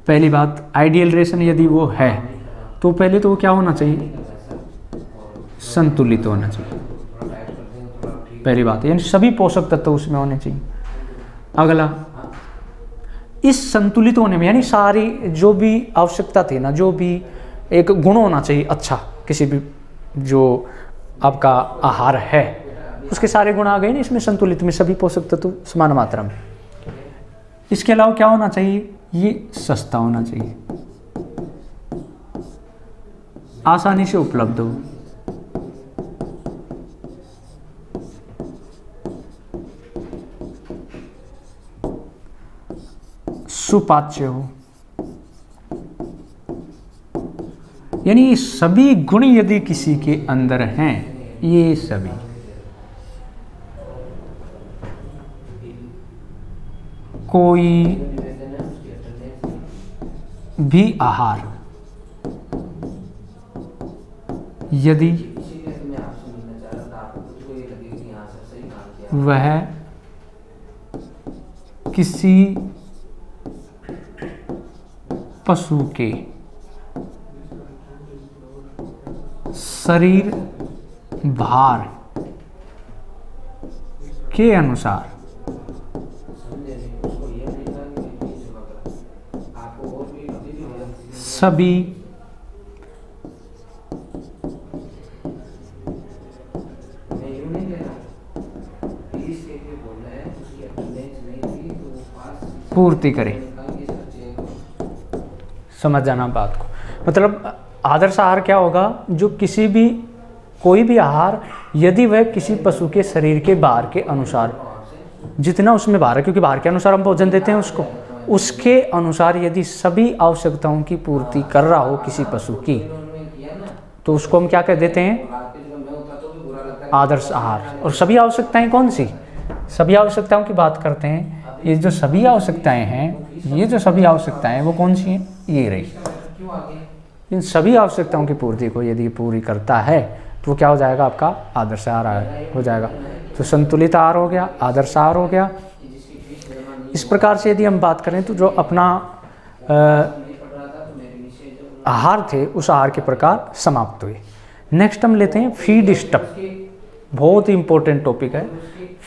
पहली बात, आइडियल रेशन यदि वो है तो पहले तो वो क्या होना चाहिए? संतुलित होना चाहिए, पहली बात, यानी सभी पोषक तत्व उसमें होने चाहिए। अगला, इस संतुलित होने में यानी सारी जो भी आवश्यकता थी ना, जो भी एक गुण होना चाहिए अच्छा, किसी भी जो आपका आहार है उसके सारे गुण आ गए ना इसमें, संतुलित में सभी पोषक तत्व समान मात्रा में। इसके अलावा क्या होना चाहिए? ये सस्ता होना चाहिए, आसानी से उपलब्ध हो, सुपाच्य हो, यानी सभी गुण यदि किसी के अंदर हैं, ये सभी कोई भी आहार यदि वह किसी पशु के शरीर भार के अनुसार सभी पूर्ति करे। समझ जाना बात को, मतलब आदर्श आहार क्या होगा? जो किसी भी कोई भी आहार यदि वह किसी पशु के शरीर के भार के अनुसार, जितना उसमें भार है, क्योंकि भार के अनुसार हम भोजन देते हैं उसको, उसके अनुसार यदि सभी आवश्यकताओं की पूर्ति कर रहा हो किसी पशु की, तो उसको हम क्या कह देते हैं? आदर्श आहार। और सभी आवश्यकताएं कौन सी? सभी आवश्यकताओं की बात करते हैं। ये जो सभी आवश्यकताएं हैं, ये जो सभी आवश्यकताएं वो कौन सी हैं? ये रही। इन सभी आवश्यकताओं की पूर्ति को यदि पूरी करता है तो वो क्या हो जाएगा? आपका आदर्श आहार हो जाएगा। तो संतुलित आहार हो गया, आदर्श आहार हो गया। इस प्रकार से यदि हम बात करें तो जो अपना आहार थे उस आहार के प्रकार समाप्त हुए। नेक्स्ट हम लेते हैं फीड स्टफ। बहुत ही इंपॉर्टेंट टॉपिक है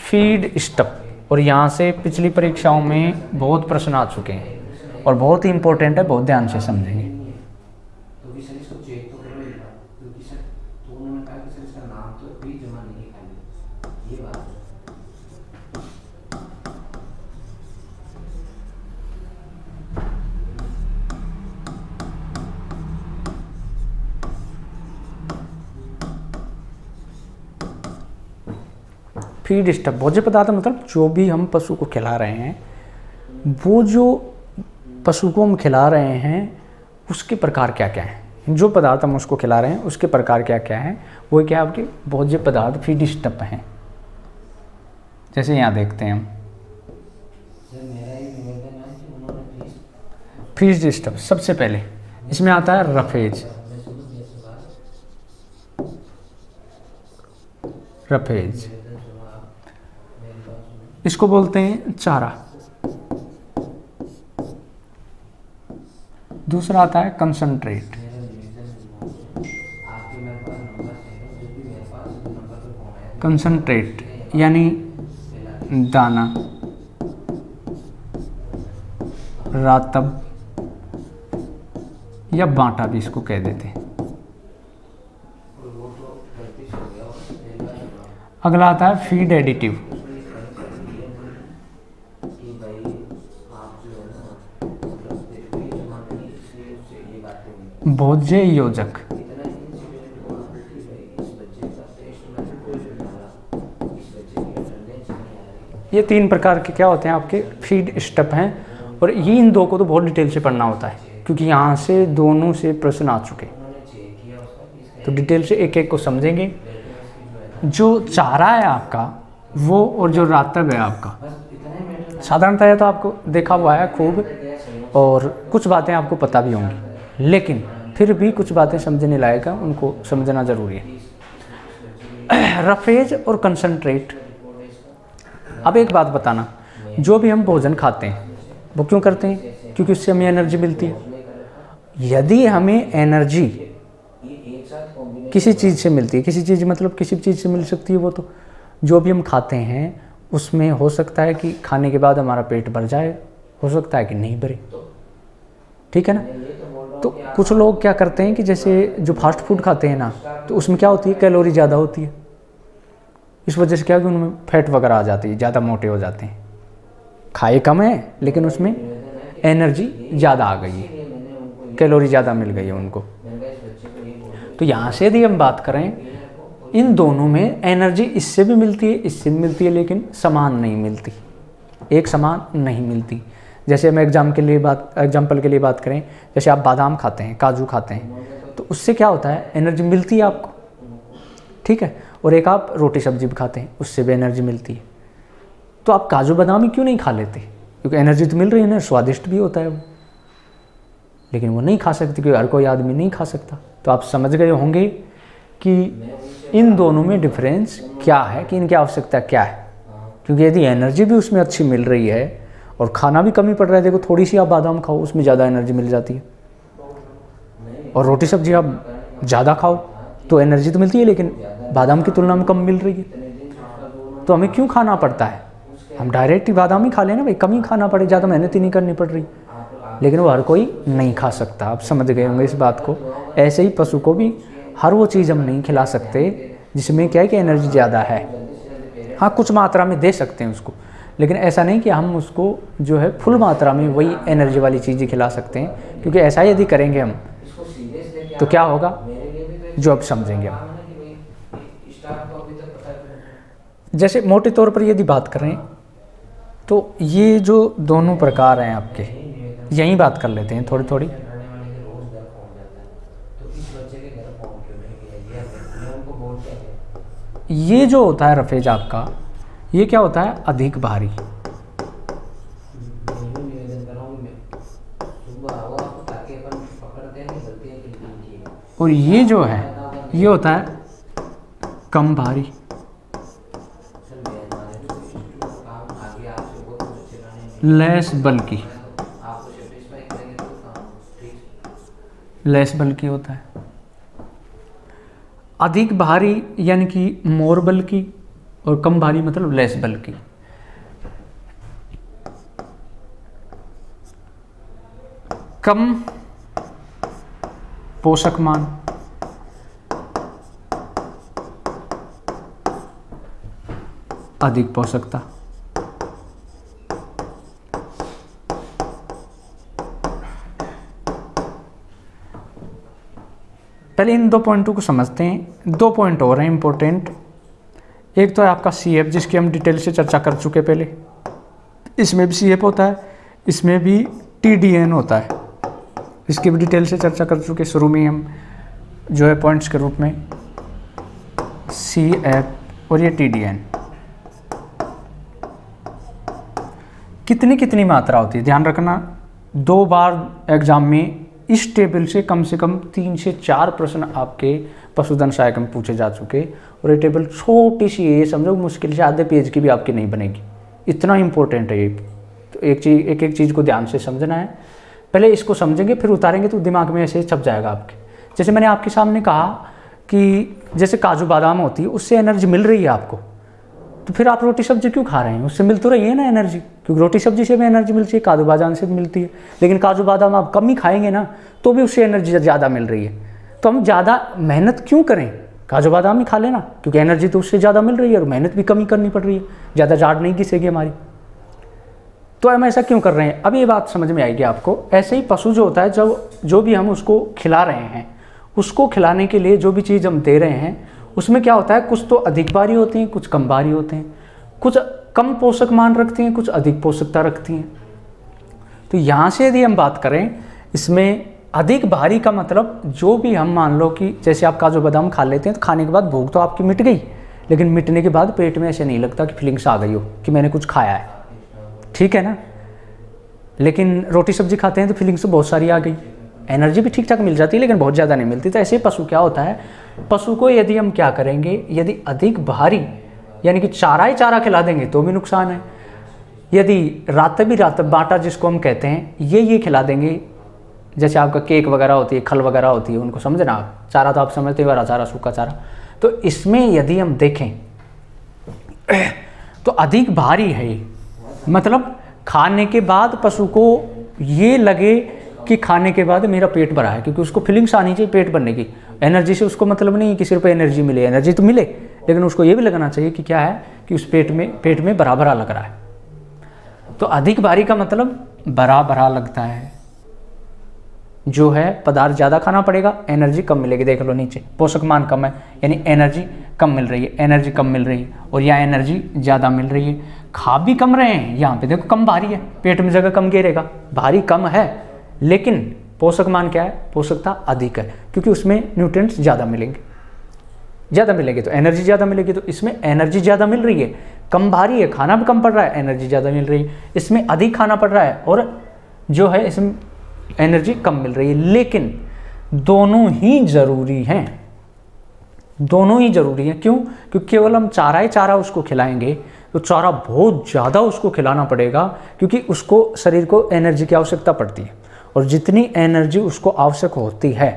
फीड स्टफ, और यहाँ से पिछली परीक्षाओं में बहुत प्रश्न आ चुके हैं और बहुत ही इंपॉर्टेंट है, बहुत ध्यान से समझेंगे। फीड स्टफ, भोज्य पदार्थ मतलब जो भी हम पशु को खिला रहे हैं, वो जो पशु को हम खिला रहे हैं उसके प्रकार क्या क्या हैं, जो पदार्थ हम उसको खिला रहे हैं उसके प्रकार क्या क्या हैं, वो क्या आपके भोज्य पदार्थ फीड स्टफ हैं। जैसे यहाँ देखते हैं हम फीड स्टफ, सबसे पहले इसमें आता है रफेज। रफेज इसको बोलते हैं चारा। दूसरा आता है कंसंट्रेट। कंसंट्रेट यानी दाना, रातब या बांटा भी इसको कह देते हैं। अगला आता है फीड एडिटिव। भोज्य योजक। ये 3 प्रकार के क्या होते हैं आपके फीड स्टफ हैं, और ये इन दो को तो बहुत डिटेल से पढ़ना होता है क्योंकि यहाँ से दोनों से प्रश्न आ चुके, तो डिटेल से एक एक को समझेंगे। जो चारा है आपका वो, और जो रातब है आपका, साधारणतः तो आपको देखा हुआ है खूब, और कुछ बातें आपको पता भी होंगी, लेकिन फिर भी कुछ बातें समझने लायक है, उनको समझना ज़रूरी है। रफेज और कंसंट्रेट। अब एक बात बताना, जो भी हम भोजन खाते हैं वो क्यों करते हैं? क्योंकि उससे हमें एनर्जी मिलती है। यदि हमें एनर्जी किसी चीज़ से मिलती है, किसी चीज़ मतलब किसी चीज़ से मिल सकती है, वो तो जो भी हम खाते हैं उसमें हो सकता है कि खाने के बाद हमारा पेट भर जाए, हो सकता है कि नहीं भरे, ठीक है ना। तो कुछ लोग क्या करते हैं कि जैसे जो फास्ट फूड खाते हैं ना, तो उसमें क्या होती है, कैलोरी ज़्यादा होती है, इस वजह से क्या कि उनमें फैट वगैरह आ जाती है, ज़्यादा मोटे हो जाते हैं। खाए कम है लेकिन उसमें एनर्जी ज़्यादा आ गई है, कैलोरी ज़्यादा मिल गई है उनको। तो यहाँ से यदि हम बात करें, इन दोनों में एनर्जी इससे भी मिलती है, इससे भी मिलती है, लेकिन समान नहीं मिलती, एक समान नहीं मिलती। जैसे हम एग्जाम्पल के लिए बात करें, जैसे आप बादाम खाते हैं, काजू खाते हैं, तो उससे क्या होता है, एनर्जी मिलती है आपको, ठीक है। और एक आप रोटी सब्जी भी खाते हैं, उससे भी एनर्जी मिलती है। तो आप काजू बादाम ही क्यों नहीं खा लेते? क्योंकि एनर्जी तो मिल रही है ना, स्वादिष्ट भी होता है वो, लेकिन वो नहीं खा सकते क्योंकि हर कोई आदमी नहीं खा सकता। तो आप समझ गए होंगे कि इन दोनों में डिफरेंस क्या है, कि इनकी आवश्यकता क्या है। क्योंकि यदि एनर्जी भी उसमें अच्छी मिल रही है और खाना भी कम ही पड़ रहा है, देखो थोड़ी सी आप बादाम खाओ उसमें ज़्यादा एनर्जी मिल जाती है, और रोटी सब्जी आप ज़्यादा खाओ तो एनर्जी तो मिलती है लेकिन बादाम की तुलना में कम मिल रही है। तो हमें क्यों खाना पड़ता है? हम डायरेक्ट ही बादाम ही खा लें ना भाई, कम ही खाना पड़े, ज़्यादा मेहनत ही नहीं करनी पड़ रही, लेकिन वो हर कोई नहीं खा सकता। आप समझ गए होंगे इस बात को। ऐसे ही पशु को भी हर वो चीज़ हम नहीं खिला सकते जिसमें क्या है कि एनर्जी ज़्यादा है। हाँ, कुछ मात्रा में दे सकते हैं उसको, लेकिन ऐसा नहीं कि हम उसको जो है फुल मात्रा में वही एनर्जी वाली चीज़ें खिला सकते हैं, क्योंकि ऐसा यदि करेंगे हम तो क्या होगा जो अब समझेंगे हम। जैसे मोटे तौर पर यदि बात करें तो ये जो दोनों प्रकार हैं आपके, यहीं बात कर लेते हैं थोड़ी थोड़ी। ये जो होता है रफेज आपका, ये क्या होता है, अधिक भारी। और ये जो है ये होता है कम भारी। लेस बल्कि, लेस बल्कि होता है। अधिक भारी यानी कि मोर बल्कि, और कम भारी मतलब लेस बल्कि। कम पोषक मान, अधिक पोषकता। पहले इन 2 पॉइंटों को समझते हैं। 2 पॉइंट और हैं इम्पोर्टेंट। एक तो है आपका CF जिसकी हम डिटेल से चर्चा कर चुके पहले, इसमें भी CF होता है, इसमें भी TDN होता है, इसकी भी डिटेल से चर्चा कर चुके शुरू में हम जो है पॉइंट्स के रूप में, CF और ये TDN। कितनी कितनी मात्रा होती है ध्यान रखना, 2 बार एग्जाम में इस टेबल से कम 3 से 4 प्रश्न आपके पशुधन सहायक में पूछे जा चुके, और ये टेबल छोटी सी है, समझो मुश्किल से आधे पेज की भी आपकी नहीं बनेगी, इतना इंपॉर्टेंट है ये। तो एक चीज़ को ध्यान से समझना है, पहले इसको समझेंगे फिर उतारेंगे तो दिमाग में ऐसे छप जाएगा आपके। जैसे मैंने आपके सामने कहा कि जैसे काजू बादाम होती है उससे एनर्जी मिल रही है आपको, तो फिर आप रोटी सब्जी क्यों खा रहे हैं, उससे मिल तो रही है ना एनर्जी, क्योंकि रोटी सब्जी से भी एनर्जी मिलती है, काजू बादाम से भी मिलती है, लेकिन काजू बादाम आप कम ही खाएंगे ना तो भी उससे एनर्जी ज़्यादा मिल रही है। तो हम ज़्यादा मेहनत क्यों करें, काजू बादाम ही खा लेना, क्योंकि एनर्जी तो उससे ज़्यादा मिल रही है और मेहनत भी कम ही करनी पड़ रही है, ज़्यादा जाड़ नहीं घिसेगी हमारी। तो हम ऐसा क्यों कर रहे हैं, अब ये बात समझ में आएगी आपको। ऐसे ही पशु जो होता है, जब जो भी हम उसको खिला रहे हैं, उसको खिलाने के लिए जो भी चीज़ हम दे रहे हैं उसमें क्या होता है, कुछ तो अधिक भारी होती हैं, कुछ कम भारी होते हैं, कुछ कम पोषक मान रखती हैं, कुछ अधिक पोषकता रखती हैं। तो यहाँ से यदि हम बात करें, इसमें अधिक भारी का मतलब जो भी हम मान लो कि जैसे आप काजू बादाम खा लेते हैं तो खाने के बाद भूख तो आपकी मिट गई, लेकिन मिटने के बाद पेट में ऐसे नहीं लगता कि फीलिंग्स आ गई हो कि मैंने कुछ खाया है, ठीक है ना। लेकिन रोटी सब्जी खाते हैं तो फीलिंग्स तो बहुत सारी आ गई, एनर्जी भी ठीक ठाक मिल जाती है लेकिन बहुत ज़्यादा नहीं मिलती। तो ऐसे ही पशु क्या होता है, पशु को यदि हम क्या करेंगे, यदि अधिक भारी यानी कि चारा ही चारा खिला देंगे तो भी नुकसान है, यदि रातब बाटा जिसको हम कहते हैं ये खिला देंगे, जैसे आपका केक वगैरह होती है, खल वगैरह होती है, उनको समझना आप, चारा तो आप समझते हो, हरा चारा सूखा चारा। तो इसमें यदि हम देखें तो अधिक भारी है, मतलब खाने के बाद पशु को ये लगे कि खाने के बाद मेरा पेट भरा है, क्योंकि उसको फीलिंग्स आनी चाहिए पेट भरने की। एनर्जी से उसको मतलब नहीं कि सिर्फ एनर्जी मिले, एनर्जी तो मिले, लेकिन उसको ये भी लगना चाहिए कि क्या है कि उस पेट में भरा भरा लग रहा है। तो अधिक भारी का मतलब भरा भरा लगता है, जो है पदार्थ ज़्यादा खाना पड़ेगा, एनर्जी कम मिलेगी। देख लो नीचे पोषक मान कम है, यानी एनर्जी कम मिल रही है, एनर्जी कम मिल रही है, और यहाँ एनर्जी ज़्यादा मिल रही है। खा भी कम रहे हैं, यहाँ पे देखो कम भारी है, पेट में जगह कम घेरेगा, भारी कम है, लेकिन पोषक मान क्या है, पोषकता अधिक है, क्योंकि उसमें न्यूट्रिएंट्स ज़्यादा मिलेंगे, ज़्यादा मिलेंगे तो एनर्जी ज़्यादा मिलेगी। तो इसमें एनर्जी ज़्यादा मिल रही है, कम भारी है, खाना भी कम पड़ रहा है, एनर्जी ज़्यादा मिल रही है। इसमें अधिक खाना पड़ रहा है और जो है इसमें एनर्जी कम मिल रही है, लेकिन दोनों ही ज़रूरी हैं, दोनों ही ज़रूरी हैं। क्यों? क्योंकि केवल हम चारा ही चारा उसको खिलाएंगे तो चारा बहुत ज़्यादा उसको खिलाना पड़ेगा, क्योंकि उसको शरीर को एनर्जी की आवश्यकता पड़ती है, और जितनी एनर्जी उसको आवश्यक होती है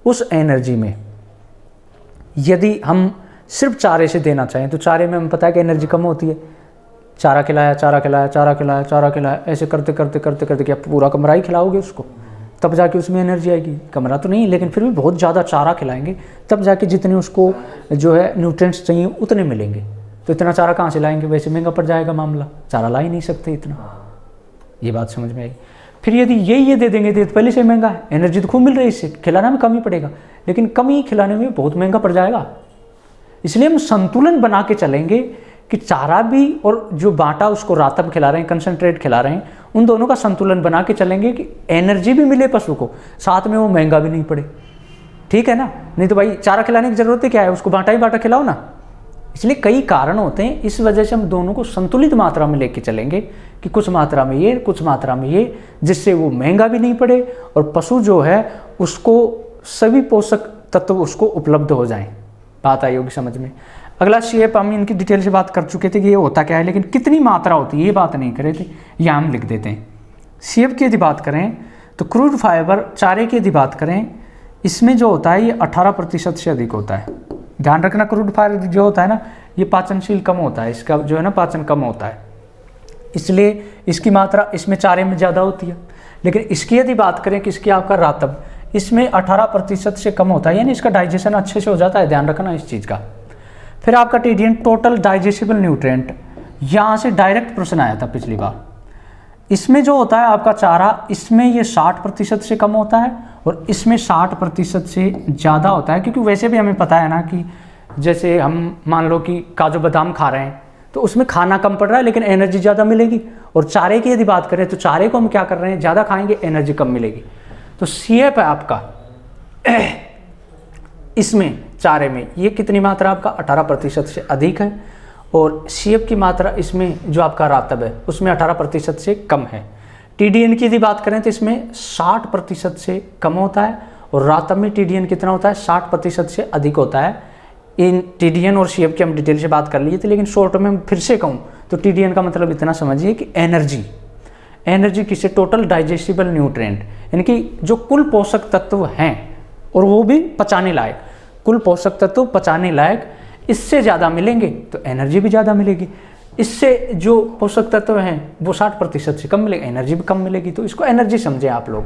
उस एनर्जी में यदि हम सिर्फ चारे से देना चाहें तो चारे में हमें पता है कि एनर्जी कम होती है। चारा खिलाया, चारा खिलाया, चारा खिलाया, चारा खिलाया, ऐसे करते करते करते करते क्या पूरा कमरा ही खिलाओगे उसको, तब जाके उसमें एनर्जी आएगी। कमरा तो नहीं, लेकिन फिर भी बहुत ज़्यादा चारा खिलाएंगे तब जाके जितने उसको जो है न्यूट्रिएंट्स चाहिए उतने मिलेंगे। तो इतना चारा कहाँ से लाएंगे, वैसे महंगा पड़ जाएगा मामला, चारा ला ही नहीं सकते इतना। ये बात समझ में आई। फिर यदि ये दे देंगे तो पहले से महंगा है, एनर्जी तो खूब मिल रही है, इससे खिलाना में कम ही पड़ेगा, लेकिन कम ही खिलाने में बहुत महंगा पड़ जाएगा। इसलिए हम संतुलन बना के चलेंगे कि चारा भी और जो बाटा उसको रातब खिला रहे हैं, कंसंट्रेट खिला रहे हैं, उन दोनों का संतुलन बना के चलेंगे कि एनर्जी भी मिले पशु को, साथ में वो महंगा भी नहीं पड़े, ठीक है ना। नहीं तो भाई चारा खिलाने की जरूरत है क्या है, उसको बाटा ही बाटा खिलाओ ना। इसलिए कई कारण होते हैं, इस वजह से हम दोनों को संतुलित मात्रा में लेके चलेंगे कि कुछ मात्रा में ये, कुछ मात्रा में ये, जिससे वो महंगा भी नहीं पड़े और पशु जो है उसको सभी पोषक तत्व उसको उपलब्ध हो जाएं। बात आई होगी समझ में। अगला शेप हम इनकी डिटेल से बात कर चुके थे कि ये होता क्या है, लेकिन कितनी मात्रा होती है ये बात नहीं करे थे, यह हम लिख देते हैं। शेप की यदि बात करें तो क्रूड फाइबर चारे की यदि बात करें, इसमें जो होता है ये 18% से अधिक होता है। ध्यान रखना, क्रूड फाइबर जो होता है ना, ये पाचनशील कम होता है, इसका जो है ना पाचन कम होता है, इसलिए इसकी मात्रा इसमें चारे में ज़्यादा होती है। लेकिन इसकी यदि बात करें कि इसकी आपका रातब, इसमें 18% से कम होता है, यानी इसका डाइजेशन अच्छे से हो जाता है, ध्यान रखना इस चीज़ का। फिर आपका टीडीएन टोटल डाइजेस्टिबल न्यूट्रिएंट, यहाँ से डायरेक्ट प्रश्न आया था पिछली बार। इसमें जो होता है आपका चारा, इसमें ये 60% से कम होता है और इसमें 60% से ज़्यादा होता है, क्योंकि वैसे भी हमें पता है ना कि जैसे हम मान लो कि काजू बादाम खा रहे हैं तो उसमें खाना कम पड़ रहा है लेकिन एनर्जी ज़्यादा मिलेगी। और चारे की यदि बात करें तो चारे को हम क्या कर रहे हैं, ज़्यादा खाएंगे, एनर्जी कम मिलेगी। तो CF है आपका इसमें चारे में ये कितनी मात्रा आपका 18% से अधिक है, और CF की मात्रा इसमें जो आपका रातब है उसमें 18% से कम है। TDN की यदि बात करें तो इसमें 60% से कम होता है, और रातब में TDN कितना होता है, 60% से अधिक होता है। इन TDN और CF की हम डिटेल से बात कर लिए थे, लेकिन शॉर्ट में हम फिर से कहूँ तो TDN का मतलब इतना समझिए कि एनर्जी किसे, टोटल डाइजेस्टिबल न्यूट्रिएंट, यानी कि जो कुल पोषक तत्व हैं और वो भी पचाने लायक, कुल पोषक तत्व पचाने लायक, इससे ज़्यादा मिलेंगे तो एनर्जी भी ज़्यादा मिलेगी। इससे जो पोषक तत्व हैं वो 60% से कम मिलेगा, एनर्जी भी कम मिलेगी। तो इसको एनर्जी समझें आप लोग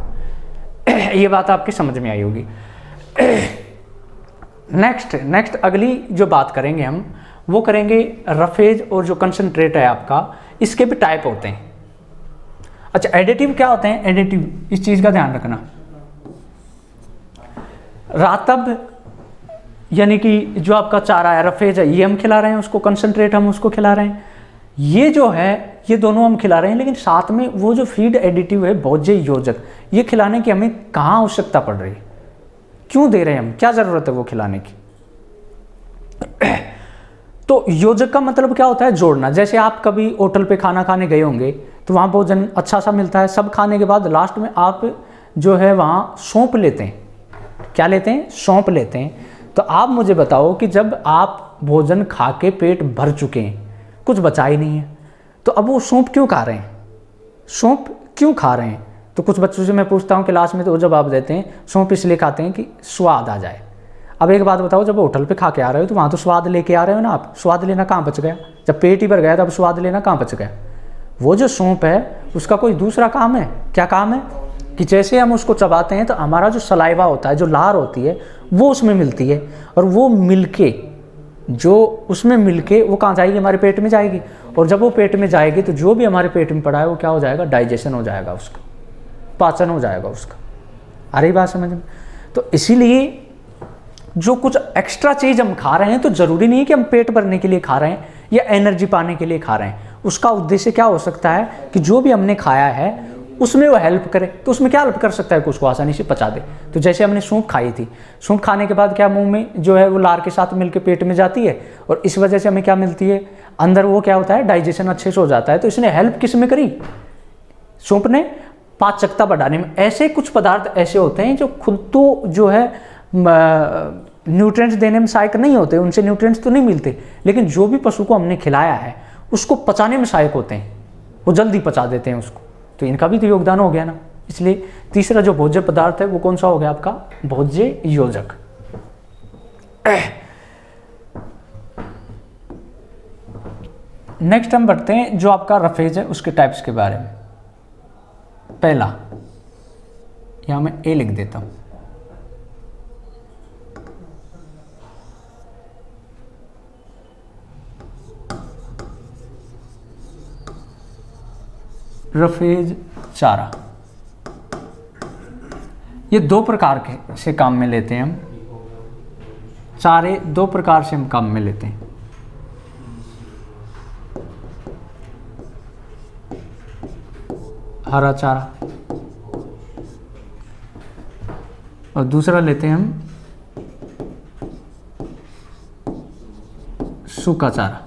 ये बात आपकी समझ में आई होगी। नेक्स्ट अगली जो बात करेंगे हम वो करेंगे रफेज और जो कंसंट्रेट है आपका, इसके भी टाइप होते हैं। अच्छा, एडिटिव क्या होते हैं, एडिटिव इस चीज़ का ध्यान रखना। रातब यानी कि जो आपका चारा है, रफेज है, ये हम खिला रहे हैं उसको, कंसंट्रेट हम उसको खिला रहे हैं, ये जो है ये दोनों हम खिला रहे हैं। लेकिन साथ में वो जो फीड एडिटिव है, भोज्य योजक, ये खिलाने की हमें कहाँ आवश्यकता पड़ रही है, क्यों दे रहे हैं हम, क्या ज़रूरत है वो खिलाने की। तो योजक का मतलब क्या होता है, जोड़ना। जैसे आप कभी होटल पे खाना खाने गए होंगे तो वहाँ भोजन अच्छा सा मिलता है, सब खाने के बाद लास्ट में आप जो है वहाँ सौंप लेते हैं। क्या लेते हैं, सौंप लेते हैं। तो आप मुझे बताओ कि जब आप भोजन खा के पेट भर चुके हैं, कुछ बचा ही नहीं है, तो अब वो सौंप क्यों खा रहे हैं, सौंप क्यों खा रहे हैं। तो कुछ बच्चों से मैं पूछता हूँ क्लास में तो वो जवाब देते हैं सौंप इसलिए खाते हैं कि स्वाद आ जाए। अब एक बात बताओ, जब होटल पे खा के आ रहे हो तो वहाँ तो स्वाद लेके आ रहे हो ना आप, स्वाद लेना कहाँ बच गया, जब पेट ही भर गया तब स्वाद लेना कहाँ बच गया। वो जो सौंप है उसका कोई दूसरा काम है, क्या काम है कि जैसे हम उसको चबाते हैं तो हमारा जो सलाइवा होता है, जो लार होती है, वो उसमें मिलती है, और वो मिलके जो उसमें मिलके वो कहाँ जाएगी, हमारे पेट में जाएगी। और जब वो पेट में जाएगी तो जो भी हमारे पेट में पड़ा है वो क्या हो जाएगा, डाइजेशन हो जाएगा, उसका पाचन हो जाएगा उसका। आ रही बात समझ में। तो इसीलिए जो कुछ एक्स्ट्रा चीज़ हम खा रहे हैं तो ज़रूरी नहीं है कि हम पेट भरने के लिए खा रहे हैं या एनर्जी पाने के लिए खा रहे हैं। उसका उद्देश्य क्या हो सकता है कि जो भी हमने खाया है उसमें वो हेल्प करे। तो उसमें क्या हेल्प कर सकता है कि उसको आसानी से पचा दे। तो जैसे हमने सूप खाई थी, सूप खाने के बाद क्या मुंह में जो है वो लार के साथ मिलकर पेट में जाती है, और इस वजह से हमें क्या मिलती है, अंदर वो क्या होता है, डाइजेशन अच्छे से हो जाता है। तो इसने हेल्प किस में करी, सूप ने पाचकता बढ़ाने में। ऐसे कुछ पदार्थ ऐसे होते हैं जो खुद तो जो है न्यूट्रिएंट्स देने में सहायक नहीं होते, उनसे न्यूट्रिएंट्स तो नहीं मिलते, लेकिन जो भी पशु को हमने खिलाया है उसको पचाने में सहायक होते हैं, वो जल्दी पचा देते हैं उसको। तो इनका भी तो योगदान हो गया ना। इसलिए तीसरा जो भोज्य पदार्थ है वो कौन सा हो गया आपका, भोज्य योजक। नेक्स्ट हम बढ़ते हैं जो आपका रफेज है उसके टाइप्स के बारे में। पहला यहां मैं ए लिख देता हूं, रफेज चारा। ये दो प्रकार के से काम में लेते हैं हम, चारे दो प्रकार से हम काम में लेते हैं। हरा चारा और दूसरा लेते हैं हम सूखा चारा।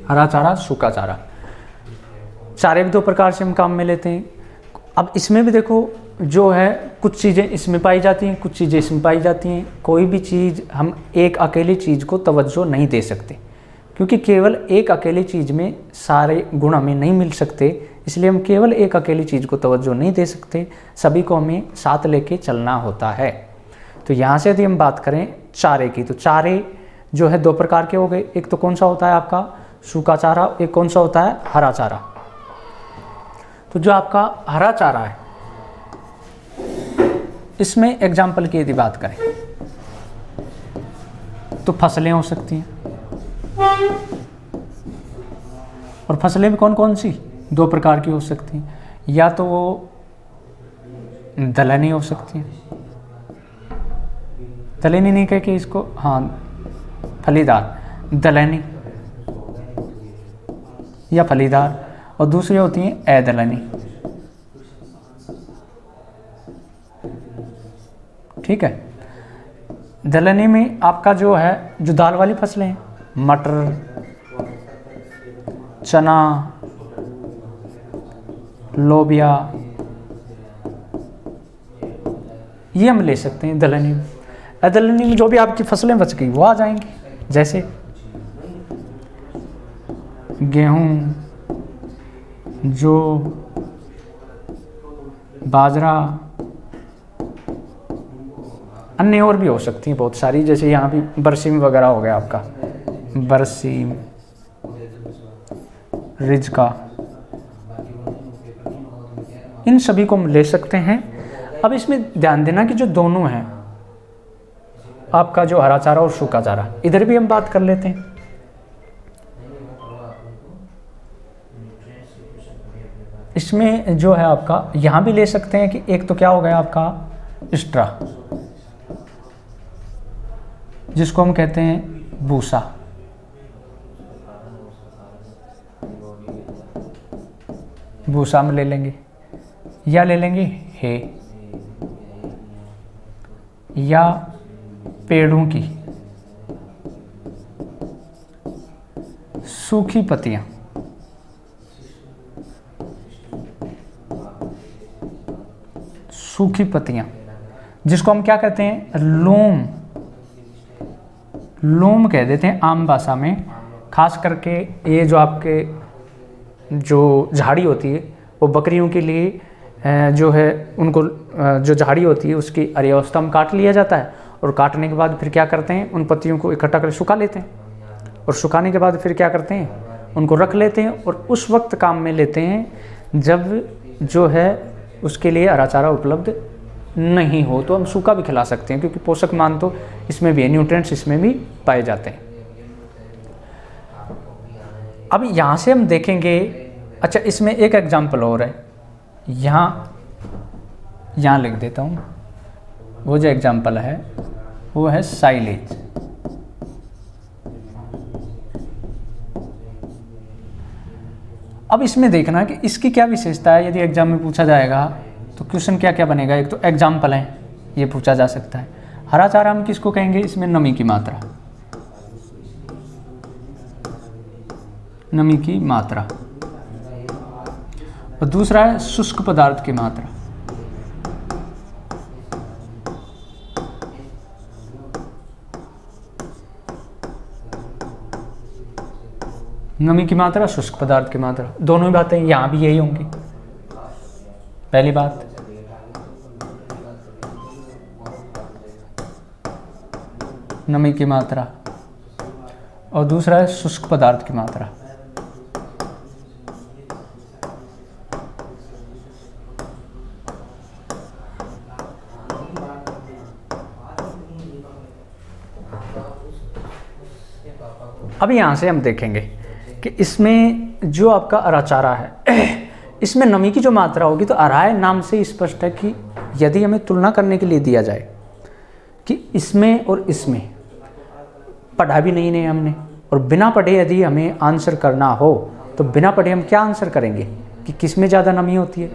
हरा चारा, सूखा चारा, चारे भी दो प्रकार से हम काम में लेते हैं। अब इसमें भी देखो जो है कुछ चीज़ें इसमें पाई जाती हैं, कुछ चीज़ें इसमें पाई जाती हैं। कोई भी चीज़ हम एक अकेली चीज़ को तवज्जो नहीं दे सकते, क्योंकि केवल एक अकेली चीज़ में सारे गुण हमें नहीं मिल सकते। इसलिए हम केवल एक अकेली चीज़ को तवज्जो नहीं दे सकते, सभी को हमें साथ लेके चलना होता है। तो यहाँ से यदि हम बात करें चारे की, तो चारे जो है दो प्रकार के हो गए। एक तो कौन सा होता है आपका सूखा चारा, एक कौन सा होता है हरा चारा। तो जो आपका हरा चारा है इसमें एग्जाम्पल की यदि बात करें तो फसलें हो सकती हैं, और फसलें भी कौन कौन सी, दो प्रकार की हो सकती हैं। या तो वो दलहनी हो सकती हैं, दलहनी नहीं कह के इसको, हाँ फलीदार, दलहनी या फलीदार, और दूसरी होती है अदलहनी। ठीक है, दलहनी में आपका जो है जो दाल वाली फसलें हैं, मटर, चना, लोबिया, ये हम ले सकते हैं दलहनी में। अदलहनी में जो भी आपकी फसलें बच गई वो आ जाएंगी, जैसे गेहूं, जौ, बाजरा, अन्य और भी हो सकती हैं बहुत सारी, जैसे यहाँ भी बरसीम वगैरह हो गया आपका, बरसीम, रिजका, इन सभी को हम ले सकते हैं। अब इसमें ध्यान देना कि जो दोनों हैं आपका, जो हरा चारा और सूखा चारा, इधर भी हम बात कर लेते हैं। इसमें जो है आपका यहाँ भी ले सकते हैं कि एक तो क्या हो गया आपका स्ट्रा, जिसको हम कहते हैं भूसा, भूसा में ले लेंगे, या ले लेंगे हे, या पेड़ों की सूखी पत्तियां, सूखी पत्तियां, जिसको हम क्या कहते हैं, लोम, लोम कह देते हैं आम भाषा में। खास करके ये जो आपके जो झाड़ी होती है वो बकरियों के लिए जो है उनको जो झाड़ी होती है उसकी अवस्था में काट लिया जाता है, और काटने के बाद फिर क्या करते हैं, उन पत्तियों को इकट्ठा कर सुखा लेते हैं, और सुखाने के बाद फिर क्या करते हैं, उनको रख लेते हैं, और उस वक्त काम में लेते हैं जब जो है उसके लिए हरा चारा उपलब्ध नहीं हो, तो हम सूखा भी खिला सकते हैं, क्योंकि पोषक मान तो इसमें भी है, न्यूट्रिएंट्स इसमें भी पाए जाते हैं। अब यहाँ से हम देखेंगे, अच्छा इसमें एक एग्जाम्पल और है, यहाँ लिख देता हूँ, वो जो एग्जाम्पल है वो है साइलेज। अब इसमें देखना कि इसकी क्या विशेषता है, यदि एग्जाम में पूछा जाएगा तो क्वेश्चन क्या क्या बनेगा। एक तो एग्जाम्पल है, ये पूछा जा सकता है। हरा चारा हम किसको कहेंगे, इसमें नमी की मात्रा, नमी की मात्रा, और दूसरा है शुष्क पदार्थ की मात्रा। नमी की मात्रा, शुष्क पदार्थ की मात्रा, दोनों ही बातें यहाँ भी यही होंगी। पहली बात, नमी की मात्रा, और दूसरा है शुष्क पदार्थ की मात्रा। अब यहाँ से हम देखेंगे कि इसमें जो आपका हरा चारा है इसमें नमी की जो मात्रा होगी, तो अराय नाम से स्पष्ट है कि यदि हमें तुलना करने के लिए दिया जाए कि इसमें और इसमें, पढ़ा भी नहीं है हमने, और बिना पढ़े यदि हमें आंसर करना हो तो बिना पढ़े हम क्या आंसर करेंगे कि किस में ज़्यादा नमी होती है,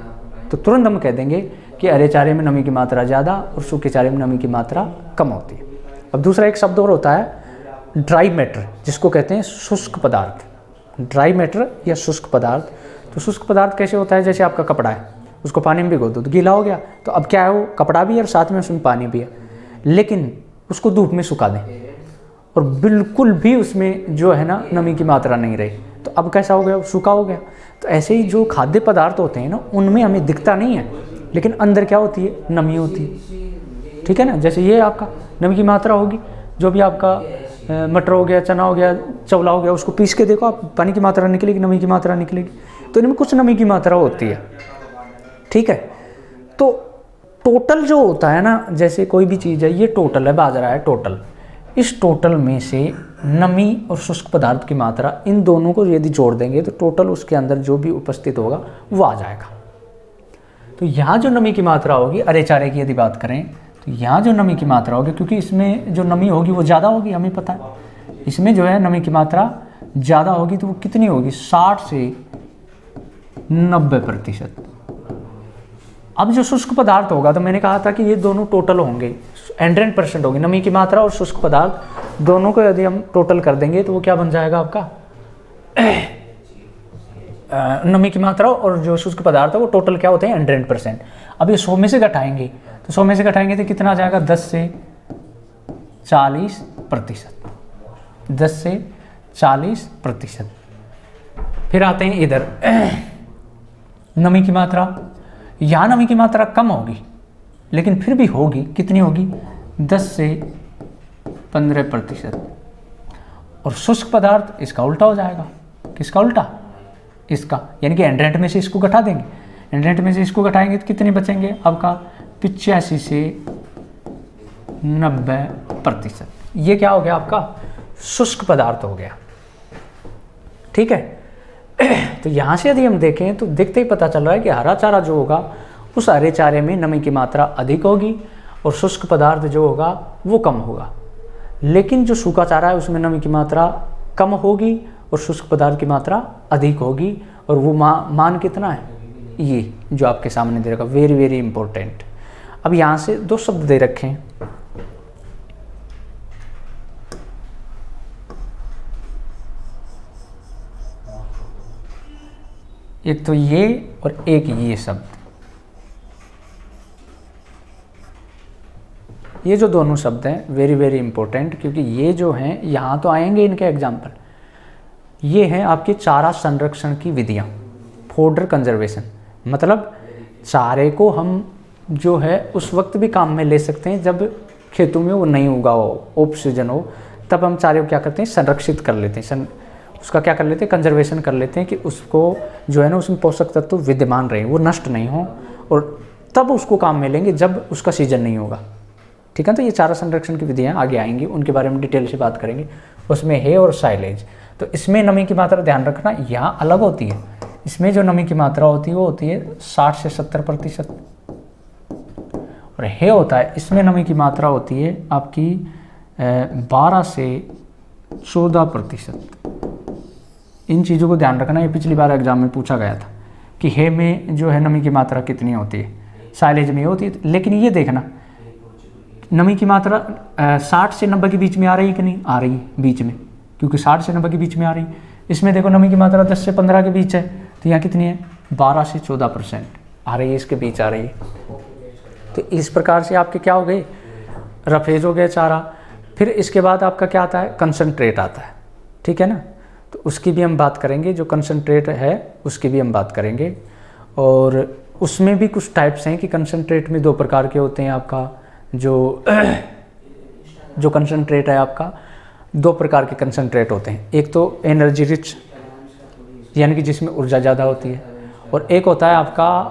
तो तुरंत हम कह देंगे कि हरे चारे में नमी की मात्रा ज़्यादा और सूखे चारे में नमी की मात्रा कम होती है। अब दूसरा एक शब्द और होता है ड्राई मैटर, जिसको कहते हैं शुष्क पदार्थ, ड्राई मैटर या शुष्क पदार्थ। तो शुष्क पदार्थ कैसे होता है, जैसे आपका कपड़ा है, उसको पानी में भिगो दो तो गीला हो गया, तो अब क्या है, वो कपड़ा भी है और साथ में उसमें पानी भी है, लेकिन उसको धूप में सुखा दें और बिल्कुल भी उसमें जो है ना नमी की मात्रा नहीं रही, तो अब कैसा हो गया, सूखा हो गया। तो ऐसे ही जो खाद्य पदार्थ होते हैं ना, उनमें हमें दिखता नहीं है, लेकिन अंदर क्या होती है, नमी होती है। ठीक है ना, जैसे ये आपका नमी की मात्रा होगी, जो भी आपका मटर हो गया, चना हो गया, चौला हो गया, उसको पीस के देखो आप, पानी की मात्रा निकलेगी, नमी की मात्रा निकलेगी, तो इनमें कुछ नमी की मात्रा होती है। ठीक है, तो टोटल जो होता है ना, जैसे कोई भी चीज़ है, ये टोटल है, बाजरा है टोटल, इस टोटल में से नमी और शुष्क पदार्थ की मात्रा, इन दोनों को यदि जोड़ देंगे तो टोटल उसके अंदर जो भी उपस्थित होगा वो आ जाएगा। तो यहाँ जो नमी की मात्रा होगी, अरे चारे की यदि बात करें तो यहाँ जो नमी की मात्रा होगी, क्योंकि इसमें जो नमी होगी वो ज़्यादा होगी, हमें पता है इसमें जो है नमी की मात्रा ज़्यादा होगी, तो वो कितनी होगी 60 से 90%। अब जो शुष्क पदार्थ होगा, तो मैंने कहा था कि ये दोनों टोटल होंगे, 100% होगी नमी की मात्रा और शुष्क पदार्थ दोनों को यदि हम टोटल कर देंगे तो वो क्या बन जाएगा आपका नमी की मात्रा और जो शुष्क पदार्थ है वो टोटल क्या होते हैं 100%। अब ये 100 में से घटाएंगे, तो 100 में से घटाएंगे तो कितना आ जाएगा 10 से 40%, 10 से 40%। फिर आते हैं इधर नमी की मात्रा, यहाँ नमी की मात्रा कम होगी लेकिन फिर भी होगी, कितनी होगी 10 से 15%। और शुष्क पदार्थ इसका उल्टा हो जाएगा, किसका उल्टा, इसका, यानी कि 100 में से इसको घटा देंगे, 100 में से इसको घटाएंगे तो कितने बचेंगे आपका 85 से 90%। ये क्या हो गया आपका शुष्क पदार्थ हो गया, ठीक है। तो यहाँ से यदि हम देखें तो देखते ही पता चल रहा है कि हरा चारा जो होगा उस हरे चारे में नमी की मात्रा अधिक होगी और शुष्क पदार्थ जो होगा वो कम होगा। लेकिन जो सूखा चारा है उसमें नमी की मात्रा कम होगी और शुष्क पदार्थ की मात्रा अधिक होगी। और वो मान कितना है, ये जो आपके सामने दे रखा, वेरी वेरी इंपॉर्टेंट। अब यहाँ से दो शब्द दे रखे हैं, एक तो ये और एक ये शब्द, ये जो दोनों शब्द हैं वेरी वेरी इंपॉर्टेंट, क्योंकि ये जो हैं यहाँ तो आएंगे इनके एग्जाम्पल। ये हैं आपकी चारा संरक्षण की विधियाँ, फोडर कंजर्वेशन, मतलब चारे को हम जो है उस वक्त भी काम में ले सकते हैं जब खेतों में वो नहीं उगा हो, ऑफ सीजन हो, तब हम चारे को क्या करते हैं संरक्षित कर लेते हैं, उसका क्या कर लेते हैं कंजर्वेशन कर लेते हैं कि उसको जो है ना उसमें पोषक तत्व विद्यमान रहे, वो नष्ट नहीं हो, और तब उसको काम में लेंगे जब उसका सीजन नहीं होगा, ठीक है। तो ये चारा संरक्षण की विधियाँ आगे आएंगी, उनके बारे में डिटेल से बात करेंगे। उसमें है और साइलेज, तो इसमें नमी की मात्रा ध्यान रखना यहाँ अलग होती है। इसमें जो नमी की मात्रा होती है वो होती है 60 से 70%, और है होता है इसमें नमी की मात्रा होती है आपकी 12 से 14%। इन चीज़ों को ध्यान रखना, ये पिछली बार एग्जाम में पूछा गया था कि हे में जो है नमी की मात्रा कितनी होती है, साइलेज में होती है। लेकिन ये देखना नमी की मात्रा 60 से 90 के बीच में आ रही है कि नहीं आ रही है, बीच में, क्योंकि 60 से 90 के बीच में आ रही है। इसमें देखो नमी की मात्रा 10 से 15 के बीच है, तो यहाँ कितनी है 12 से 14% आ रही है, इसके बीच आ रही है। तो इस प्रकार से आपके क्या हो गए, रफेज हो गया चारा। फिर इसके बाद आपका क्या आता है, कंसनट्रेट आता है, ठीक है ना। तो उसकी भी हम बात करेंगे, जो कंसनट्रेट है उसकी भी हम बात करेंगे। और उसमें भी कुछ टाइप्स हैं कि कंसनट्रेट में दो प्रकार के होते हैं। आपका जो कंसनट्रेट है आपका दो प्रकार के कंसनट्रेट होते हैं, एक तो एनर्जी रिच यानी कि जिसमें ऊर्जा ज़्यादा होती है, और एक होता है आपका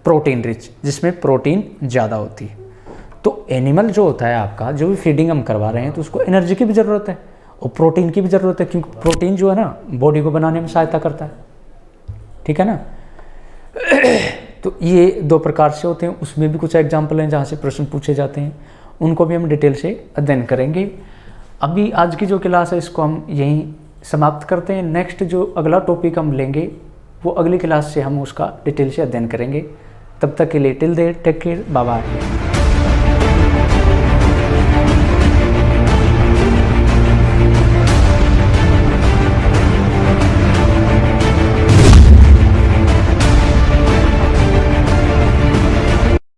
प्रोटीन रिच जिसमें प्रोटीन ज़्यादा होती है। तो एनिमल जो होता है आपका, जो भी फीडिंग हम करवा रहे हैं, तो उसको एनर्जी की भी ज़रूरत है और प्रोटीन की भी ज़रूरत है, क्योंकि प्रोटीन जो है ना बॉडी को बनाने में सहायता करता है, ठीक है ना। तो ये दो प्रकार से होते हैं, उसमें भी कुछ एग्जाम्पल हैं जहाँ से प्रश्न पूछे जाते हैं, उनको भी हम डिटेल से अध्ययन करेंगे। अभी आज की जो क्लास है इसको हम यहीं समाप्त करते हैं। नेक्स्ट जो अगला टॉपिक हम लेंगे वो अगली क्लास से हम उसका डिटेल से अध्ययन करेंगे। तब तक के लिए till there take care, bye bye.